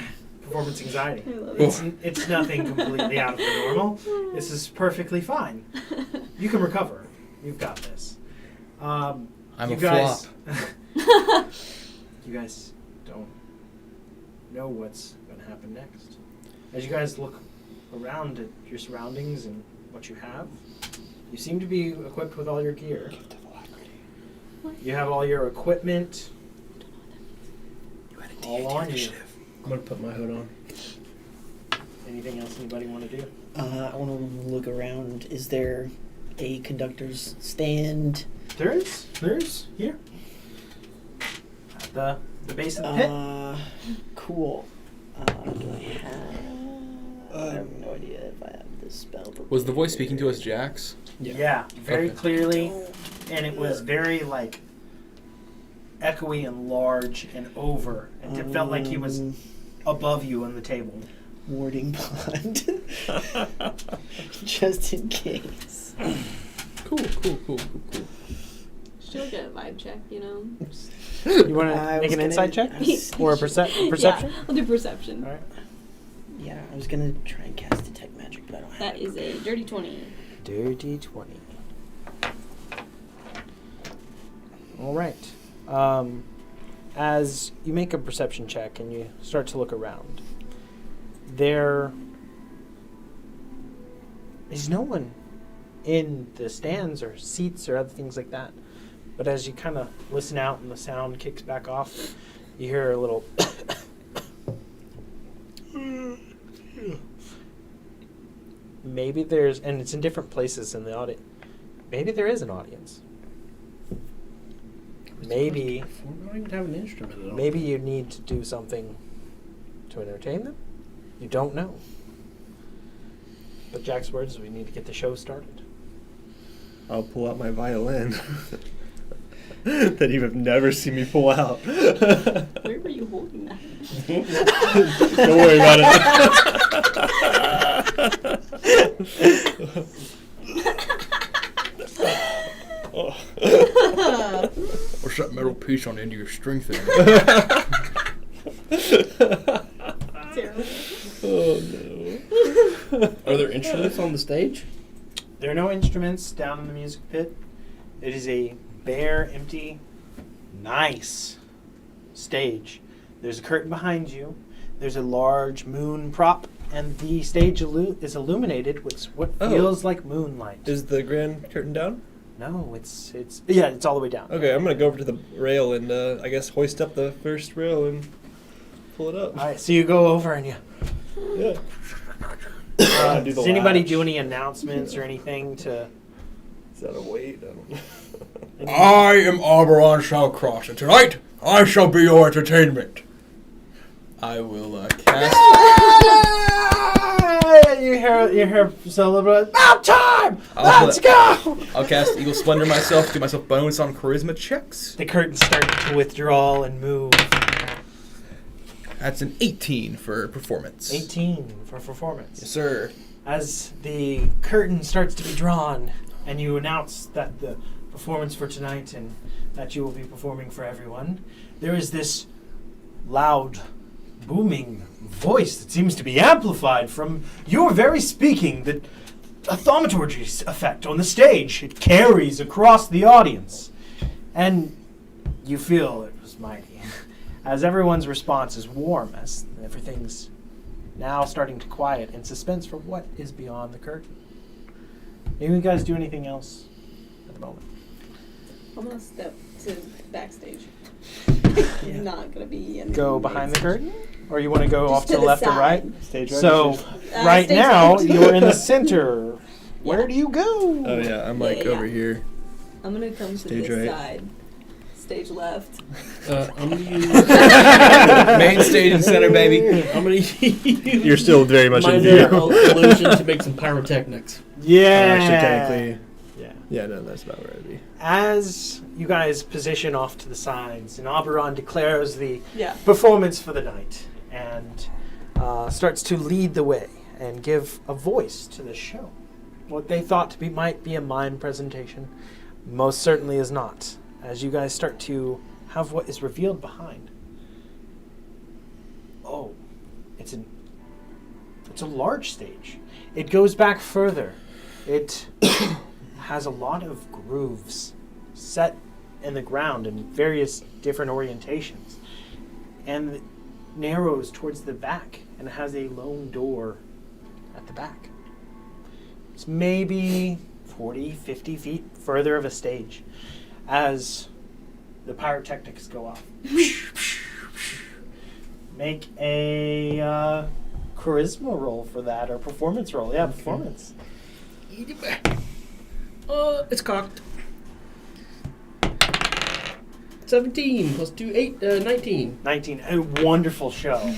performance anxiety. I love it. It's nothing completely out of the normal. This is perfectly fine. You can recover. You've got this. I'm you a guys, flop. You guys don't know what's going to happen next. As you guys look around at your surroundings and what you have, you seem to be equipped with all your gear. You have all your equipment all on you. I'm gonna put my hood on. Anything else anybody want to do? I want to look around. Is there a conductor's stand? There's here. At the base of the pit. Cool. Do I have... I have no idea if I have this spell. Was the voice speaking to us, Jax? Yeah, very Okay. clearly, and it was very like echoey and large and over, and it felt like he was above you on the table. Warding pond. Just in case. Cool. Should like a vibe check, you know? You want to make an insight check or a perception? Yeah, I'll do perception. All right. Yeah, I was gonna try and cast detect magic, but I don't have That it. is a dirty 20. Dirty 20. All right. As you make a perception check and you start to look around, there is no one in the stands or seats or other things like that. But as you kind of listen out and the sound kicks back off, you hear a little maybe there's, and it's in different places in the audience. Maybe there is an audience. Maybe We don't even have an instrument at all. maybe you need to do something to entertain them. You don't know. But Jack's words is we need to get the show started. I'll pull out my violin. That you have never seen me pull out. Where were you holding that? Don't worry about it. What's that metal piece on the end of your string thing? Terrible. Oh no. Are there instruments on the stage? There are no instruments down in the music pit. It is a bare, empty, nice stage. There's a curtain behind you. There's a large moon prop, and the stage is illuminated with what Oh. feels like moonlight. Is the grand curtain down? No, it's all the way down. Okay, I'm gonna go over to the rail and I guess hoist up the first rail and pull it up. All right, so you go over and you. Yeah. Do the Does anybody latch. do any announcements or anything to? Is that a weight? I don't know. I am Oberon Shallcross, and tonight I shall be your entertainment. I will cast. You hear so little bit. About time. I'll Let's go. I'll cast Eagle Splendor myself. Do myself bonus on charisma checks. The curtains start to withdraw and move. That's an 18 for performance. 18 for performance. Yes, sir. As the curtain starts to be drawn, and you announce that the performance for tonight and that you will be performing for everyone, there is this loud, booming voice that seems to be amplified from your very speaking. The thaumaturgy effect on the stage, it carries across the audience, and you feel it was mighty. As everyone's response is warm, as everything's now starting to quiet in suspense for what is beyond the curtain. Maybe you guys do anything else at the moment? I'm gonna step to backstage. Yeah. Not gonna be in Go behind the curtain? Or you want to go Just off to to the the left or side. right? Stage right? So, Stage- right stage now, right. you're in the center. Where do you go? Oh yeah, I'm Yeah, like yeah. over here. I'm gonna come to Stage this right. side. Stage left. I'm gonna use. Main stage and center, baby. I'm gonna use. You're still very much in minor view. illusion to make some pyrotechnics. Yeah. Actually, technically, Yeah. yeah, no, that's about where I'd be. As you guys position off to the sides, and Oberon declares the Yeah. performance for the night and starts to lead the way and give a voice to the show. What they thought to be might be a mime presentation most certainly is not, as you guys start to have what is revealed behind. Oh, It's a large stage. It goes back further. It has a lot of grooves set in the ground in various different orientations, and narrows towards the back, and has a lone door at the back. It's maybe 40, 50 feet further of a stage as the pyrotechnics go off. Make a charisma roll for that, or performance roll. Yeah, performance. It's cocked. 17 plus 2, 8, 19. 19. A wonderful show.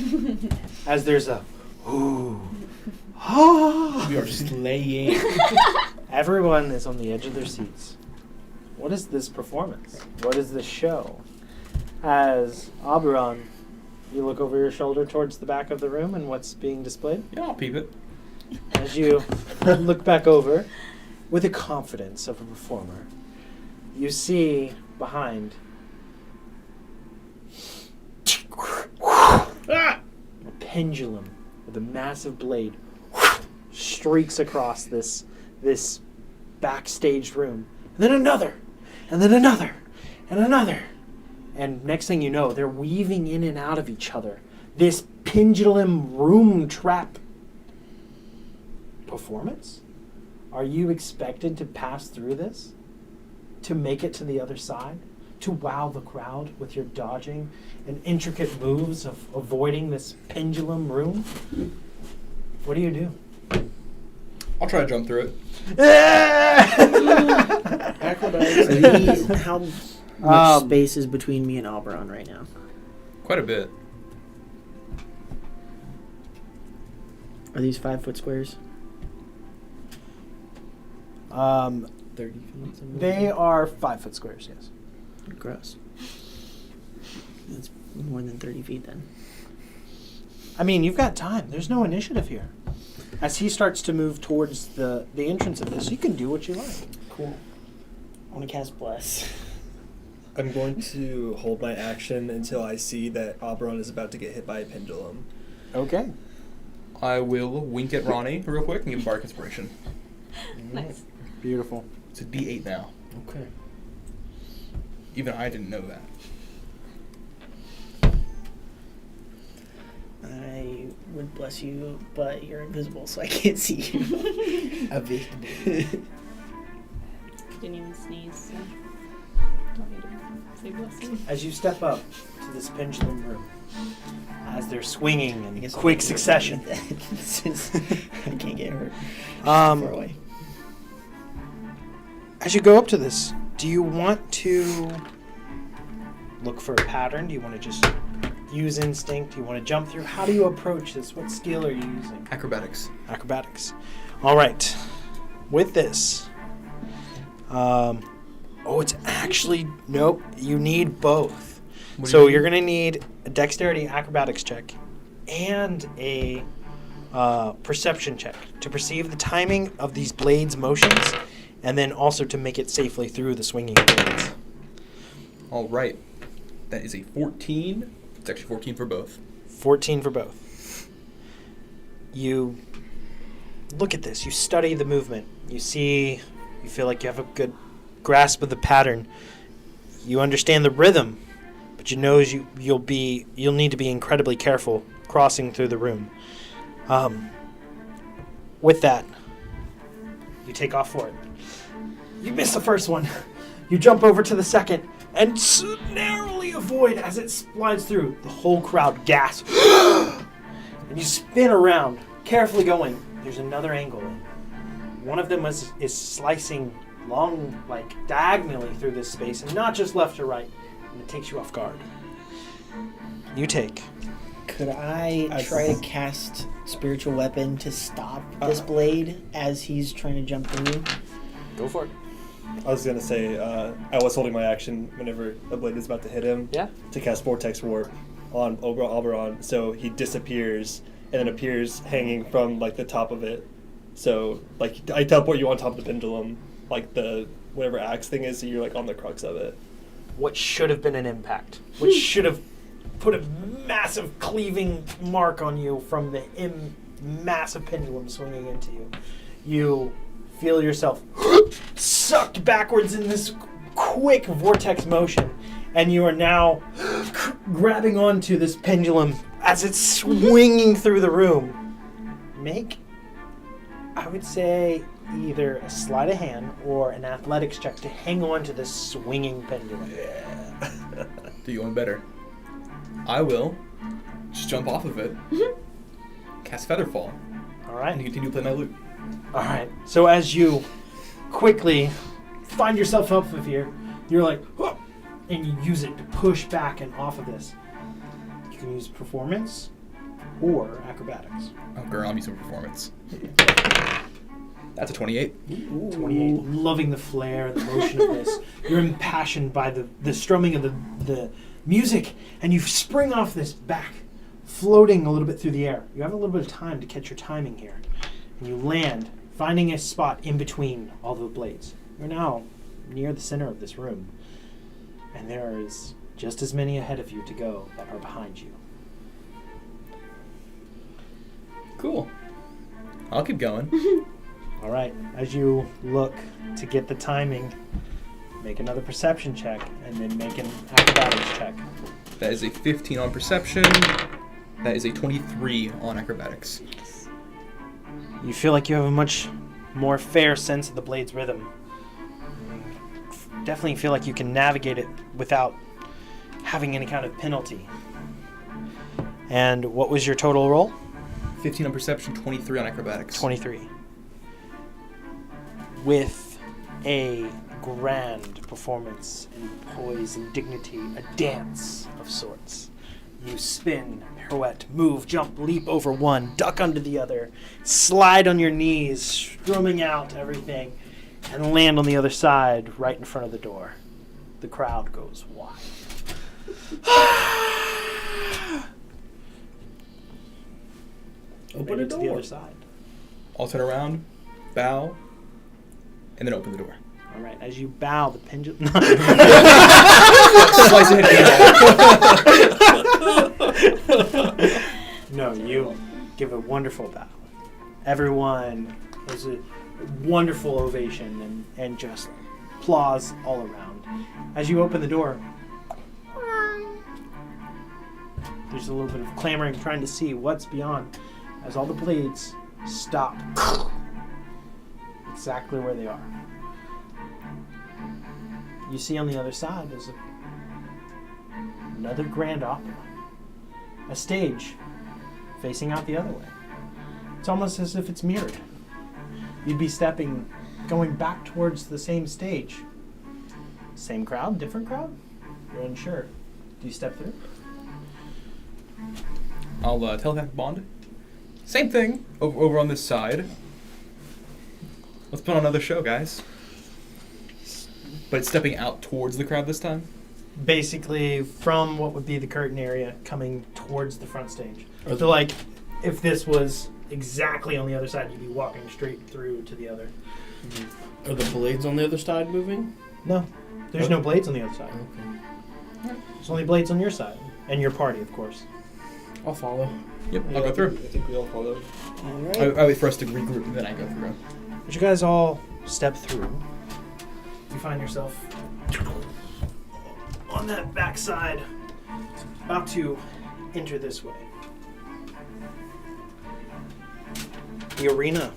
As there's a ooh. Ah. We are slaying. Everyone is on the edge of their seats. What is this performance? What is this show? As Oberon, you look over your shoulder towards the back of the room and what's being displayed. Yeah, I'll peep it. As you look back over, with the confidence of a performer, you see behind a pendulum with a massive blade streaks across this backstage room, and then another, and then another, and another. And next thing you know, they're weaving in and out of each other. This pendulum room trap performance? Are you expected to pass through this? To make it to the other side? To wow the crowd with your dodging and intricate moves of avoiding this pendulum room? What do you do? I'll try to jump through it. Acrobatics. How much space is between me and Oberon right now? Quite a bit. Are these 5-foot squares? 30 feet. something like They that. are 5-foot squares, yes. Gross. That's more than 30 feet then. I mean, you've got time. There's no initiative here. As he starts to move towards the entrance of this, you can do what you like. Cool. I want to cast Bless. I'm going to hold my action until I see that Oberon is about to get hit by a pendulum. Okay. I will wink at Ronnie real quick and give him Bark Inspiration. Nice. Beautiful. It's a D8 now. Okay. Even I didn't know that. I would bless you, but you're invisible, so I can't see you. Invisible. Didn't even sneeze, so don't need to say blessing. As you step up to this pendulum room, as they're swinging I in guess I'll quick do it succession, like that, since I can't get hurt. Far away. as you go up to this, do you want to look for a pattern? Do you want to just use instinct? Do you want to jump through? How do you approach this? What skill are you using? Acrobatics. Acrobatics. All right. With this, it's actually, nope, you need both. What do So you you're going to need a dexterity acrobatics check and a perception check to perceive the timing of these blades' motions, and then also to make it safely through the swinging blades. All right. That is a 14. It's actually 14 for both. 14 for both. You look at this. You study the movement. You feel like you have a good grasp of the pattern. You understand the rhythm, but you know you'll need to be incredibly careful crossing through the room. With that, you take off for it. You miss the first one. You jump over to the second and narrowly avoid as it slides through. The whole crowd gasps. And you spin around, carefully going. There's another angle. One of them is slicing long, diagonally through this space, and not just left or right. And it takes you off guard. You take. Could I try to cast Spiritual Weapon to stop this blade as he's trying to jump through? Go for it. I was gonna say, I was holding my action whenever a blade is about to hit him. Yeah. To cast Vortex Warp on Oberon, so he disappears and then appears hanging from the top of it. So I teleport you on top of the pendulum, the whatever axe thing is, so you're on the crux of it. What should have been an impact, which should have put a massive cleaving mark on you from the massive pendulum swinging into you. You feel yourself sucked backwards in this quick vortex motion, and you are now grabbing onto this pendulum as it's swinging through the room. Make, I would say, either a sleight of hand or an athletics check to hang on to this swinging pendulum. Do you want better? I will just jump off of it, cast Featherfall, All right. and continue to play my lute. All right. So as you quickly find yourself up with here, you're like, "Whoa," and you use it to push back and off of this. You can use performance or acrobatics. Oh, girl, I'm using performance. That's a 28. 28. Loving the flair, the motion of this. You're impassioned by the strumming of the music, and you spring off this back, floating a little bit through the air. You have a little bit of time to catch your timing here. And you land, finding a spot in between all the blades. You're now near the center of this room, and there is just as many ahead of you to go that are behind you. Cool. I'll keep going. All right, as you look to get the timing, make another perception check, and then make an acrobatics check. That is a 15 on perception. That is a 23 on acrobatics. You feel like you have a much more fair sense of the blade's rhythm. Definitely feel like you can navigate it without having any kind of penalty. And what was your total roll? 15 on perception, 23 on acrobatics. 23. With a grand performance and poise and dignity, a dance of sorts. You spin, pirouette, move, jump, leap over one, duck under the other, slide on your knees, strumming out everything, and land on the other side, right in front of the door. The crowd goes wild. Open Made a it to the door. other side. I'll turn around, bow, and then open the door. All right, as you bow, the pendulum. Slice ahead. No, you give a wonderful bow. Everyone has a wonderful ovation and just applause all around. As you open the door, there's a little bit of clamoring, trying to see what's beyond, as all the blades stop exactly where they are. You see on the other side is another grand opera. A stage facing out the other way. It's almost as if it's mirrored. You'd be going back towards the same stage. Same crowd, different crowd? You're unsure. Do you step through? I'll telepathic bond. Same thing over on this side. Let's put on another show, guys. But it's stepping out towards the crowd this time? Basically, from what would be the curtain area, coming towards the front stage. So, like, if this was exactly on the other side, you'd be walking straight through to the other. Are the blades on the other side moving? No, there's no blades on the other side. Okay. There's only blades on your side. And your party, of course. I'll follow. Yep, I'll go through. I think we all followed. All right. I wait for us to regroup and then I go through. As you guys all step through, you find yourself on that backside, about to enter this way. The arena.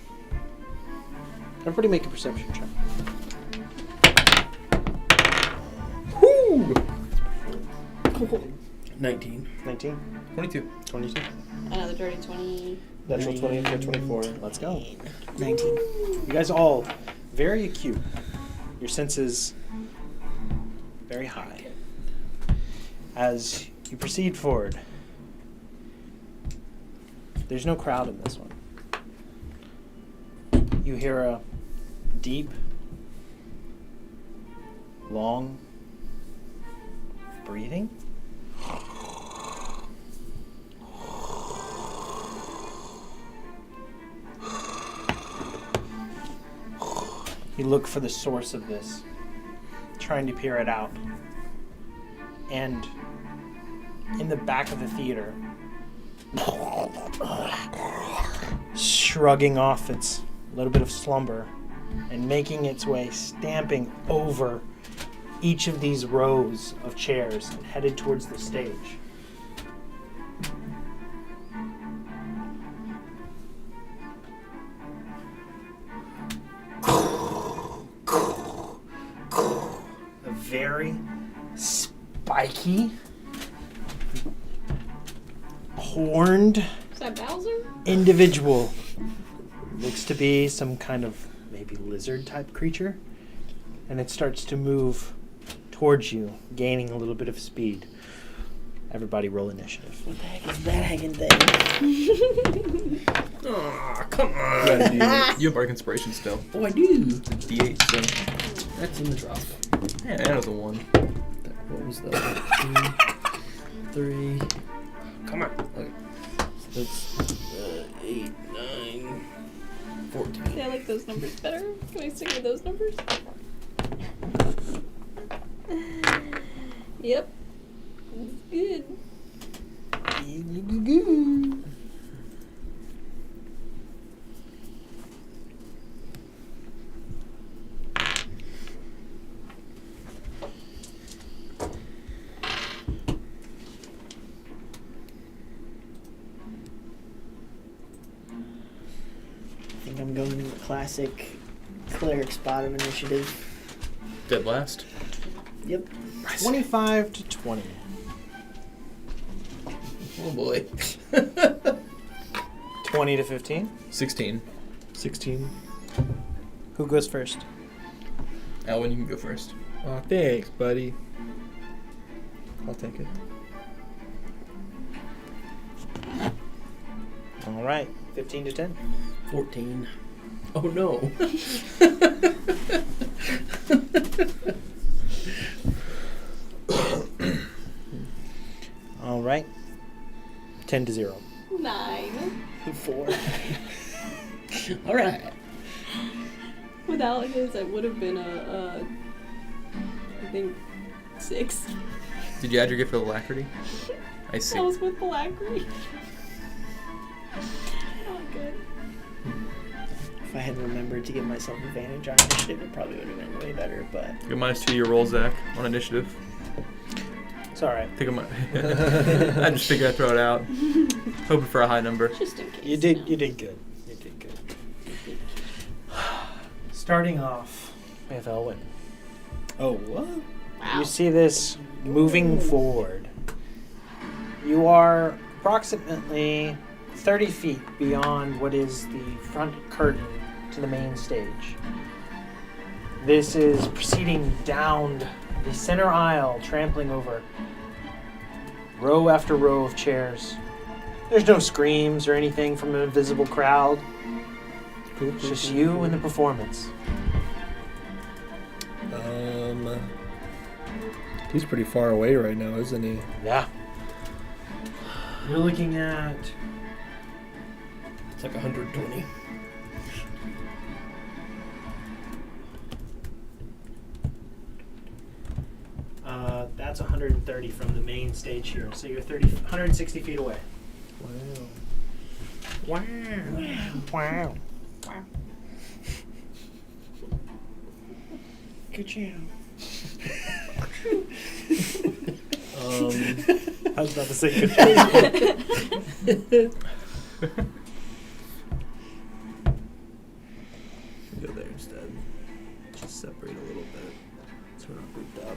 Everybody make a perception check. Woo! 19. 19, 22. 22. Another dirty 20. Natural 20 to 24. Let's go. 19. You guys all very acute. Your senses very high. As you proceed forward, there's no crowd in this one. You hear a deep, long breathing. You look for the source of this, trying to peer it out. And in the back of the theater, shrugging off its little bit of slumber and making its way, stamping over each of these rows of chairs and headed towards the stage. A very spiky, horned Is that Bowser? individual. Looks to be some kind of maybe lizard type creature. And it starts to move towards you, gaining a little bit of speed. Everybody roll initiative. What the heck is that hanging thing? Aw, come You on. gotta do- you have Bark Inspiration still. Oh, I do. It's a D8 still. That's in the drop. Yeah, that was a 1. What was that? 2, 3. Come on. Okay. That's 8, 9, 14. I like those numbers better. Can I stick with those numbers? Yep. It's good. I think I'm going with classic cleric spot of initiative. Dead last. Yep. 25 to 20. Oh boy. 20 to 15. 16. 16. Who goes first? Elwin, you can go first. Oh, thanks, buddy. I'll take it. All right. 15 to 10. 14. Oh no. All right. 10 to 0. 9. 4. All right. Without his, it would have been I think 6. Did you add your gift of alacrity? I see. That was with alacrity. Not good. If I had remembered to give myself advantage on initiative, it probably would have been way better, but Get -2 to your roll, Zach, on initiative. It's all right. Think of my. I just figured I'd throw it out. Hoping for a high number. Just in case. You did good. You did good. Starting off, we have Elwin. Oh, what? Wow. You see this moving forward. You are approximately 30 feet beyond what is the front curtain to the main stage. This is proceeding down the center aisle, trampling over row after row of chairs. There's no screams or anything from an invisible crowd. It's just you and the performance. He's pretty far away right now, isn't he? Yeah. You're looking at It's like 120. that's 130 from the main stage here. So you're 160 feet away. Wow. Wow. Wow. good job. I was about to say good job. Go there instead. Just separate a little bit. So we're not grouped up.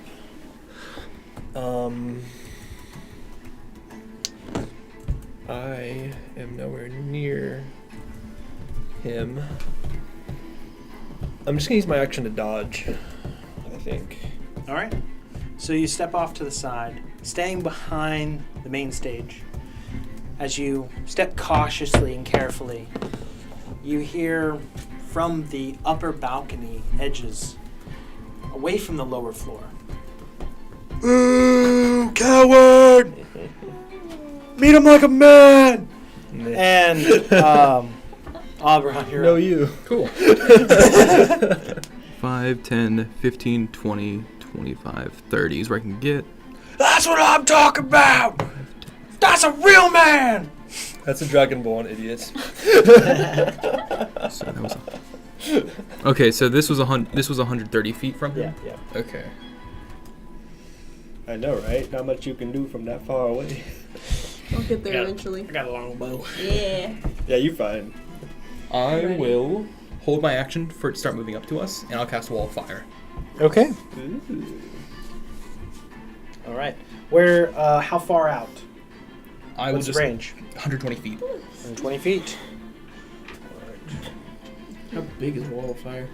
I am nowhere near him. I'm just gonna use my action to dodge, I think. All right. So you step off to the side, staying behind the main stage. As you step cautiously and carefully, you hear from the upper balcony edges, away from the lower floor. Ooh, coward! Meet him like a man! And, Auberon, you're No, up. you. Cool. 5, 10, 15, 20, 25, 30 is where I can get. That's what I'm talking about! That's a real man! That's a dragonborn, idiot. So that was okay, so this was 130 feet from Yeah, him? yeah. Okay. I know, right? Not much you can do from that far away. I'll get there Yeah. eventually. I got a long bow. Yeah. Yeah, you're fine. I Ready. will hold my action for it to start moving up to us, and I'll cast Wall of Fire. Okay. Ooh. All right. Where? How far out? I will What's the just range? 120 feet. 120 feet. How big is Wall of Fire?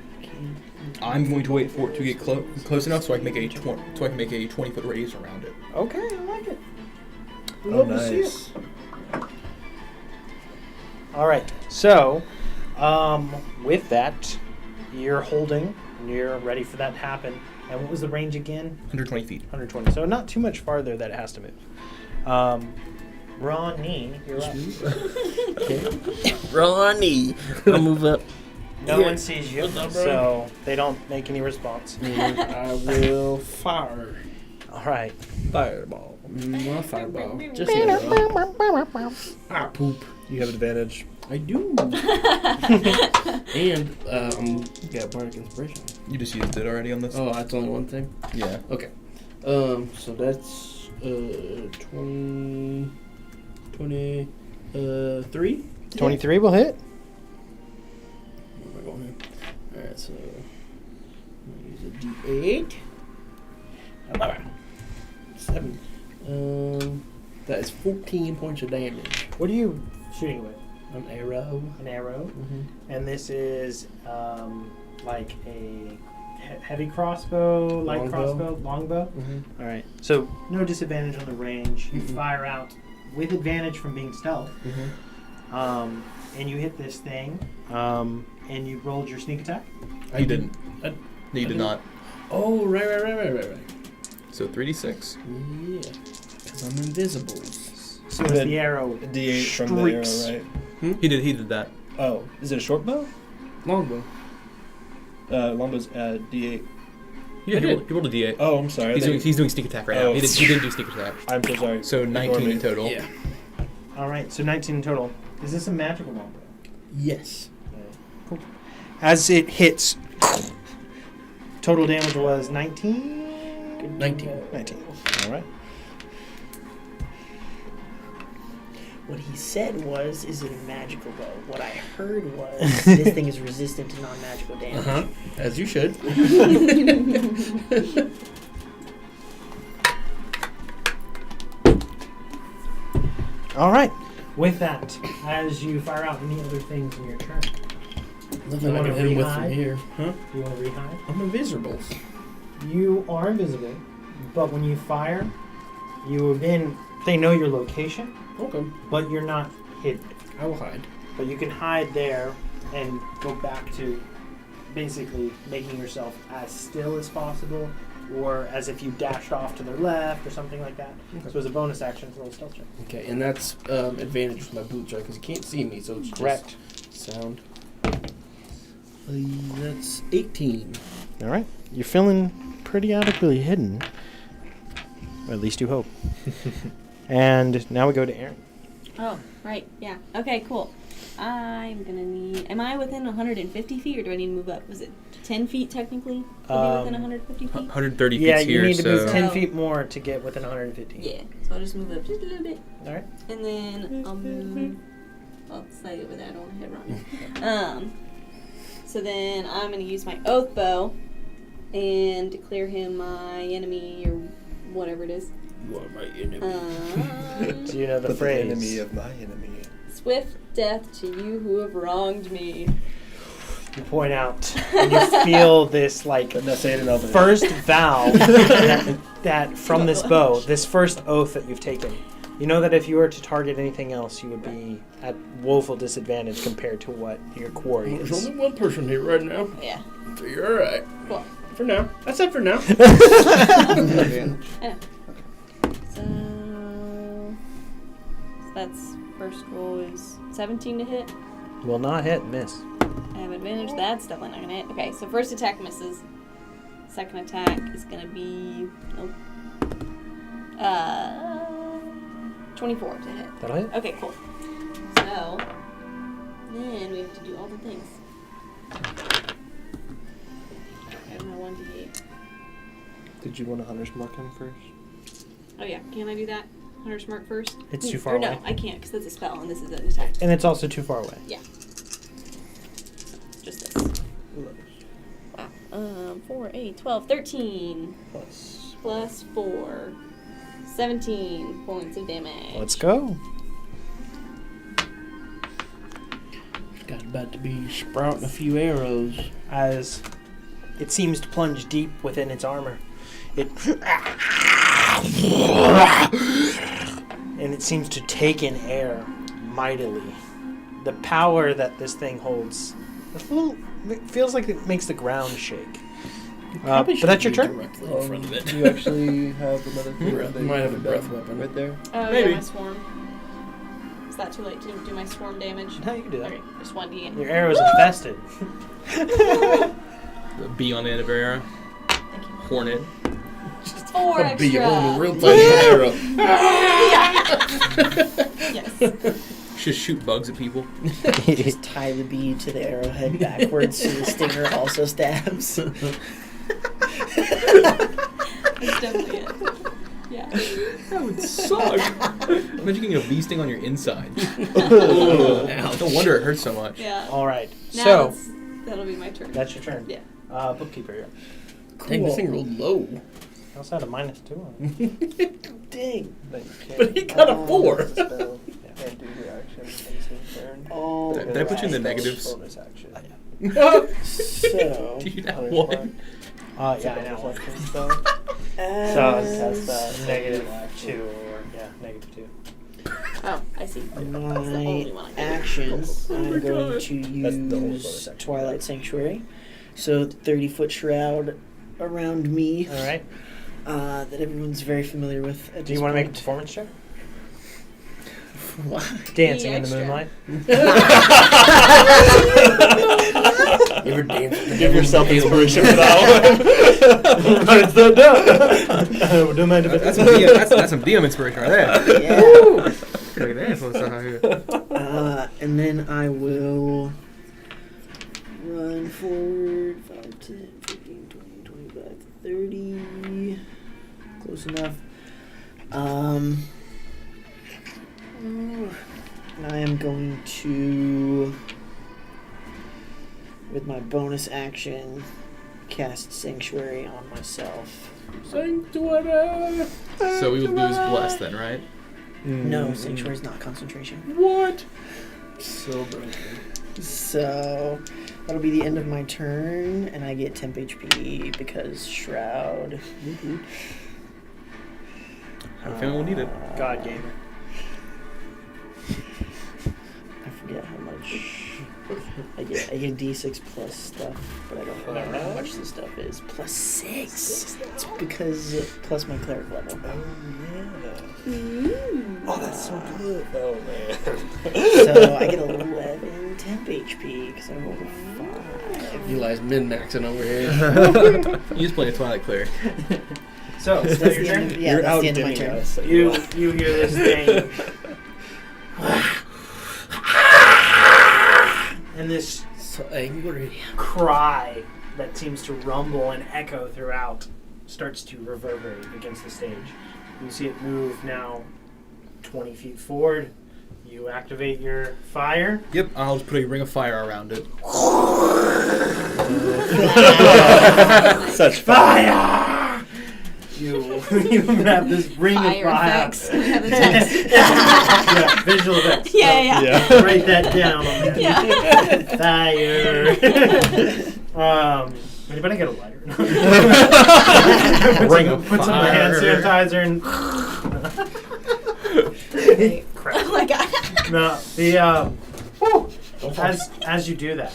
I'm going to wait for it to get close enough so I can make a 20-foot radius around it. Okay, I like it. We Oh, love to see it. nice. All right. So, with that, you're holding, and you're ready for that to happen. And what was the range again? 120 feet. 120. So not too much farther that it has to move. Ronnie, you're up. Ronnie. I'll move up. No Yeah. one sees you, What's up, bro? so they don't make any response. I will fire. All right. Fireball. My fireball. Just so you know. Ah, poop. You have advantage. I do. And got bardic inspiration. You just used it already on this? Oh, that's only one thing. Yeah. Okay. So that's 23. 23 will hit. Where am I going here? Alright, so I'm gonna use a D8. 7. That is 14 points of damage. What are you shooting with? An arrow. An arrow. Mm-hmm. And this is like a heavy crossbow, light Longbow. crossbow, longbow. Mm-hmm. All right. So no disadvantage on the range. You Mhm. fire out with advantage from being stealth. Mm-hmm. And you hit this thing. And you rolled your sneak attack. You didn't. I- No, you did didn't. not. Oh, right. So 3d6. Yeah. Because I'm invisible. So as the arrow D8 from the arrow, streaks. right? He did that. Oh, is it a short bow? Longbow. Longbow's D8. Yeah, I he did. rolled a d8. Oh, I'm sorry. He's doing sneak attack right now. Oh. He didn't do sneak attack. I'm so sorry. So 19 in total. Yeah. All right. So 19 in total. Is this a magical longbow? Yes. Cool. As it hits, total damage was 19? 19. 19. All right. What he said was, is it a magical bow? What I heard was, this thing is resistant to non-magical damage. Uh-huh. As you should. All right. With that, as you fire out any other things in your turn, Nothing You I wanna can hit him with rehide? from here. Huh? you want to rehide? I'm invisible. You are invisible, but when you fire, they know your location, Okay. but you're not hidden. I will hide. But you can hide there and go back to basically making yourself as still as possible, or as if you dashed off to the left or something like that. Okay. So as a bonus action, it's a little stealth check. Okay, and that's advantage with my boots, right? Because you can't see me, so it's just Correct. sound. That's 18. All right. You're feeling pretty adequately hidden. Or at least you hope. And now we go to Aaron. Oh, right. Yeah. Okay, cool. I'm going to need... Am I within 150 feet, or do I need to move up? Was it 10 feet, technically, to be within 150 feet? 130 Yeah, feet you here, need to move so 10 So- feet more to get within 150. Yeah. So I'll just move up just a little bit. All right. And then I'll move... I'll slide over there. I don't want to hit Ronnie. So then I'm going to use my oath bow and declare him my enemy, or whatever it is. You are my enemy. Do you know the But phrase? the enemy of my enemy. Swift death to you who have wronged me. You point out, and you feel this like But now say it in Elven. first vow that from this bow, this first oath that you've taken. You know that if you were to target anything else, you would be at woeful disadvantage compared to what your quarry There's is. only one person here right now, Yeah. so you're alright. Cool. For now. I said for now. So that's first roll is 17 to hit. Will not hit, miss. I have advantage. That's definitely not gonna hit. Okay, so first attack misses. Second attack is gonna be 20 24 to hit. That'll hit. Okay, cool. So, then we have to do all the things. I have my 1d8. Did you want to Hunter's Mark him first? Oh yeah, can I do that? Hunter's Mark first? It's too far or no, away. I can't because that's a spell and this is an attack. And it's also too far away. Yeah. Just this. Wow. 4, 8, 12, 13. Plus 4. 17 points of damage. Let's go. Got about to be sprouting a few arrows. As it seems to plunge deep within its armor. And it seems to take in air mightily. The power that this thing holds, it feels like it makes the ground shake. But that's your turn. Directly in front of it. Do you actually have another thing? Breath- might have a breath weapon. right there. Oh, Maybe. yeah, my swarm. Is that too late to do my swarm damage? No, you can do that. Okay, just 1d8. Your arrow's infested. The bee on the end of her arrow. Thank you. Hornet. 4 A bee extra. on a real tiny arrow. Yes. Just shoot bugs at people. Just tie the bee to the arrowhead backwards so the stinger also stabs. That's definitely it. Yeah. That would suck. Imagine getting a bee sting on your inside. No wonder it hurts so much. Yeah. All right. Now So that'll be my turn. that's your turn. Yeah. Bookkeeper here. Dang, this thing rolled low. I also had a -2 on it. Dang. But he got a 4. Can't do reaction turn. Oh, Did I put you in the negatives? Bonus action. so. Do you have Hunter's one? Mark. Yeah, I know. Bonus action spell. So that's -2 or -2. Oh, I see. That's the My only one I can actions, I'm going to That's the only bonus use action. Twilight Sanctuary. So 30-foot shroud around me All right. that everyone's very familiar with. At Do you this want to make a point. performance check? What? Dancing Be in the extra. moonlight. You ever dance with the Give devil yourself in the inspiration for that one. Write that down. Don't mind if That's it's some DM inspiration right there. Yeah. Look at that. What's that here? And then I will run forward 5, 10, 15, 20, 25, 30. Close enough. I am going to, with my bonus action, cast Sanctuary on myself. Sanctuary. So we would lose Bless then, right? No, Sanctuary is not concentration. What? So broken. So that'll be the end of my turn, and I get temp HP because Shroud. I feeling we'll need it. God gamer. I forget how much. I get D6 plus stuff, but I don't remember how much the stuff is. Plus 6. It's because plus my cleric level. Oh, that's so good. Oh, man. So I get 11 temp HP because I rolled a 5. Eli's min-maxing over here. You just play a Twilight Cleric. So That's that's your the turn. end of, yeah, You're that's the end of my outdimming turn. us. So You hear this thing, and this So angry. cry that seems to rumble and echo throughout starts to reverberate against the stage. You see it move now 20 feet forward. You activate your fire. Yep, I'll just put a ring of fire around it. Such Fire! You have this ring of Fire fire. effects. We have the text. Yeah, visual effects. Yeah. Yeah. Write that down on that. Yeah. Fire. Anybody get a lighter? Ring of Put some hand fire. sanitizer and. Crap. Oh my god. No, as you do that,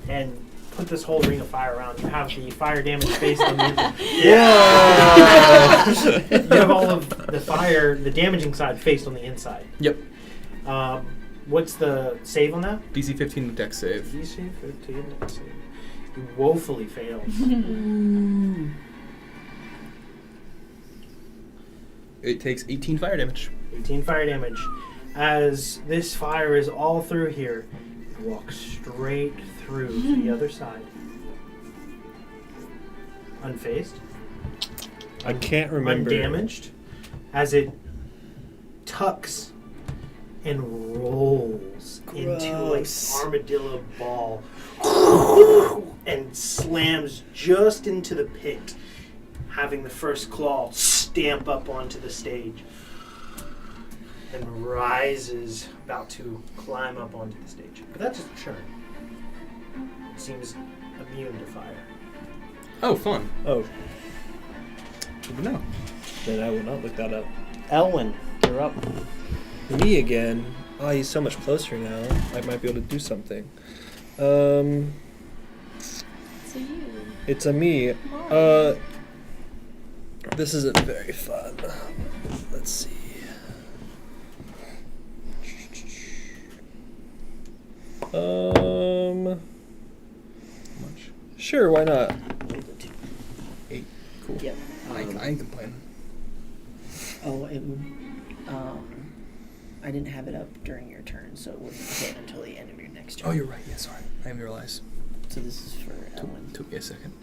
and put this whole ring of fire around, you have the fire damage based on the. Yeah. You have all of the fire, the damaging side faced on the inside. Yep. What's the save on that? DC 15 with dex save. DC 15. Let's see. You woefully failed. It takes 18 fire damage. 18 fire damage. As this fire is all through here, it walks straight through to the other side. Unfazed. I can't remember. Undamaged. As it tucks and rolls into like armadillo ball and slams just into the pit, having the first claw stamp up onto the stage, and rises, about to climb up onto the stage. But that's just a churn. It seems immune to fire. Oh, fun. Oh, Good to know. then I will not look that up. Elwyn, you're up. Me again. Oh, he's so much closer now. I might be able to do something. So you. It's a me. Why? This isn't very fun. Let's see. Much. Sure, why not? 8. Cool. Yep. I ain't complaining. Oh, it would. I didn't have it up during your turn, so it wouldn't hit until the end of your next turn. Oh, you're right. Yeah, sorry. I didn't realize. So this is for Ellen. Took me a second.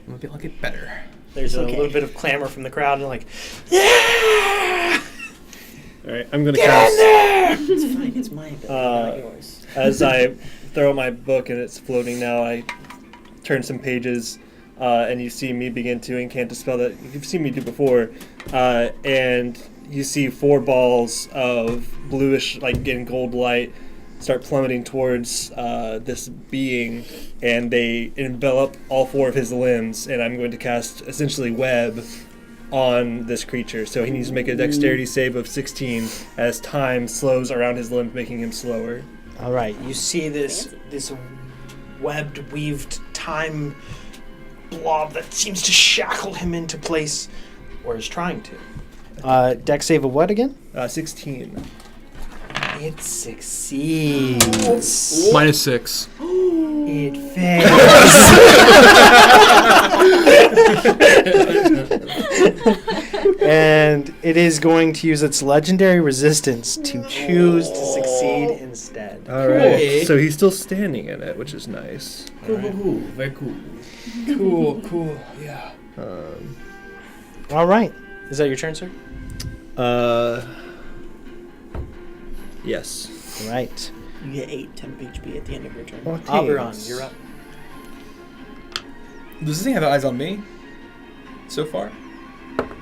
I'll get better. There's It's a okay. little bit of clamor from the crowd, and like, yeah! Alright, I'm gonna Get cast. in there! It's fine. It's my ability, not yours. As I throw out my book and it's floating now, I turn some pages, and you see me begin to incant a spell that you've seen me do before, and you see 4 balls of bluish, like getting gold light, start plummeting towards this being, and they envelop all 4 of his limbs, and I'm going to cast essentially web on this creature. So he needs to make a dexterity save of 16 as time slows around his limbs, making him slower. All right, you see this webbed, weaved time blob that seems to shackle him into place, or is trying to. Dex save of what again? 16. It succeeds. -6. It fails. And it is going to use its legendary resistance to choose to succeed instead. Alright, Okay. so he's still standing in it, which is nice. Cool. Very cool. Cool. Yeah. All right. Is that your turn, sir? Yes. All right. You get 8 temp HP at the end of your turn. Oberon, you're up. Does this thing have eyes on me? So far?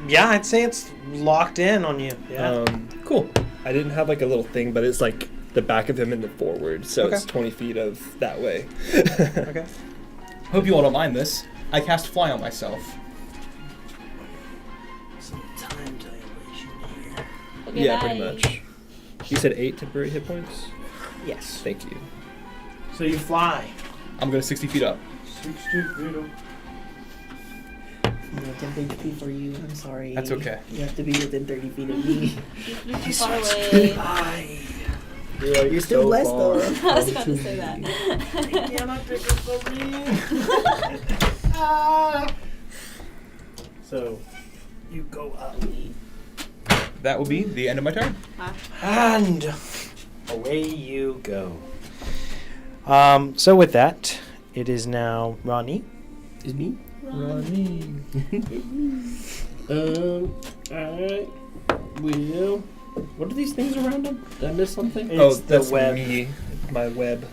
Yeah, I'd say it's locked in on you. Yeah. Cool. I didn't have like a little thing, but it's like the back of him and the forward, so Okay. it's 20 feet of that way. Okay. Hope you all don't mind this. I cast fly on myself. Some time dilation here. Okay, Yeah, bye. pretty much. You said 8 temporary hit points? Yes. Thank you. So you fly. I'm going 60 feet up. 60 feet up. No temp HP for you. I'm sorry. That's okay. You have to be within 30 feet of me. You're too far away. You're still blessed though. I was about to say that. So you go up. That will be the end of my turn. And away you go. So with that, it is now Ronnie. Is me? Ronnie. Alright. Well, what are these things around him? Did I miss something? It's the that's web. me. My web.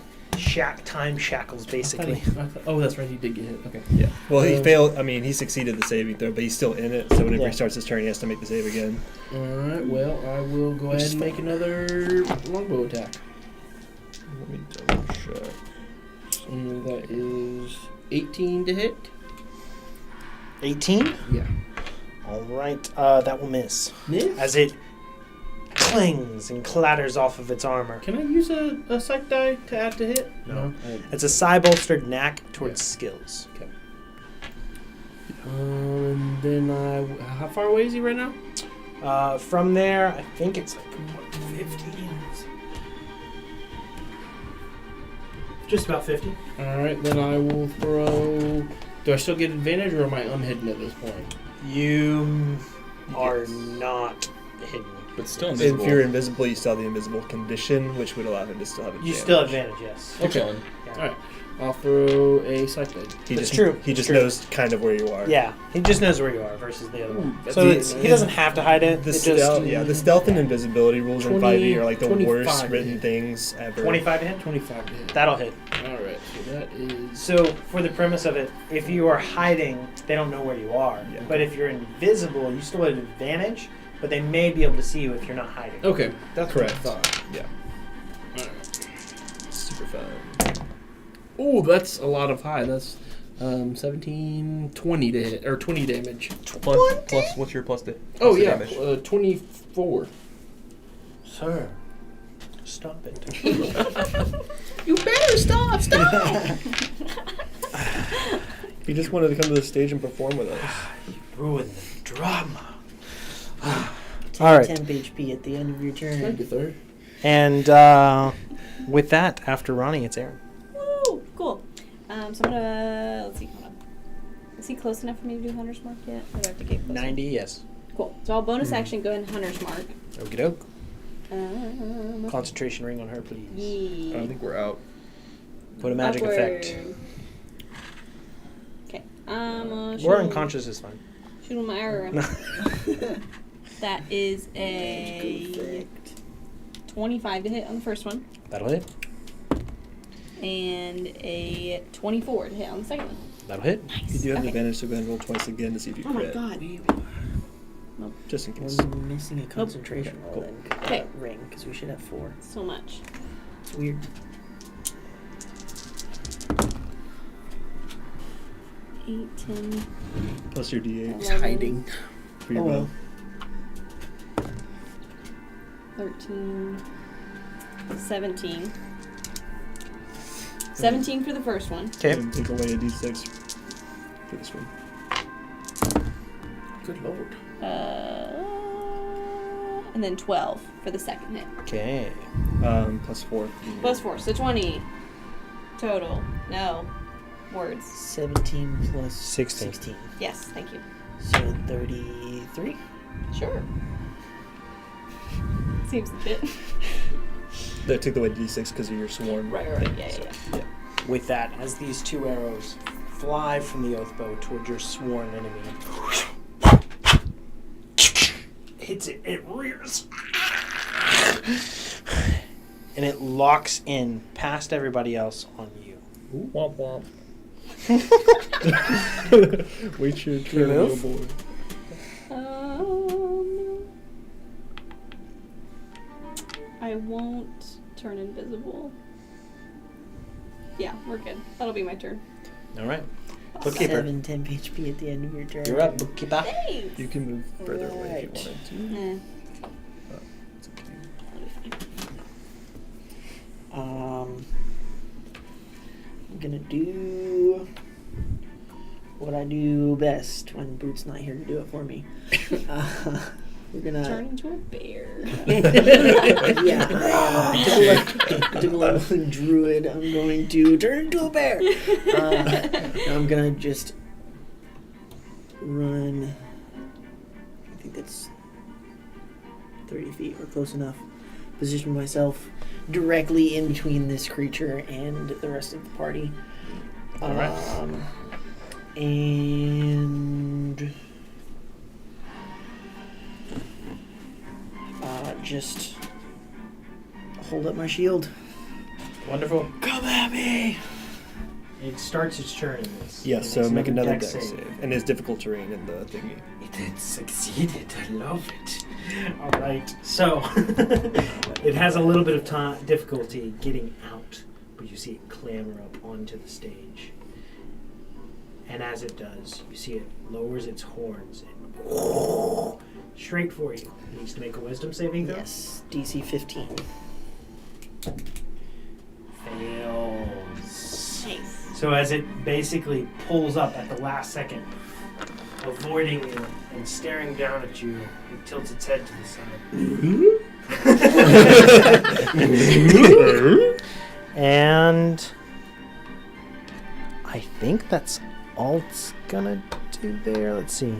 Time shackles, basically. Oh, that's right. He did get hit. Okay. Yeah. Well, he failed. I mean, he succeeded the saving throw, but he's still in it. So whenever Yeah. he starts his turn, he has to make the save again. Alright, well, I will go ahead and make another longbow attack. Let me double check. That is 18 to hit. 18? Yeah. All right. That will miss. Miss? As it clings and clatters off of its armor. Can I use a psych die to add to hit? No. It's a psi-bolstered knack towards skills. And then how far away is he right now? From there, I think it's like 50. Just about 50. Alright, then I will throw... Do I still get advantage or am I unhidden at this point? You are not hidden. But still invisible. If you're invisible, you still have the invisible condition, which would allow him to still have advantage. You still have advantage, yes. Okay. Chilling. Yeah. All right. I'll throw a sight blade. He That's just, true. He just True. knows kind of where you are. Yeah, he just knows where you are versus the other one. That's So it. he doesn't have to hide it. The It stealth, just the stealth and invisibility rules in 5e are like the 25 worst written hit. things ever. 25 to hit. 25 to hit. That'll hit. All right. So that is. So for the premise of it, if you are hiding, they don't know where you are. Yeah. But if you're invisible, you still have advantage. But they may be able to see you if you're not hiding. Okay. That's Correct. what I thought. Yeah. All right. Super fun. Oh, that's a lot of high. That's 17, 20 to hit, or 20 damage. Plus, what's your plus to? Oh, plus to yeah. damage? 24. Sir, stop it. You better stop! Stop! He just wanted to come to the stage and perform with us. Ruin the drama. 10 All right. temp HP at the end of your turn. Thank you, sir. And with that, after Ronnie, it's Aaron. Woo! Cool. So I'm gonna let's see. Hold on. Is he close enough for me to do Hunter's Mark yet? Or do I have to get closer? 90, yes. Cool. So I'll bonus action go in Hunter's Mark. Okie doke. Concentration ring on her, please. Yeah. I think we're out. Put a magic effect. Okay. We're unconscious is fine. Shoot him my arrow. That is a 25 to hit on the first one, That'll hit. and a 24 to hit on the second one. That'll hit. You do have Okay. advantage, so go ahead and roll twice again to see if you Oh my crit. god. Just in case. We're missing a concentration roll then. Okay. Ring, because we should have 4. So much. It's weird. 8, 10, Plus your d8 He's hiding. for your Oh, well. bow. 13, 17. 17 for the first one. Okay. And take away a d6 for this one. Good lord. And then 12 for the second hit. Okay. Plus 4. Plus 4, so 20 total. No. Words. 17 plus 16. Yes, thank you. So 33? Sure. Seems legit. That took away d6 because of your sworn. Right. Yeah. With that, as these two arrows fly from the oath bow towards your sworn enemy, hits it, it rears, and it locks in past everybody else on you. Womp womp. Wait your turn, You little move? boy. I won't turn invisible. Yeah, we're good. That'll be my turn. All right. Bookkeeper. 7 temp HP at the end of your turn. You're up, bookkeeper. Thanks. You can move further away if you Right. wanted to. Nah, It's okay. that'll be fine. I'm gonna do what I do best when Brute's not here to do it for me. We're gonna Turn into a bear. typical druid. I'm going to turn into a bear. I'm gonna just run. I think that's 30 feet or close enough. Position myself directly in between this creature and the rest of the party. All right. And just hold up my shield. Wonderful. Come at me! It starts its turn in this. Yes, It so makes make another dex dex save. And it's difficult terrain in the thingy. It succeeded. I love it. All right. So it has a little bit of difficulty getting out, but you see it clamber up onto the stage. And as it does, you see it lowers its horns and straight for you. It needs to make a wisdom saving throw. Yes, DC 15. Fails. Nice. So as it basically pulls up at the last second, avoiding you and staring down at you, it tilts its head to the side. And I think that's all it's gonna do there. Let's see.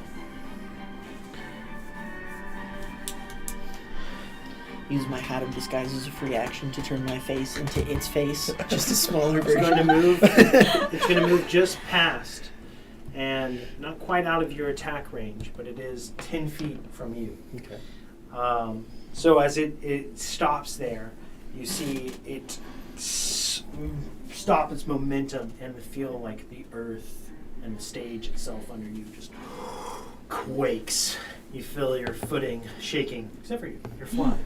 use my hat of disguise as a free action to turn my face into its face, just a smaller It's version. going to move. It's going to move just past, and not quite out of your attack range, but it is 10 feet from you. Okay. So as it stops there, you see it stop its momentum and feel like the earth and the stage itself under you just quakes. You feel your footing shaking, except for you. You're flying.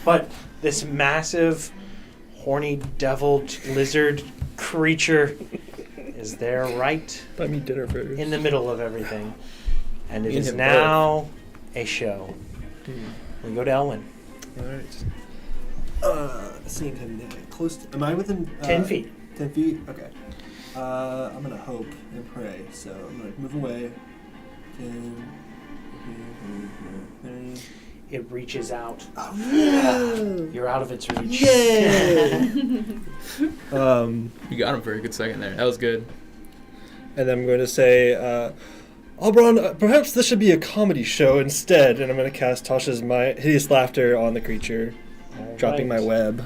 But this massive, horny, deviled lizard creature is there right Buy me dinner first. in the middle of everything. And it Me and is him now a show. We go to Elwyn. Alright. Seeing him close to, am I within 10 feet. 10 feet? Okay. I'm gonna hope and pray, so I'm gonna move away. 10, 30. It reaches out. Oh, yeah! You're out of its reach. Yeah! You got him for a good second there. That was good. And then I'm going to say, Oberon, perhaps this should be a comedy show instead. And I'm going to cast Tasha's hideous laughter on the creature, dropping my web.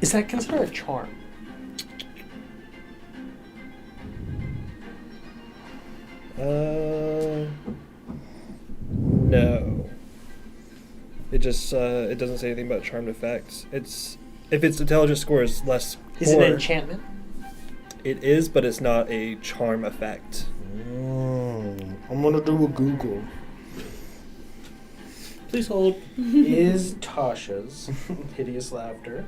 Is that considered a charm? No. It just it doesn't say anything about charmed effects. If its intelligence score is less. Is it poor, an enchantment? It is, but it's not a charm effect. I'm gonna do a Google. Please hold. Is Tasha's hideous laughter?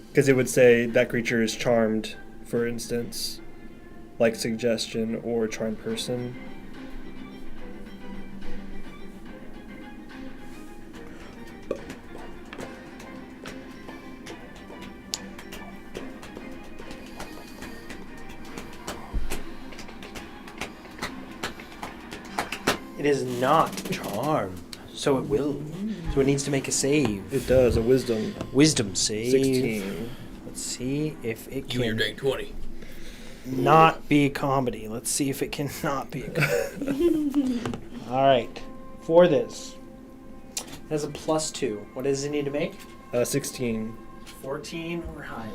Because it would say that creature is charmed, for instance, like suggestion or charmed person. It is not charm, so it will. So it needs to make a save. It does, a wisdom. Wisdom save. 16. Let's see if it Give me your can dang 20. not be a comedy. Let's see if it can not be a comedy. All right. For this, it has a +2. What does it need to make? 16. 14 or higher.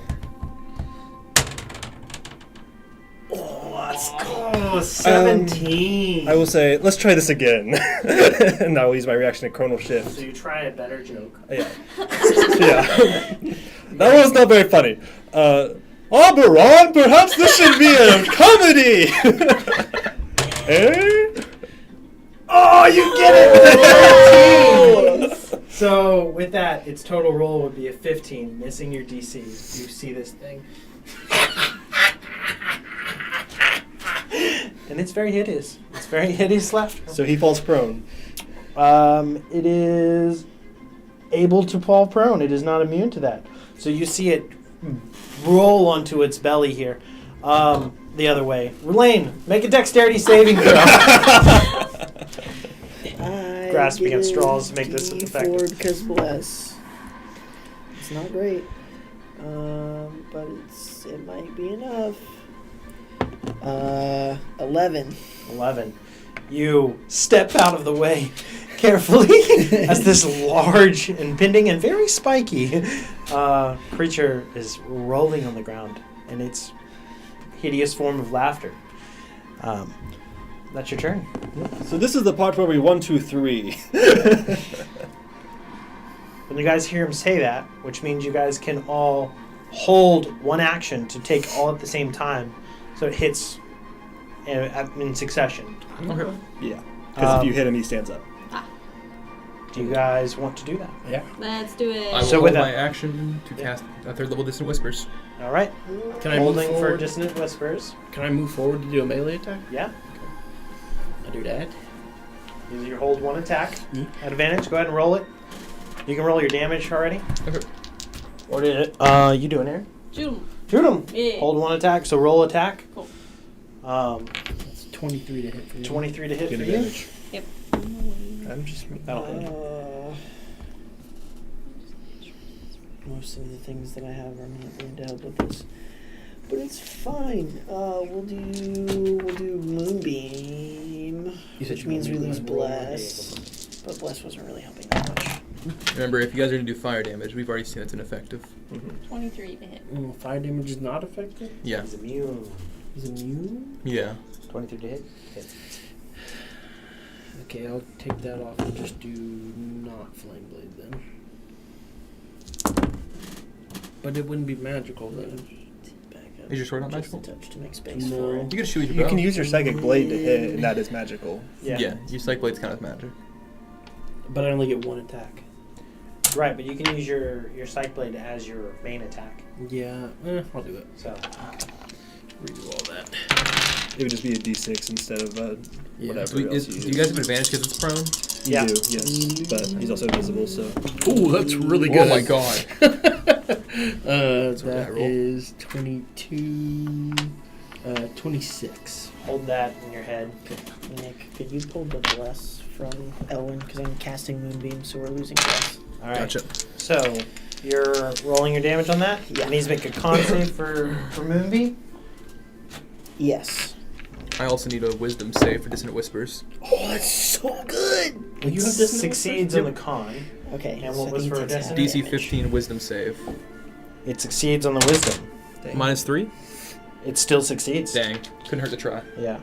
Oh, let's go. 17. I will say, let's try this again. And I will use my reaction to Chronal Shift. So you try a better joke. Yeah. Yeah. That was not very funny. Oberon, perhaps this should be a comedy! Eh? Oh, you get it with a 13! So with that, its total roll would be a 15, missing your DC. You see this thing. And it's very hideous. It's very hideous laughter. So he falls prone. It is able to fall prone. It is not immune to that. So you see it roll onto its belly here. The other way. Lane, make a dexterity saving throw. Grasping get at a straws to make this D4 effective. because bless. It's not great, but it might be enough. 11. 11. You step out of the way carefully as this large, impending, and very spiky creature is rolling on the ground in its hideous form of laughter. That's your turn. So this is the part where we 1, 2, 3. When you guys hear him say that, which means you guys can all hold one action to take all at the same time, so it hits in succession. Okay. Yeah. Because if you hit him, he stands up. Do you guys want to do that? Yeah. Let's do it. I will So hold with my that- action to cast a 3rd level Distant Whispers. All right. Can I move Holding for forward? Dissonant Whispers. Can I move forward to do a melee attack? Yeah. I do that. Use your hold one attack at advantage. Go ahead and roll it. You can roll your damage already. Okay. Or did it? You doing it? Shoot him. Shoot him. Yeah. Hold one attack. So roll attack. Cool. It's 23 to hit for you. 23 to hit Get for you. advantage. Yep. I'm just. That'll hit. Most of the things that I have are not going to help with this, but it's fine. We'll do Moonbeam, You said which you means we wanted to lose roll my Bless. but Bless wasn't really helping that much. Remember, if you guys are going to do fire damage, we've already seen it's ineffective. 23 to hit. Fire damage is not effective? Yeah. He's immune. He's immune? Yeah. 23 to hit. Okay, I'll take that off and just do not Flame Blade then. But it wouldn't be magical then. Back up. Is your sword not just magical? a touch to make space No. for You it. can shoot with your You bow. can use your Psychic Blade to hit, and that is magical. Yeah, your Psych Blade's kind of magic. But I only get one attack. Right, but you can use your Psych Blade as your main attack. Yeah, I'll do it. So Redo all that. It would just be a D6 instead of whatever Do, else do you you guys have advantage because it's prone? You Yeah. do, yes. But he's also invisible, so... Ooh, that's really good. Oh my god. That what I roll. is 22, 26. hold that in your head. Nick, could you pull the Bless from Elwyn? Because I'm casting Moonbeam, so we're losing Bless. All right. Gotcha. So you're rolling your damage on that. Yeah. It needs to make a con save for Moonbeam. Yes. I also need a wisdom save for Dissonant Whispers. Oh, that's so good! Well, you It have this succeeds on the con. Okay, And so what I was think for that's half Destiny? DC damage. 15 wisdom save. It succeeds on the wisdom. Dang. -3? It still succeeds. Dang. Couldn't hurt to try. Yeah.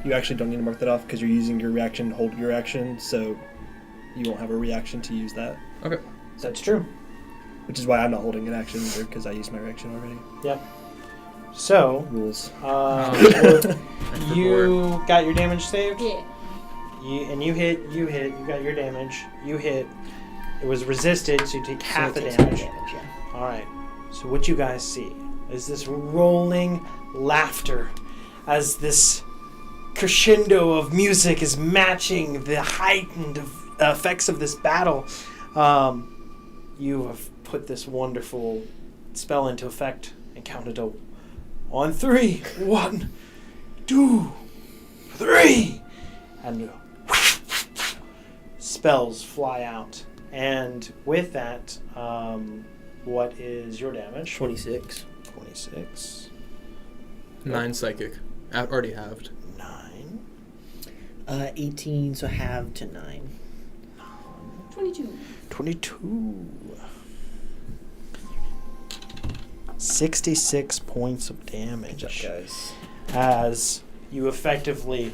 You actually don't need to mark that off because you're using your reaction to hold your action, so you won't have a reaction to use that. Okay. That's true. Which is why I'm not holding an action either, because I used my reaction already. Yep. So, Rules. you got your damage saved? Yeah. You hit, you got your damage, you hit. It was resisted, so you take half the So it takes damage. half damage, yeah. Alright, so what you guys see is this rolling laughter as this crescendo of music is matching the heightened effects of this battle. You have put this wonderful spell into effect and counted on 3. 1, 2, 3. And spells fly out. And with that, what is your damage? 26. 26. 9 psychic. Already halved. 9. 18, so half to 9. 22. 22. 66 points of damage. Good job, guys. As you effectively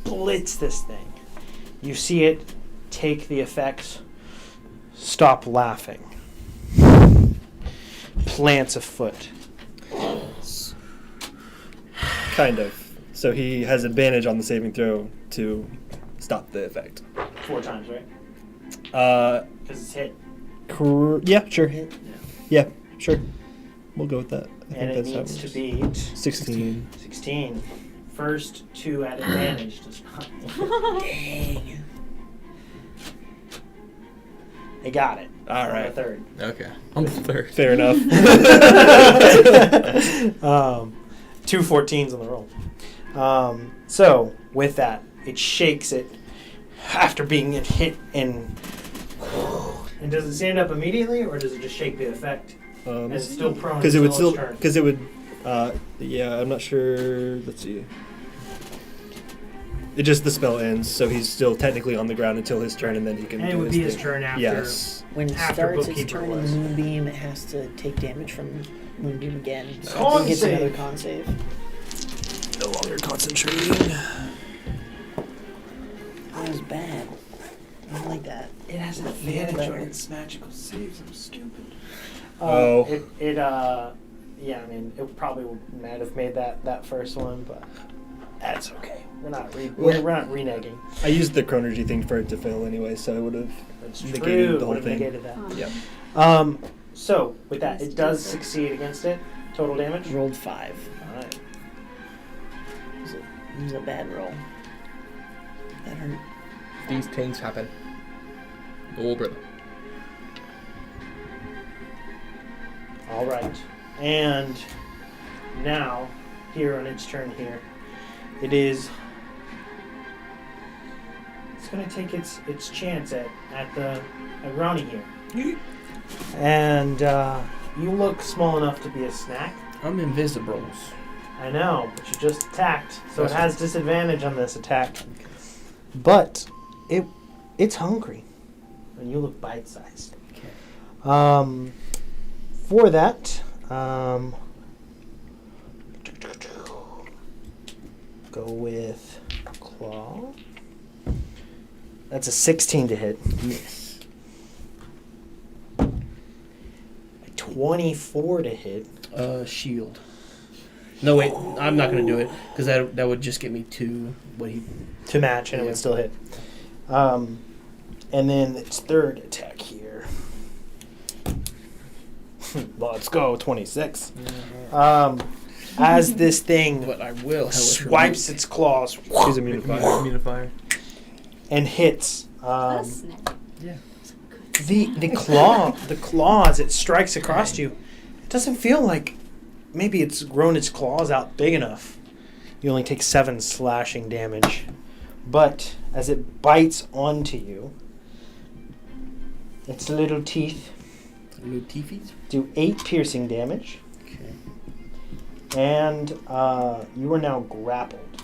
blitz this thing. You see it take the effect, stop laughing, plants a foot. Kind of. So he has advantage on the saving throw to stop the effect. 4 times, right? Because it's hit. Yeah, sure. Hit. Yeah, sure. We'll go with that. I And it think needs to that's beat 16. 16. First 2 at advantage does not. Dang. They got it. All On right. the 3rd. Okay. On the 3rd. Fair enough. 2 14s on the roll. So with that, it shakes it after being hit and does it stand up immediately or does it just shake the effect? And it's still prone Because it would until still. its turn. Because it would. Yeah, I'm not sure. Let's see. It just the spell ends, so he's still technically on the ground until his turn, and then he can. And it do would be his thing. turn after. Yes. When it After starts its Bookkeeper turn in was. the Moonbeam, it has to take damage from Moonbeam again. So Con it gets save. another con save. No longer concentrating. That was bad. I don't like that. It has advantage on its magical saves. I'm stupid. Oh. Yeah, I mean, it probably might have made that first one, but that's okay. We're not reneging. I used the chronergy thing for it to fail anyway, so it would have That's negated true. the whole Would have thing. negated that. Yep. So with that, it does succeed against it. Total damage. Rolled 5. All right. It was a bad roll. That hurt. These things happen. Oh, brother. All right. And now, here on its turn here, it's going to take its chance at Ronnie here. And you look small enough to be a snack. I'm invisibles. I know, but you just attacked, so it has disadvantage on this attack. but it's hungry, and you look bite-sized. Okay. For that, go with claw. That's a 16 to hit. Miss. 24 to hit. Shield. No, wait. I'm not going to do it because that would just get me to what he. To match, and it Yeah. would still hit. And then its third attack here. Let's go, 26. As this thing But I will. swipes its claws She's immune to fire. Immune to fire. and hits That's snap. Yeah. the claw as it strikes across you. It doesn't feel like maybe it's grown its claws out big enough. You only take 7 slashing damage, but as it bites onto you, its little teeth New teefies. do 8 piercing damage, Okay. and you are now grappled.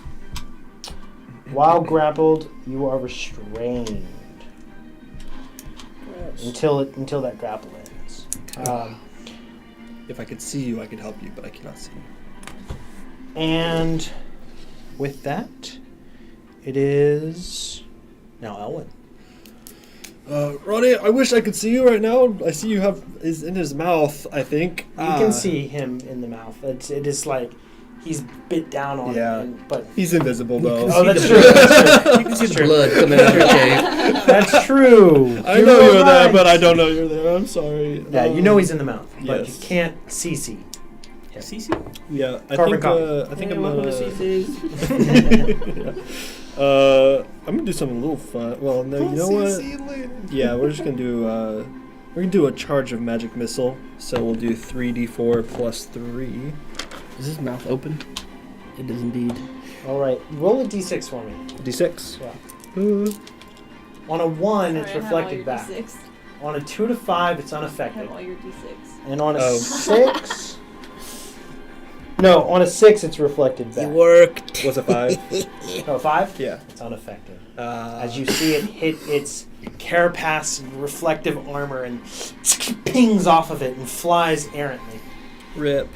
While grappled, you are restrained until that grapple ends. If I could see you, I could help you, but I cannot see you. And with that, it is now Elwyn. Ronnie, I wish I could see you right now. I see you is in his mouth, I think. You can see him in the mouth. It is like he's bit down on Yeah. it, but He's invisible, though. oh, that's true. That's true. You can see the blood coming out of the cave. That's true. I know you're there, right. but I don't know you're there. I'm sorry. Yeah, you know he's in the mouth, but yes. you can't CC. CC. Yeah, I Carbon think. copy. I think Hey, I'm welcome gonna. to CC's. I'm gonna do something a little fun. Well, no, you know what? Yeah, we're just gonna do. We're gonna do a charge of magic missile. So we'll do 3d4 plus 3. Is his mouth open? It is indeed. All right, roll a d6 for me. D6. Yeah. On a 1, it's Sorry, I have all reflected your back. D6. On a 2 to 5, it's I unaffected. have all your D6. And on a Oh. 6... No, on a 6, it's reflected back. worked. Was it 5? No, 5? Yeah. It's unaffected. As you see it hit its carapace and reflective armor and pings off of it and flies errantly. Rip.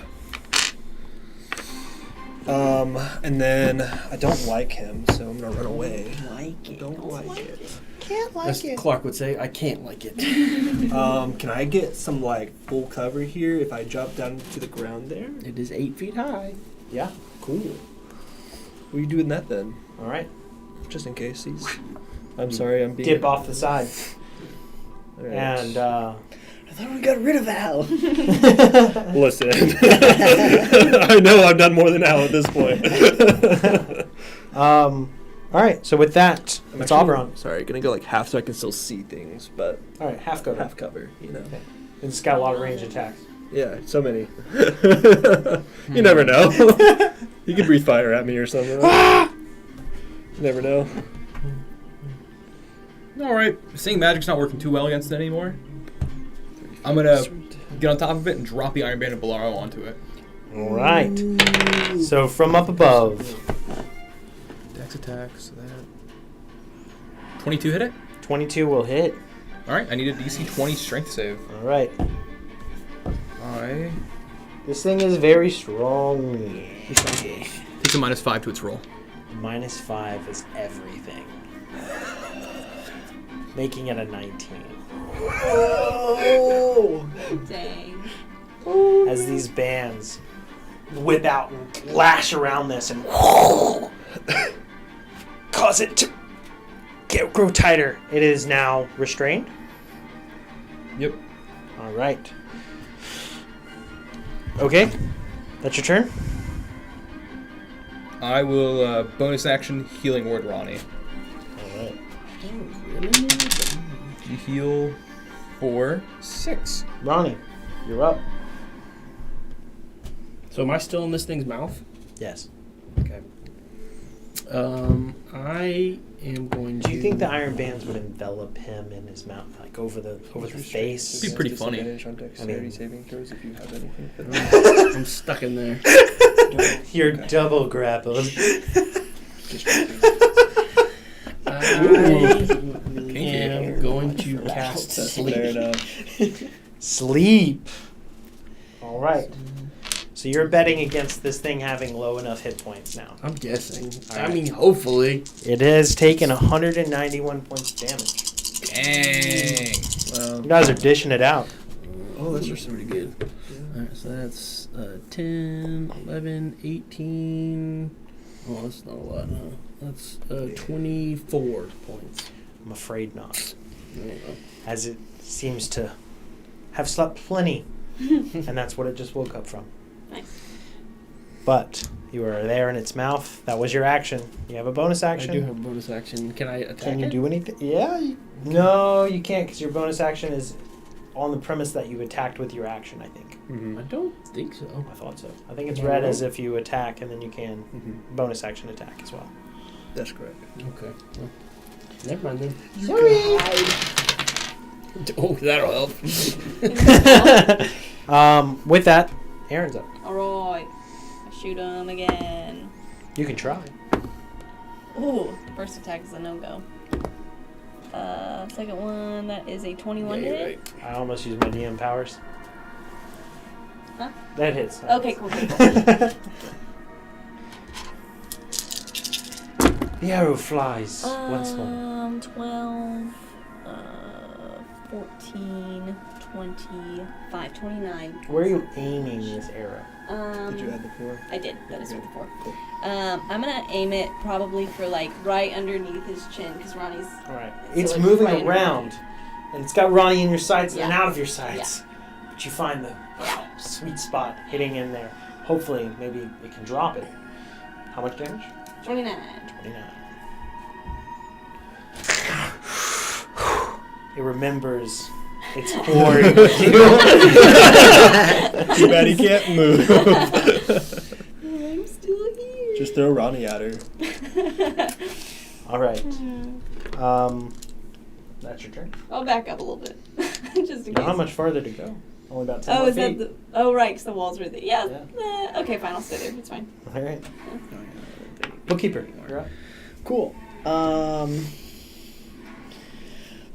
And then I don't like him, so I'm gonna run away. Like it. Don't like it. Can't As Clark would say, I can't like it. Can I get some like full cover here if I drop down to the ground there? It is 8 feet high. Yeah, Cool. What are you doing that then? all right. Just in case he's. I'm sorry, I'm being. Dip off the side. All right. And, I thought we got rid of Al. Listen, I know I've done more than Al at this point. all right, so with that, it's Oberon. Sorry, gonna go like half so I can still see things, but All right, half cover. half cover, you know. Okay. It's got a lot of range attacks. Yeah, so many. You never know. You could breathe fire at me or something. You never know. All right. Seeing magic's not working too well against it anymore. I'm gonna get on top of it and drop the Iron Band of Bolaro onto it. All right. So from up above, Dex attacks. So that 22 hit it. 22 will hit. All right. I need a DC 20 Strength save. All right. This thing is very strong. Takes a -5 to its roll. -5 is everything. Making it a 19. Dang. As these bands whip out and lash around this and cause it to grow tighter. It is now restrained. Yep. All right. Okay, that's your turn. I will bonus action healing word Ronnie. All right. You heal for 6. Ronnie, you're up. So am I still in this thing's mouth? Yes. Okay. I am going to. Do you think the iron bands would envelop him in his mouth, like over the face? It'd be pretty funny. On dexterity saving throws if you have anything. I'm stuck in there. You're double grappled. am going to cast That's sleep. fair enough. Sleep. All right. So you're betting against this thing having low enough hit points now. I'm guessing. All I right. mean, hopefully. It has taken 191 points of damage. Dang. You guys are dishing it out. Oh, that's just pretty good. Alright, so that's 10, 11, 18. Oh, that's not a lot, huh? That's 24 points. I'm afraid not, There you go. as it seems to have slept plenty, and that's what it just woke up from. Nice. But you are there in its mouth. That was your action. You have a bonus action. I do have a bonus action. Can I attack Can you it? do anything? Yeah. No, you can't, because your bonus action is on the premise that you attacked with your action, I think. I don't think so. I thought so. I think it's Am I read right? as if you attack and then you can bonus action attack as well. That's correct. Okay. Well, never mind then. Sorry. Oh, that'll help. With that, Aaron's up. Alright. I shoot him again. You can try. Ooh, first attack is a no-go. Second one, that is a 21 Yeah, to you're hit. right. I almost used my DM powers. Huh? That hits. Okay, cool. The arrow flies once more. 12, 14, 25, 29. Where are you aiming this arrow? Did you add the 4? I did. That is with the 4. Cool. I'm gonna aim it probably for like right underneath his chin because Ronnie's. All right. So It's like moving right around, and it's got Ronnie in your sights and Yeah. out of your sights. But you find the sweet spot hitting in there. Hopefully, maybe it can drop it. How much damage? 29. 29. It remembers its hoard with you. Too bad he can't move. I'm still here. Just throw Ronnie at her. All right. That's your turn. I'll back up a little bit, just in Now, case. how much farther to go? Only about 10 Oh, more is that feet. the? Oh, right, because the walls were there. Yeah. Yeah. Okay, fine. I'll stay there. It's fine. All right. Bookkeeper, you're up. Cool.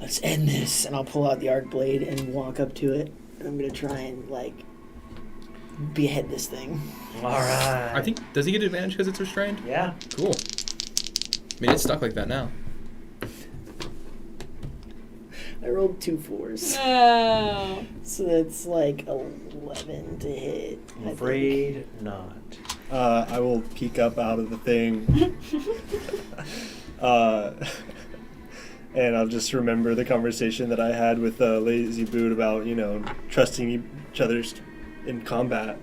Let's end this, and I'll pull out the arc blade and walk up to it. And I'm gonna try and like behead this thing. All right. I think, does he get advantage because it's restrained? Yeah. Cool. I mean, it's stuck like that now. I rolled 2 4s, No. so that's like 11 to hit. I'm afraid not. I will peek up out of the thing. And I'll just remember the conversation that I had with Lazy Boot about, trusting each other in combat.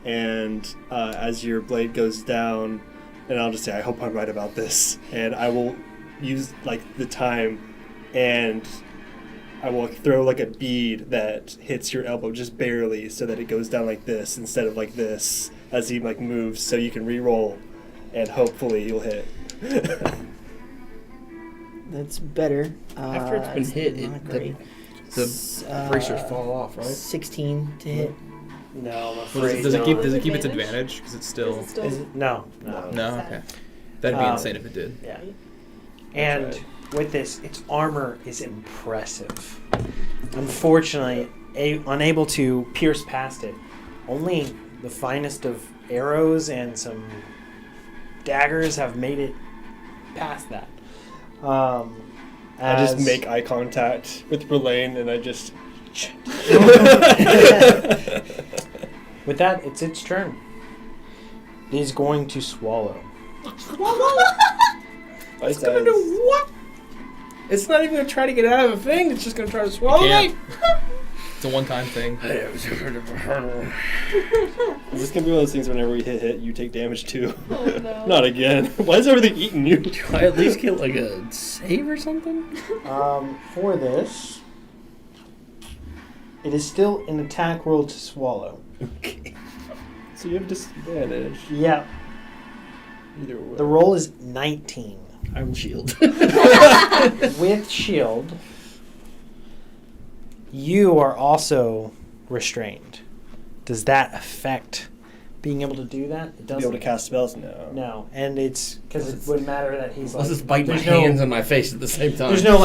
And as your blade goes down, and I'll just say, I hope I'm right about this. And I will use, the time, and I will throw, a bead that hits your elbow just barely so that it goes down like this instead of like this as he, moves, so you can re-roll, and hopefully you'll hit. That's better. After it's been hit, not great. the bracers fall off, right? 16 to hit. No, I'm Does afraid it keep? not. Does it keep its Advantage? advantage? Because it's Is still. it still? Is it? No. No. Okay. That'd be insane if it did. Yeah. And with this, its armor is impressive. Unfortunately, unable to pierce past it. Only the finest of arrows and some daggers have made it past that. I just make eye contact with Verlaine, and I just... With that, it's its turn. It is going to swallow. It's gonna do what? It's not even gonna try to get out of a thing. It's just gonna try to swallow can't. me. It's a one-time thing. Is this gonna be one of those things whenever we hit, you take damage too? Oh no. Not again. Why is everything eating you? Do I at least get a save or something? For this, it is still an attack roll to swallow. Okay. So you have disadvantage. Yeah. Either way. The roll is 19. I will shield. With shield, you are also restrained. Does that affect being able to do that. It To be doesn't. able to cast spells? No. No, and it's because it wouldn't matter that he's Let's like. just bite my there's no- hands and my face at the same time. There's no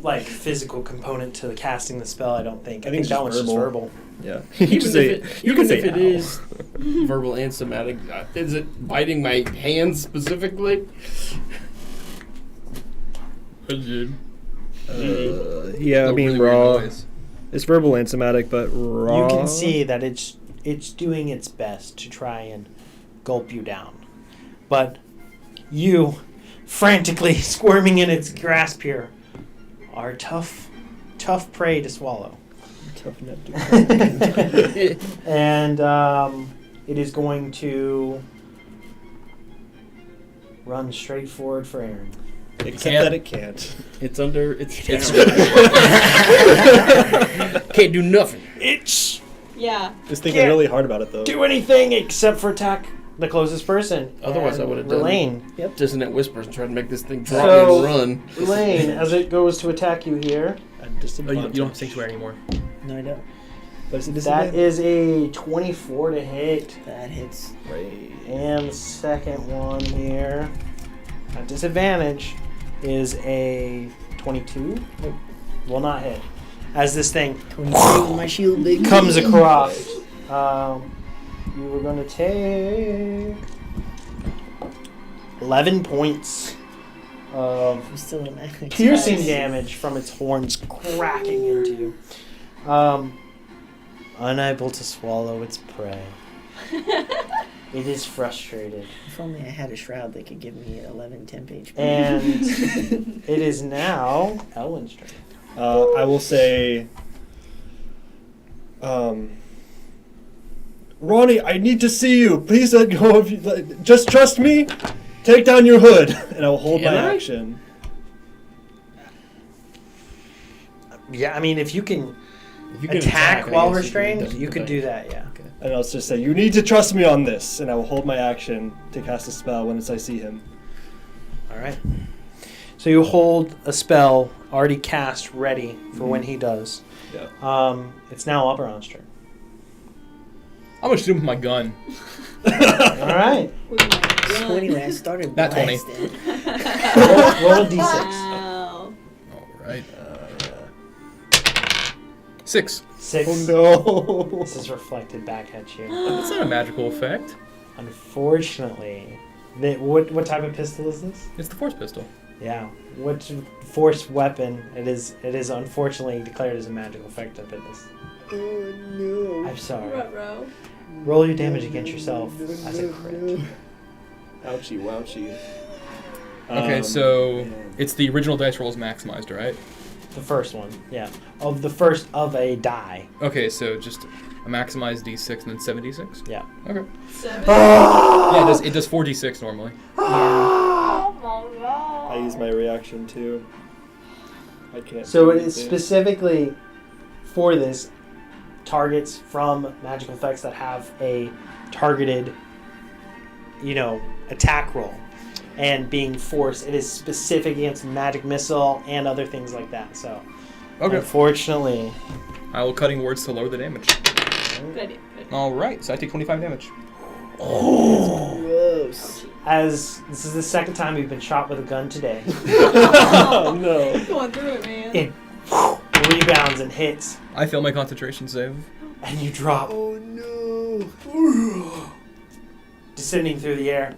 like physical component to the casting the spell. I don't think. I think it's that just one's just verbal. Yeah. Even if it is verbal and somatic, is it biting my hands specifically? Yeah, I The mean really weird raw. noise. It's verbal and somatic, but raw. You can see that it's doing its best to try and gulp you down, but you, frantically squirming in its grasp here, are tough prey to swallow. Tough nut to And it is going to run straight forward for Aaron. Except can't. that it can't. It's under. It's can't do nothing. It's Yeah. Just thinking Can't really hard about it though. do anything except for attack the closest person. Otherwise, I And would've done- Elaine. Dissonant whispers and try to make this thing drop So- and run. Elaine, as it goes to attack you here, At Oh, you disadvantage. don't have sanctuary anymore. No, I don't. But it's a that disadvantage. is a 24 to hit. That hits. And the second one here, at disadvantage, is a 22. Will not hit. As this thing 22 with my shield, big. comes across, you were going to take 11 points of I'm still in that. piercing damage from its horns cracking into you. Unable to swallow its prey. It is frustrated. If only I had a shroud that could give me 11 temp HP. And it is now Elwin's turn. I will say, Ronnie, I need to see you. Please let go of you. Just trust me. Take down your hood, and I will hold Can my I? action. Yeah, I mean, if you can If you can attack I while guess restrained, does you the could thing. do that, yeah. And I'll just say, you need to trust me on this, and I will hold my action to cast a spell once I see him. All right. So you hold a spell already cast ready for when he does. Yeah. It's now Oberon's turn. I'm gonna shoot him with my gun. All right. With my gun. 20 when I started Not 20. blasting. Roll a d6. Wow. All right. 6. 6. Oh no. This is reflected back at you. That's not a magical effect. Unfortunately, what type of pistol is this? It's the force pistol. Yeah. What force weapon? It is unfortunately declared as a magical effect up in this. Oh no. I'm sorry. Ruh-roh. Roll your damage against yourself as a crit. Ouchie, wouchie. Okay, so it's the original dice rolls maximized, right? The first one, yeah. Of the first of a die. Okay, so just a maximized d6 and then 7d6? Yeah. Okay. 7. Yeah, it does 4d6 normally. Oh my god. I use my reaction too. I can't. So do it is anything. specifically for this targets from magical effects that have a targeted, attack roll. And being force, it is specific against magic missile and other things like that. So, Okay. unfortunately, I will cutting words to lower the damage. Good. All right, so I take 25 damage. Gross. as this is the second time you've been shot with a gun today, Oh no. Going through it, man. it rebounds and hits, I fail my concentration save. and you drop, Oh no. descending through the air.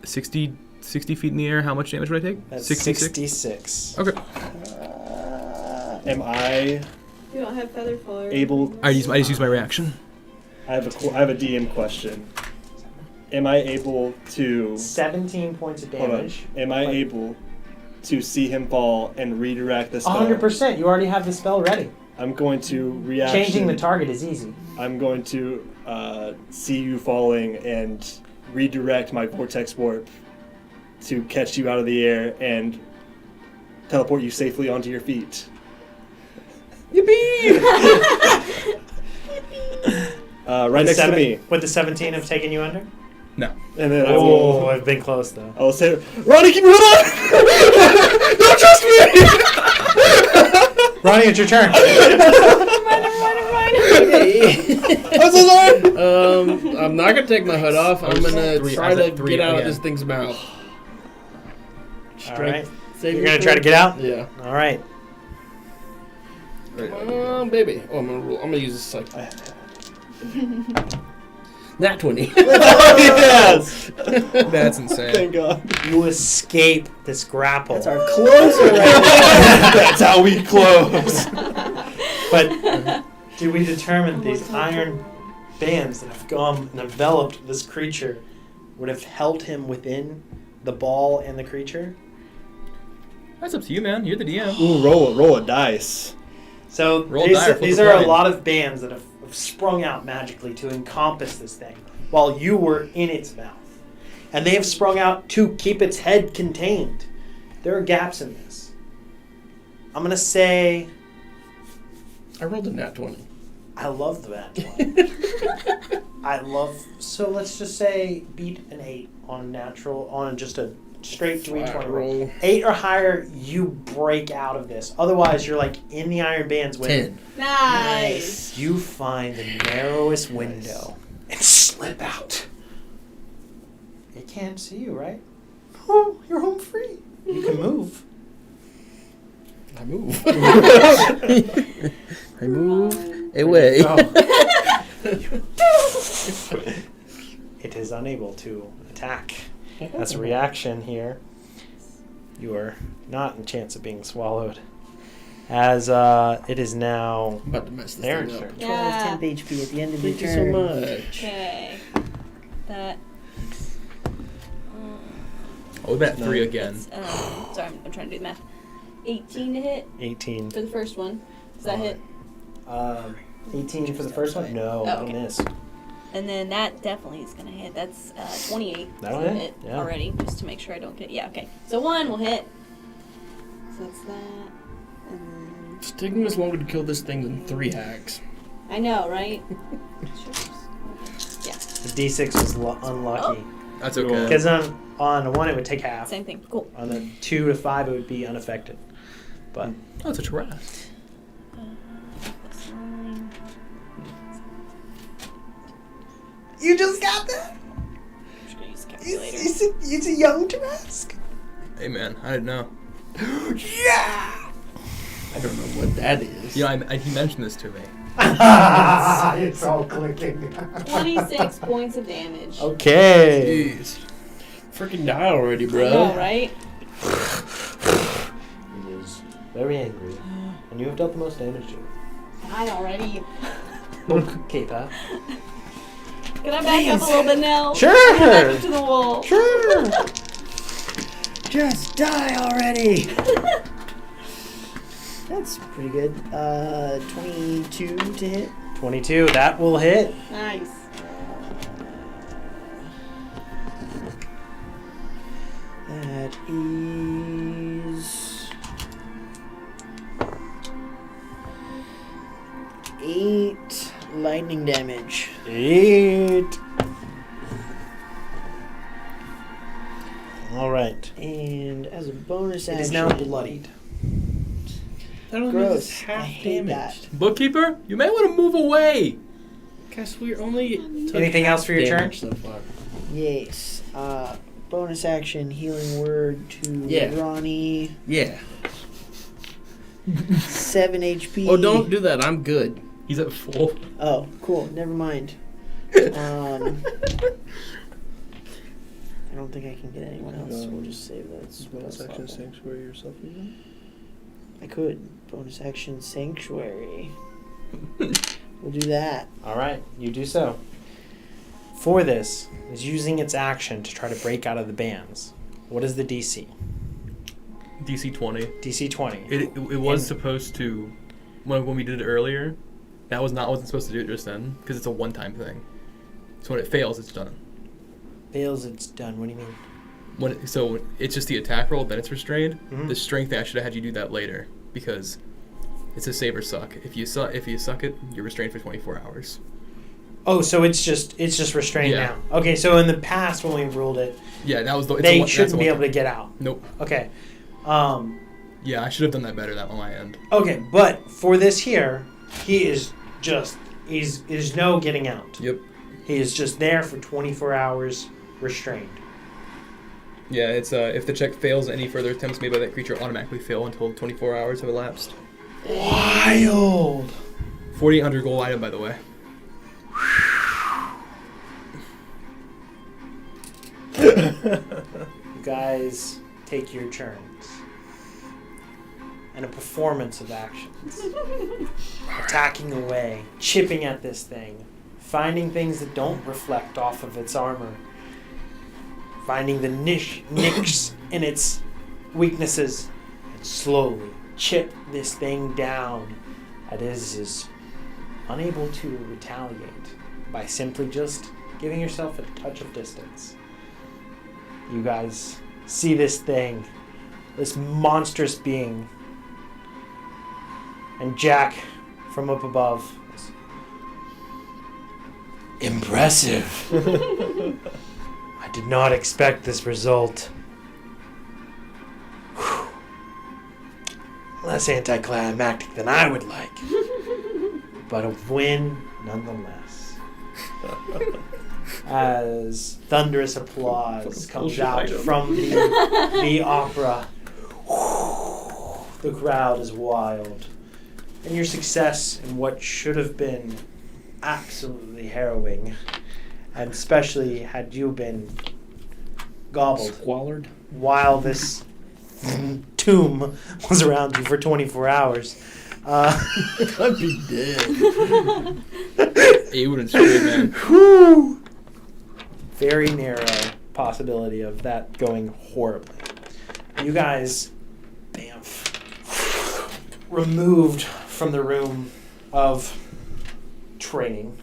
60 feet in the air. How much damage would I take? That's 66. 66. Okay. Am I You don't have feather fall. able? I just use my reaction. I have a DM question. Am I able to? 17 points of Hold on. damage. Am I able to see him fall and redirect the spell? 100%. You already have the spell ready. I'm going to reaction. Changing the target is easy. I'm going to see you falling and redirect my vortex warp to catch you out of the air and teleport you safely onto your feet. Yippee! Right next to me. Would the 17 have taken you under? No. And then I Oh, will. I've been close though. I will say, Ronnie, keep your hood on! Don't trust me! Ronnie, it's your turn. I'm so sorry! I'm not gonna take my hood off. I'm gonna Three, try I to said three get out of again. this thing's mouth. All right. saving You're gonna try to get out. Yeah. All right. Come on, baby. Oh, I'm gonna use this like Nat 20. Yes. That's insane. Thank God. You escape this grapple. That's our closer right That's how we close. But do we determine these iron bands that have gone and enveloped this creature would have held him within the ball and the creature? That's up to you, man. You're the DM. Ooh, roll a dice. So Roll these, die or flip these a are a coin. lot of bands that have sprung out magically to encompass this thing while you were in its mouth. And they have sprung out to keep its head contained. There are gaps in this. I'm going to say I rolled a Nat 20. I love that one. So let's just say beat an 8 on natural, on just a straight 320 roll. 8 or higher, you break out of this. Otherwise, you're like in the iron bands with 10. Nice. You find the narrowest window and slip out. It can't see you, right? Oh, you're home free. You can move. I move. I move away. It is unable to attack. As a reaction here, you are not in chance of being swallowed. As it is now I'm about to mess this Aaron's thing up. turn. 12 Yeah. temp HP at the end of your Thank you so turn. much. Okay. That. Oh, that 3 again. Sorry, I'm trying to do the math. 18 to hit 18. for the first one. Does that hit? 18 for the first one? No, Oh, okay. miss. And then that definitely is going to hit. That's 28. That'll It's gonna hit, yeah. already, just to make sure I don't get. Yeah, okay. So 1 will hit. So that's that. And then. It's taking us longer to kill this thing than 3 hacks. I know, right? Yeah. The D6 was unlucky. That's okay. Because on 1 it would take half. Same thing. Cool. On the 2 to 5 it would be unaffected. But Oh, it's a giraffe. Plus 9. you just got that? I'm just going to use the calculator. It's a young Trask. Hey, man. I didn't know. Yeah. I don't know what that is. You know, he mentioned this to me. It's all clicking. 26 points of damage. Okay. Jeez. Freaking die already, I bro. know, right? He is very angry. And you have dealt the most damage to him. Die already. Okay, Pat. Can I back up a little bit now? Sure. Back up to the wall. Sure. Just die already! That's pretty good. 22 to hit. 22, that will hit. Nice. That is 8 lightning damage. 8. All right. And as a bonus It action, is now bloodied. That only Gross. means it's half I hate damage. Bookkeeper, you may want to move away. Guys, we only took Anything else for your turn? damage so far. Yes. Bonus action, healing word to Yeah. Ronnie. Yeah. 7 HP. Oh, don't do that. I'm good. He's at full. Oh, cool. Never mind. I don't think I can get anyone else, so we'll just save that. Bonus action sanctuary yourself again? I could. Bonus action sanctuary. We'll do that. All right, you do so. For this, is using its action to try to break out of the bands. What is the DC? DC 20. DC 20. It was And- supposed to, when we did it earlier, wasn't supposed to do it just then, because it's a one-time thing. So when it fails, it's done. Fails, it's done. What do you mean? So it's just the attack roll, then it's restrained. Mhm. The strength thing, I should have had you do that later, because it's a save or suck. If you suck it, you're restrained for 24 hours. Oh, so it's just restrained Yeah. now. Okay, so in the past when we ruled it, Yeah, that was the. they shouldn't be able to get out. Nope. Okay. Yeah, I should have done that better. That on my end. Okay, but for this here, he is just he's no getting out. Yep. He is just there for 24 hours, restrained. Yeah, it's if the check fails, any further attempts made by that creature automatically fail until 24 hours have elapsed. Wild! 4,800 gold item, by the way. You guys take your turns. And a performance of actions. Attacking away, chipping at this thing, finding things that don't reflect off of its armor, finding the nicks in its weaknesses, and slowly chip this thing down. It is unable to retaliate by simply just giving yourself a touch of distance. You guys see this thing, this monstrous being, and Jack from up above is impressive. I did not expect this result. Whew. Less anticlimactic than I would like, but a win nonetheless. As thunderous applause comes out from the opera, the crowd is wild. And your success in what should have been absolutely harrowing, and especially had you been gobbled Squallered. while this tomb was around you for 24 hours. I'd be dead. You wouldn't scream, man. Whew. Very narrow possibility of that going horribly. You guys, removed from the room of training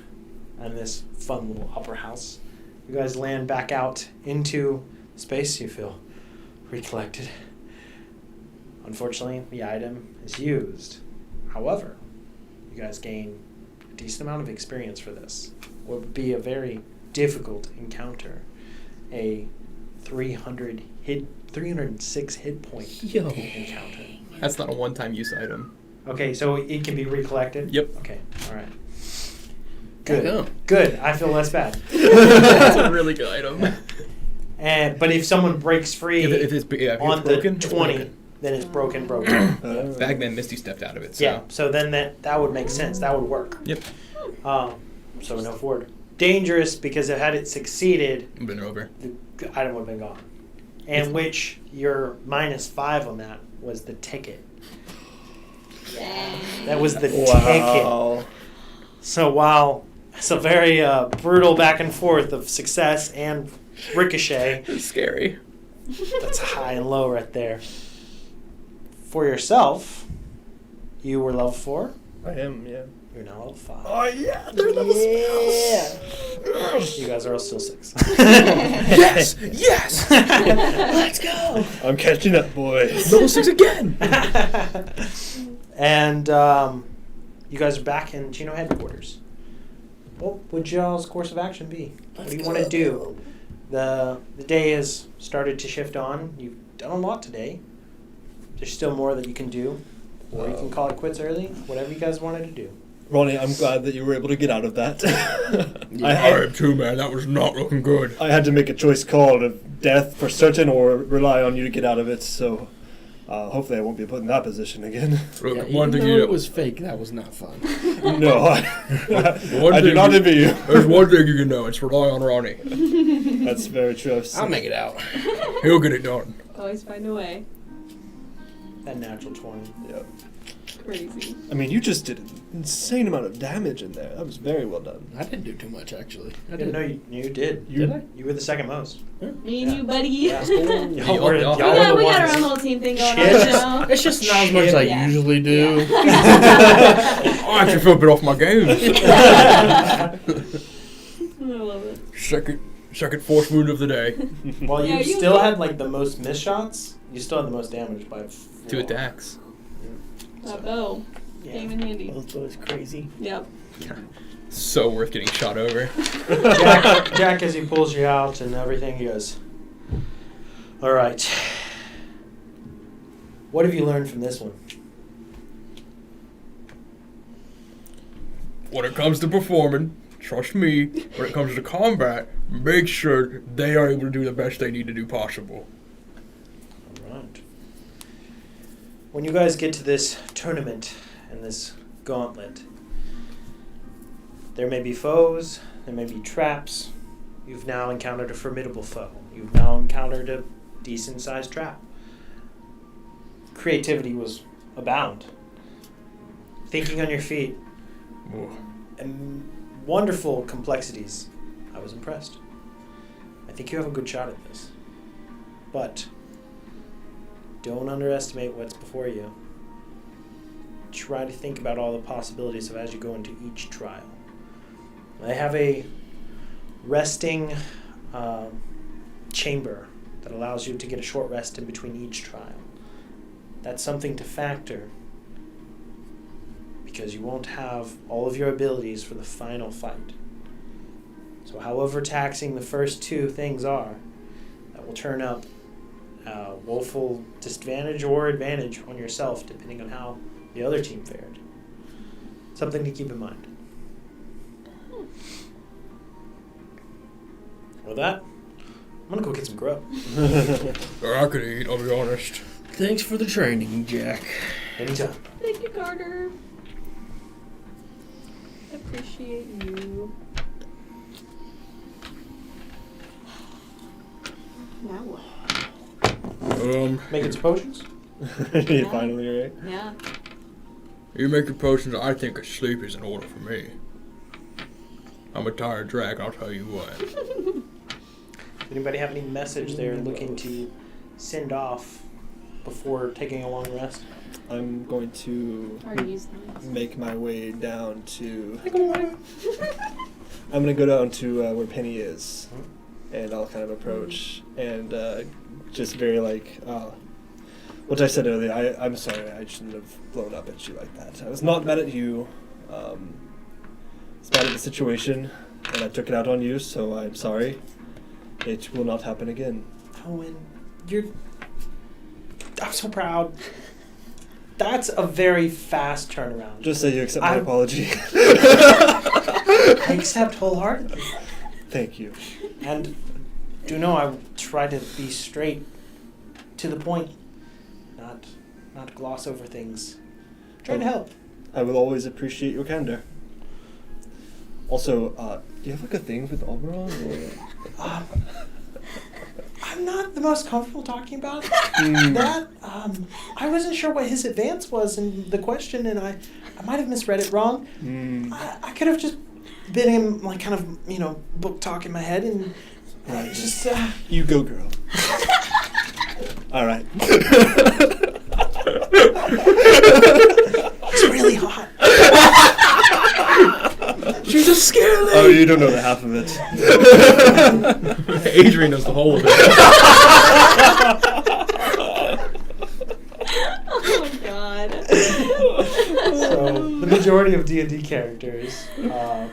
and this fun little upper house. You guys land back out into space. You feel recollected. Unfortunately, the item is used. However, you guys gain a decent amount of experience for this. What would be a very difficult encounter. A 306 hit point encounter. That's not a one-time use item. Okay, so it can be recollected? Yep. Okay, all right. Good. Yeah. Good. I feel less bad. That's a really good item. But if someone breaks free If it's on broken, the it's 20, broken. then it's broken. Bagman Misty stepped out of it. So. Yeah, so then that would make sense. That would work. Yep. So no forward. Dangerous because had it succeeded, Been over. the item would have been gone. And which your -5 on that was the ticket. That was the ticket. So while it's a very brutal back and forth of success and ricochet, It's scary. that's high and low right there. For yourself, you were level 4. I am, yeah. You're now level 5. Oh, yeah, they're level You guys are all still 6. Yes! Yes! Let's go! I'm catching up, boys. Level 6 again! And you guys are back in Geno headquarters. What would y'all's course of action be? What do you want to do? The day has started to shift on. You've done a lot today. There's still more that you can do. Or you can call it quits early. Whatever you guys wanted to do. Ronnie, I'm glad that you were able to get out of that. I am too, man. That was not looking good. I had to make a choice call of death for certain or rely on you to get out of it, so hopefully I won't be put in that position again. Look, Yeah, one even thing though you it was fake, that was not fun. No, I do not envy you. There's one thing you can know. It's rely on Ronnie. That's very true. I'll make it out. He'll get it done. Always find a way. That natural 20. Yeah. Crazy. I mean, you just did an insane amount of damage in there. That was very well done. I didn't do too much, actually. I Yeah, did. no, you did. Did I? You were the second most. Me and you, buddy. Yeah. Y'all- Y'all were y'all- the We got our ones. own little team thing going Shit. on, you know? It's just not as much as I Yeah. usually do. I actually feel a bit off my game. I love it. Second force wound of the day. Well, Yeah, you you still did. had like the most missed shots. You still had the most damage by 4. 2 attacks. That bow came in handy. Both was crazy. Yep. So worth getting shot over. Jack, as he pulls you out and everything, he goes, "All right. What have you learned from this one?" When it comes to performing, trust me, when it comes to combat, make sure they are able to do the best they need to do possible. Alright. When you guys get to this tournament and this gauntlet, there may be foes, there may be traps. You've now encountered a formidable foe. You've now encountered a decent-sized trap. Creativity was abound. Thinking on your feet, Oh, and wonderful complexities. I was impressed. I think you have a good shot at this. But don't underestimate what's before you. Try to think about all the possibilities of as you go into each trial. I have a resting chamber that allows you to get a short rest in between each trial. That's something to factor, because you won't have all of your abilities for the final fight. So however taxing the first two things are, that will turn up woeful disadvantage or advantage on yourself depending on how the other team fared. Something to keep in mind. With that, I'm gonna go get some grub. I could eat, I'll be honest. Thanks for the training, Jack. Anytime. Thank you, Carter. Appreciate you. Now what? Making some potions? You finally, right? Yeah. You make your potions, I think a sleep is in order for me. I'm a tired drag, I'll tell you what. Anybody have any message they're looking to send off before taking a long rest? I'm going to Already used them. make my way down to. I'm gonna go down to where Penny is, and I'll kind of approach and just very like. What I said earlier, I'm sorry, I shouldn't have blown up at you like that. I was not mad at you. I was mad at the situation, and I took it out on you, so I'm sorry. It will not happen again. Owen, I'm so proud. That's a very fast turnaround. Just say you accept my apology. I accept wholeheartedly. Thank you. And do know I try to be straight to the point, not gloss over things. Trying to help. I will always appreciate your candor. Also, do you have like a thing with Oberon? I'm not the most comfortable talking about that. I wasn't sure what his advance was in the question, and I might have misread it wrong. I could have just been him, like, kind of, book talk in my head, and just... You go, girl. All right. It's really hot. She's a scary. Oh, you don't know the half of it. Adrian knows the whole of it. Oh my god. So the majority of D&D characters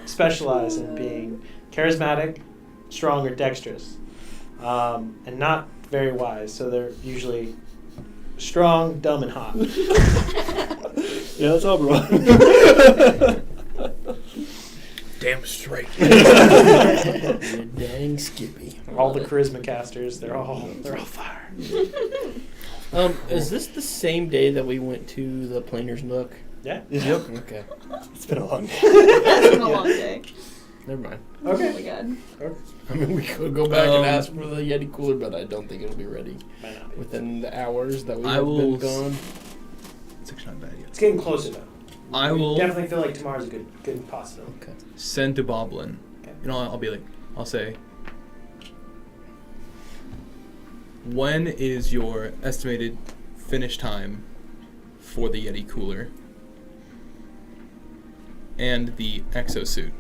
specialize in being charismatic, strong, or dexterous, and not very wise. So they're usually strong, dumb, and hot. Yeah, that's Oberon. Damn straight. Dang Skippy. All the charisma casters, they're all fire. Is this the same day that we went to the Planer's Nook? Yeah. Yep. Okay. It's been a long day. That's been a long day. Never mind. Okay. Oh my god. I mean, we could go back and ask for the Yeti cooler, but I don't think it'll be ready Might not be. within the hours that we I have will been gone. It's actually not bad yet. It's getting closer though. I We will definitely feel like tomorrow's a good possibility. Okay. send to Boblin. Okay. And I'll be like, I'll say, when is your estimated finish time for the Yeti cooler and the exosuit?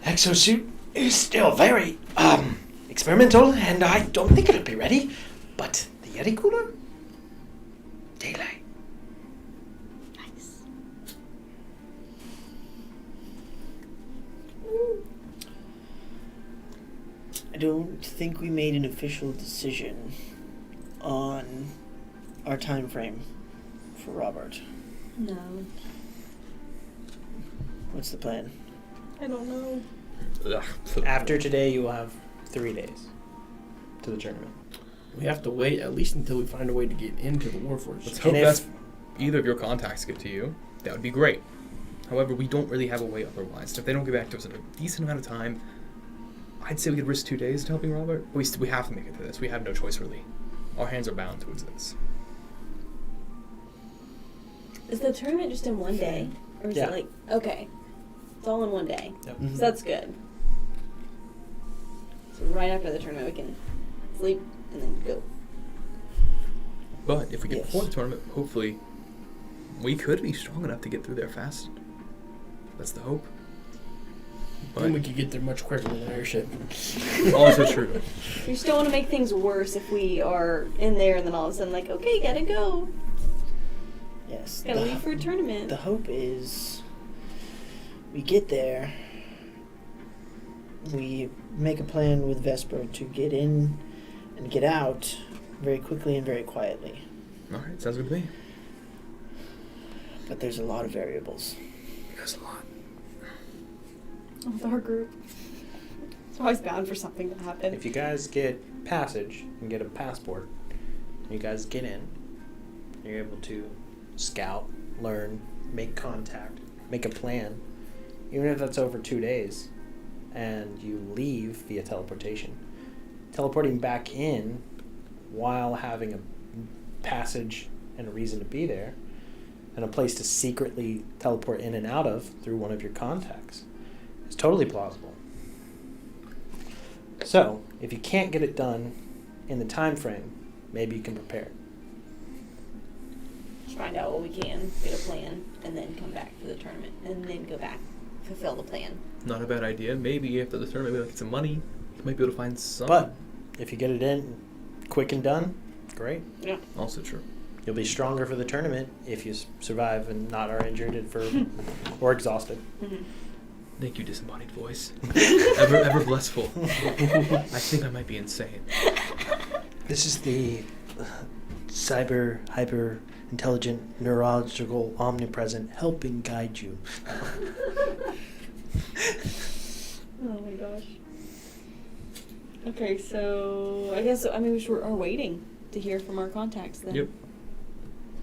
Exosuit is still very experimental, and I don't think it'll be ready. But the Yeti cooler, daylight. Nice. I don't think we made an official decision on our time frame for Robert. No. What's the plan? I don't know. Ugh. After today, you will have 3 days to the tournament. We have to wait at least until we find a way to get into the Warforged. Let's And hope if- that's either of your contacts get to you. That would be great. However, we don't really have a way otherwise. If they don't get back to us in a decent amount of time, I'd say we could risk 2 days to helping Robert. But we have to make it to this. We have no choice, really. Our hands are bound towards this. Is the tournament just in one day? Or is Yeah. it like, okay. It's all in one day. Yep. So that's good. So right after the tournament, we can sleep and then go. But if we get Yes. before the tournament, hopefully, we could be strong enough to get through there fast. That's the hope. Then we But could get there much quicker with an airship. also true. We just don't want to make things worse if we are in there and then all of a sudden, like, okay, gotta go. Yes. Gotta the- leave for a tournament. The hope is we get there, we make a plan with Vesper to get in and get out very quickly and very quietly. All right, sounds good to me. But there's a lot of variables. There's a lot. With our group. It's always bound for something to happen. If you guys get passage and get a passport, and you guys get in, you're able to scout, learn, make contact, make a plan, even if that's over 2 days, and you leave via teleportation. Teleporting back in while having a passage and a reason to be there, and a place to secretly teleport in and out of through one of your contacts, is totally plausible. So, if you can't get it done in the time frame, maybe you can prepare. Just find out what we can, get a plan, and then come back for the tournament. And then go back, fulfill the plan. Not a bad idea. Maybe after the tournament, we'll get some money. You might be able to find some. But if you get it in quick and done, great. Yeah. Also true. You'll be stronger for the tournament if you survive and not are injured or exhausted. Mm-hmm. Thank you, disembodied voice. ever blissful. I think I might be insane. This is the cyber hyper intelligent neurological omnipresent helping guide you. Oh my gosh. Okay, so I guess we are waiting to hear from our contacts then. Yep.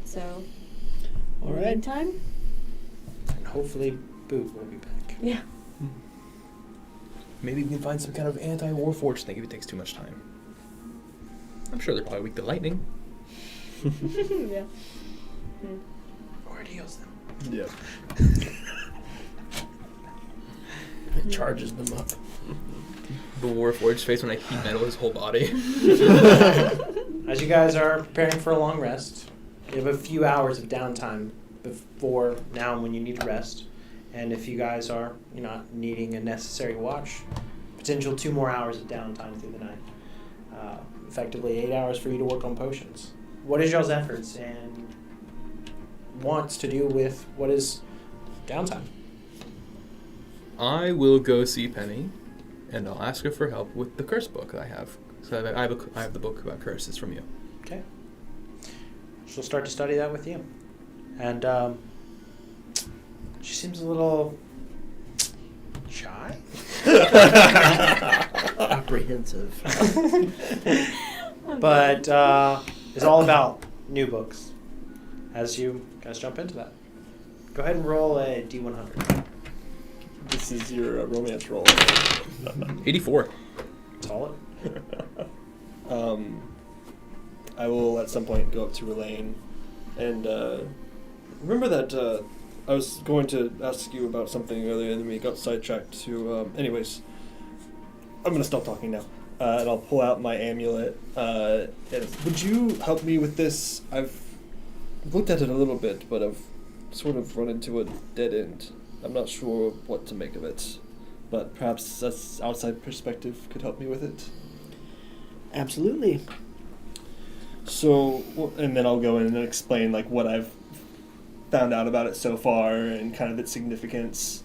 So, All in the right. meantime, And hopefully Boot will be back. yeah. Maybe we can find some kind of anti-Warforged thing if it takes too much time. I'm sure they're probably weak to lightning. Yeah. Or it heals them. Yeah. It charges them up. The Warforged face when I heat metal his whole body. As you guys are preparing for a long rest, you have a few hours of downtime before now when you need to rest. And if you guys are not needing a necessary watch, potential 2 more hours of downtime through the night. Effectively 8 hours for you to work on potions. What is y'all's efforts and wants to do with what is downtime? I will go see Penny, and I'll ask her for help with the curse book that I have. So I have the book about curses from you. Okay. She'll start to study that with you. And she seems a little shy. Apprehensive. But it's all about new books. As you guys jump into that, go ahead and roll a D100. This is your romance roll. 84. Solid. I will at some point go up to Elaine and remember that I was going to ask you about something earlier and we got sidetracked to anyways, I'm going to stop talking now and I'll pull out my amulet and would you help me with this? I've looked at it a little bit but I've sort of run into a dead end. I'm not sure what to make of it, but perhaps this outside perspective could help me with it. Absolutely. So, and then I'll go in and explain like what I've found out about it so far and kind of its significance,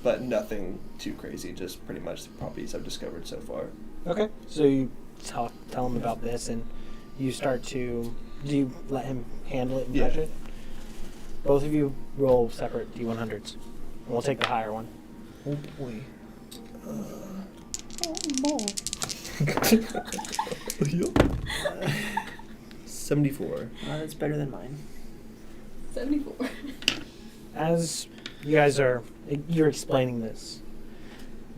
but nothing too crazy. Just pretty much the properties I've discovered so far. Okay. So you tell him about this, and you start to. Do you let him handle it and Yeah. touch it? both of you roll separate D100s. And we'll take the higher one. Oh boy. 74. That's better than mine. 74. As you guys you're explaining this,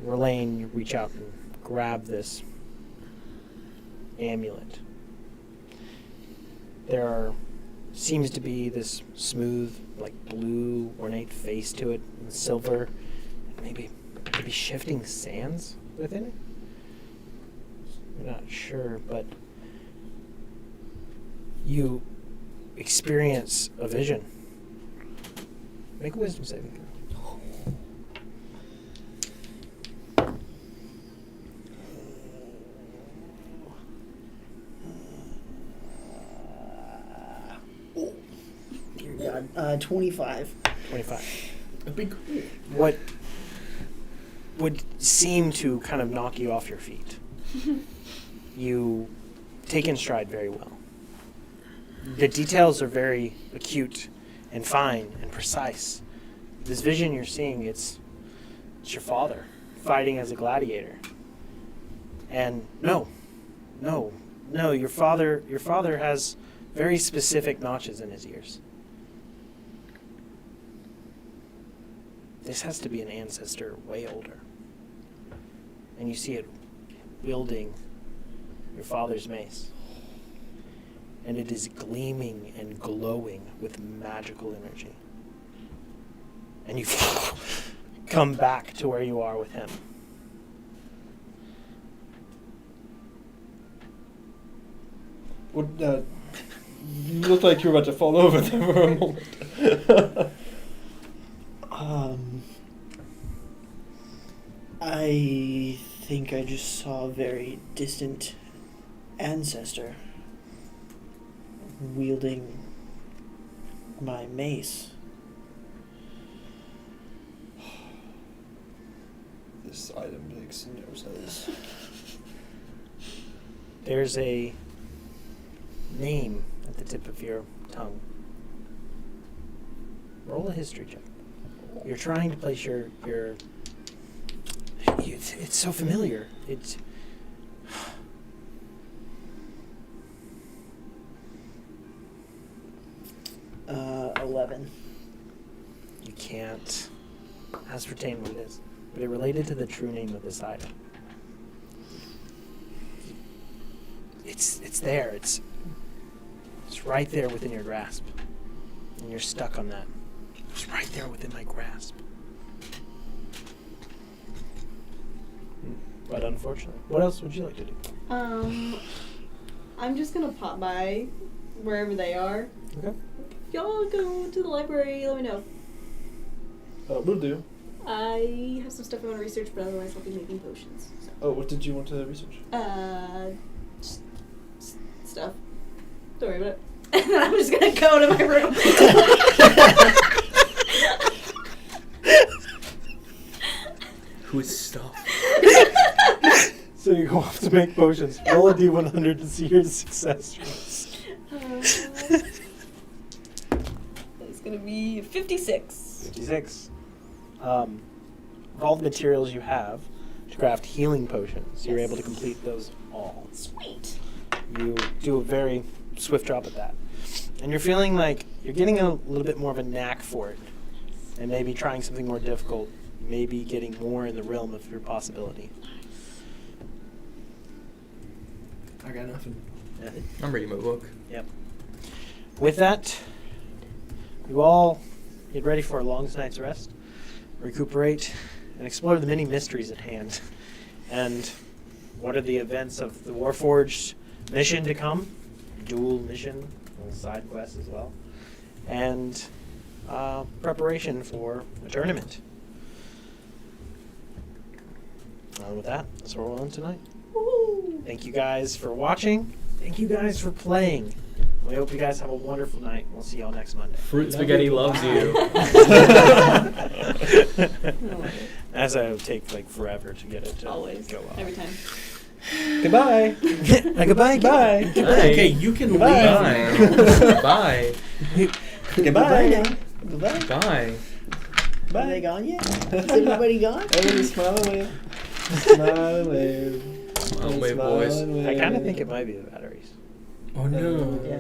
Relaine, you reach out and grab this amulet. There seems to be this smooth, like blue, ornate face to it, and silver, and maybe shifting sands within it. I'm not sure, but you experience a vision. Make a wisdom saving throw. Dear God. 25. 25. That'd be cool. What would seem to kind of knock you off your feet, you take in stride very well. The details are very acute and fine and precise. This vision you're seeing, it's your father fighting as a gladiator. And no, your father has very specific notches in his ears. This has to be an ancestor way older. And you see it wielding your father's mace. And it is gleaming and glowing with magical energy. And you come back to where you are with him. What, you looked like you were about to fall over there for a moment. I think I just saw a very distant ancestor wielding my mace. This item makes no sense. There's a name at the tip of your tongue. Roll a history check. You're trying to place your it's so familiar. It's 11. you can't ascertain what it is, but it related to the true name of this item. It's there. It's right there within your grasp, and you're stuck on that. It's right there within my grasp. But unfortunately, what else would you like to do? I'm just gonna pop by wherever they are. Okay. If y'all go to the library, let me know. Will do. I have some stuff I want to research, but otherwise I'll be making potions. So. Oh, what did you want to research? Stuff. Don't worry about it. And then I'm just gonna go to my room. Who is stuff? So you go off to make potions. Roll a d100 to see your success rates. It's gonna be 56. 56. Of all the materials you have to craft healing potions, you're able to complete those all. Sweet. You do a very swift job at that. And you're feeling like you're getting a little bit more of a knack for it. And maybe trying something more difficult, maybe getting more in the realm of your possibility. I got nothing. Yeah. I'm reading my book. Yep. With that, you all get ready for a long night's rest, recuperate, and explore the many mysteries at hand. And what are the events of the Warforged mission to come? Dual mission, little side quest as well. And preparation for a tournament. With that, that's what we're on tonight. Woo. Thank you guys for watching. Thank you guys for playing. We hope you guys have a wonderful night. We'll see y'all next Monday. Fruit Spaghetti loves you. As I would take like forever to get it to Always. go up. Every time. Goodbye. Goodbye. Bye. Okay, you can leave. Bye. Bye. Goodbye. now. Goodbye. Bye. Are they gone yet? Is everybody gone? Everybody smile and wave. Smile and wave. Smile and wave, boys. I kind of think it might be the batteries. Oh no. Yeah.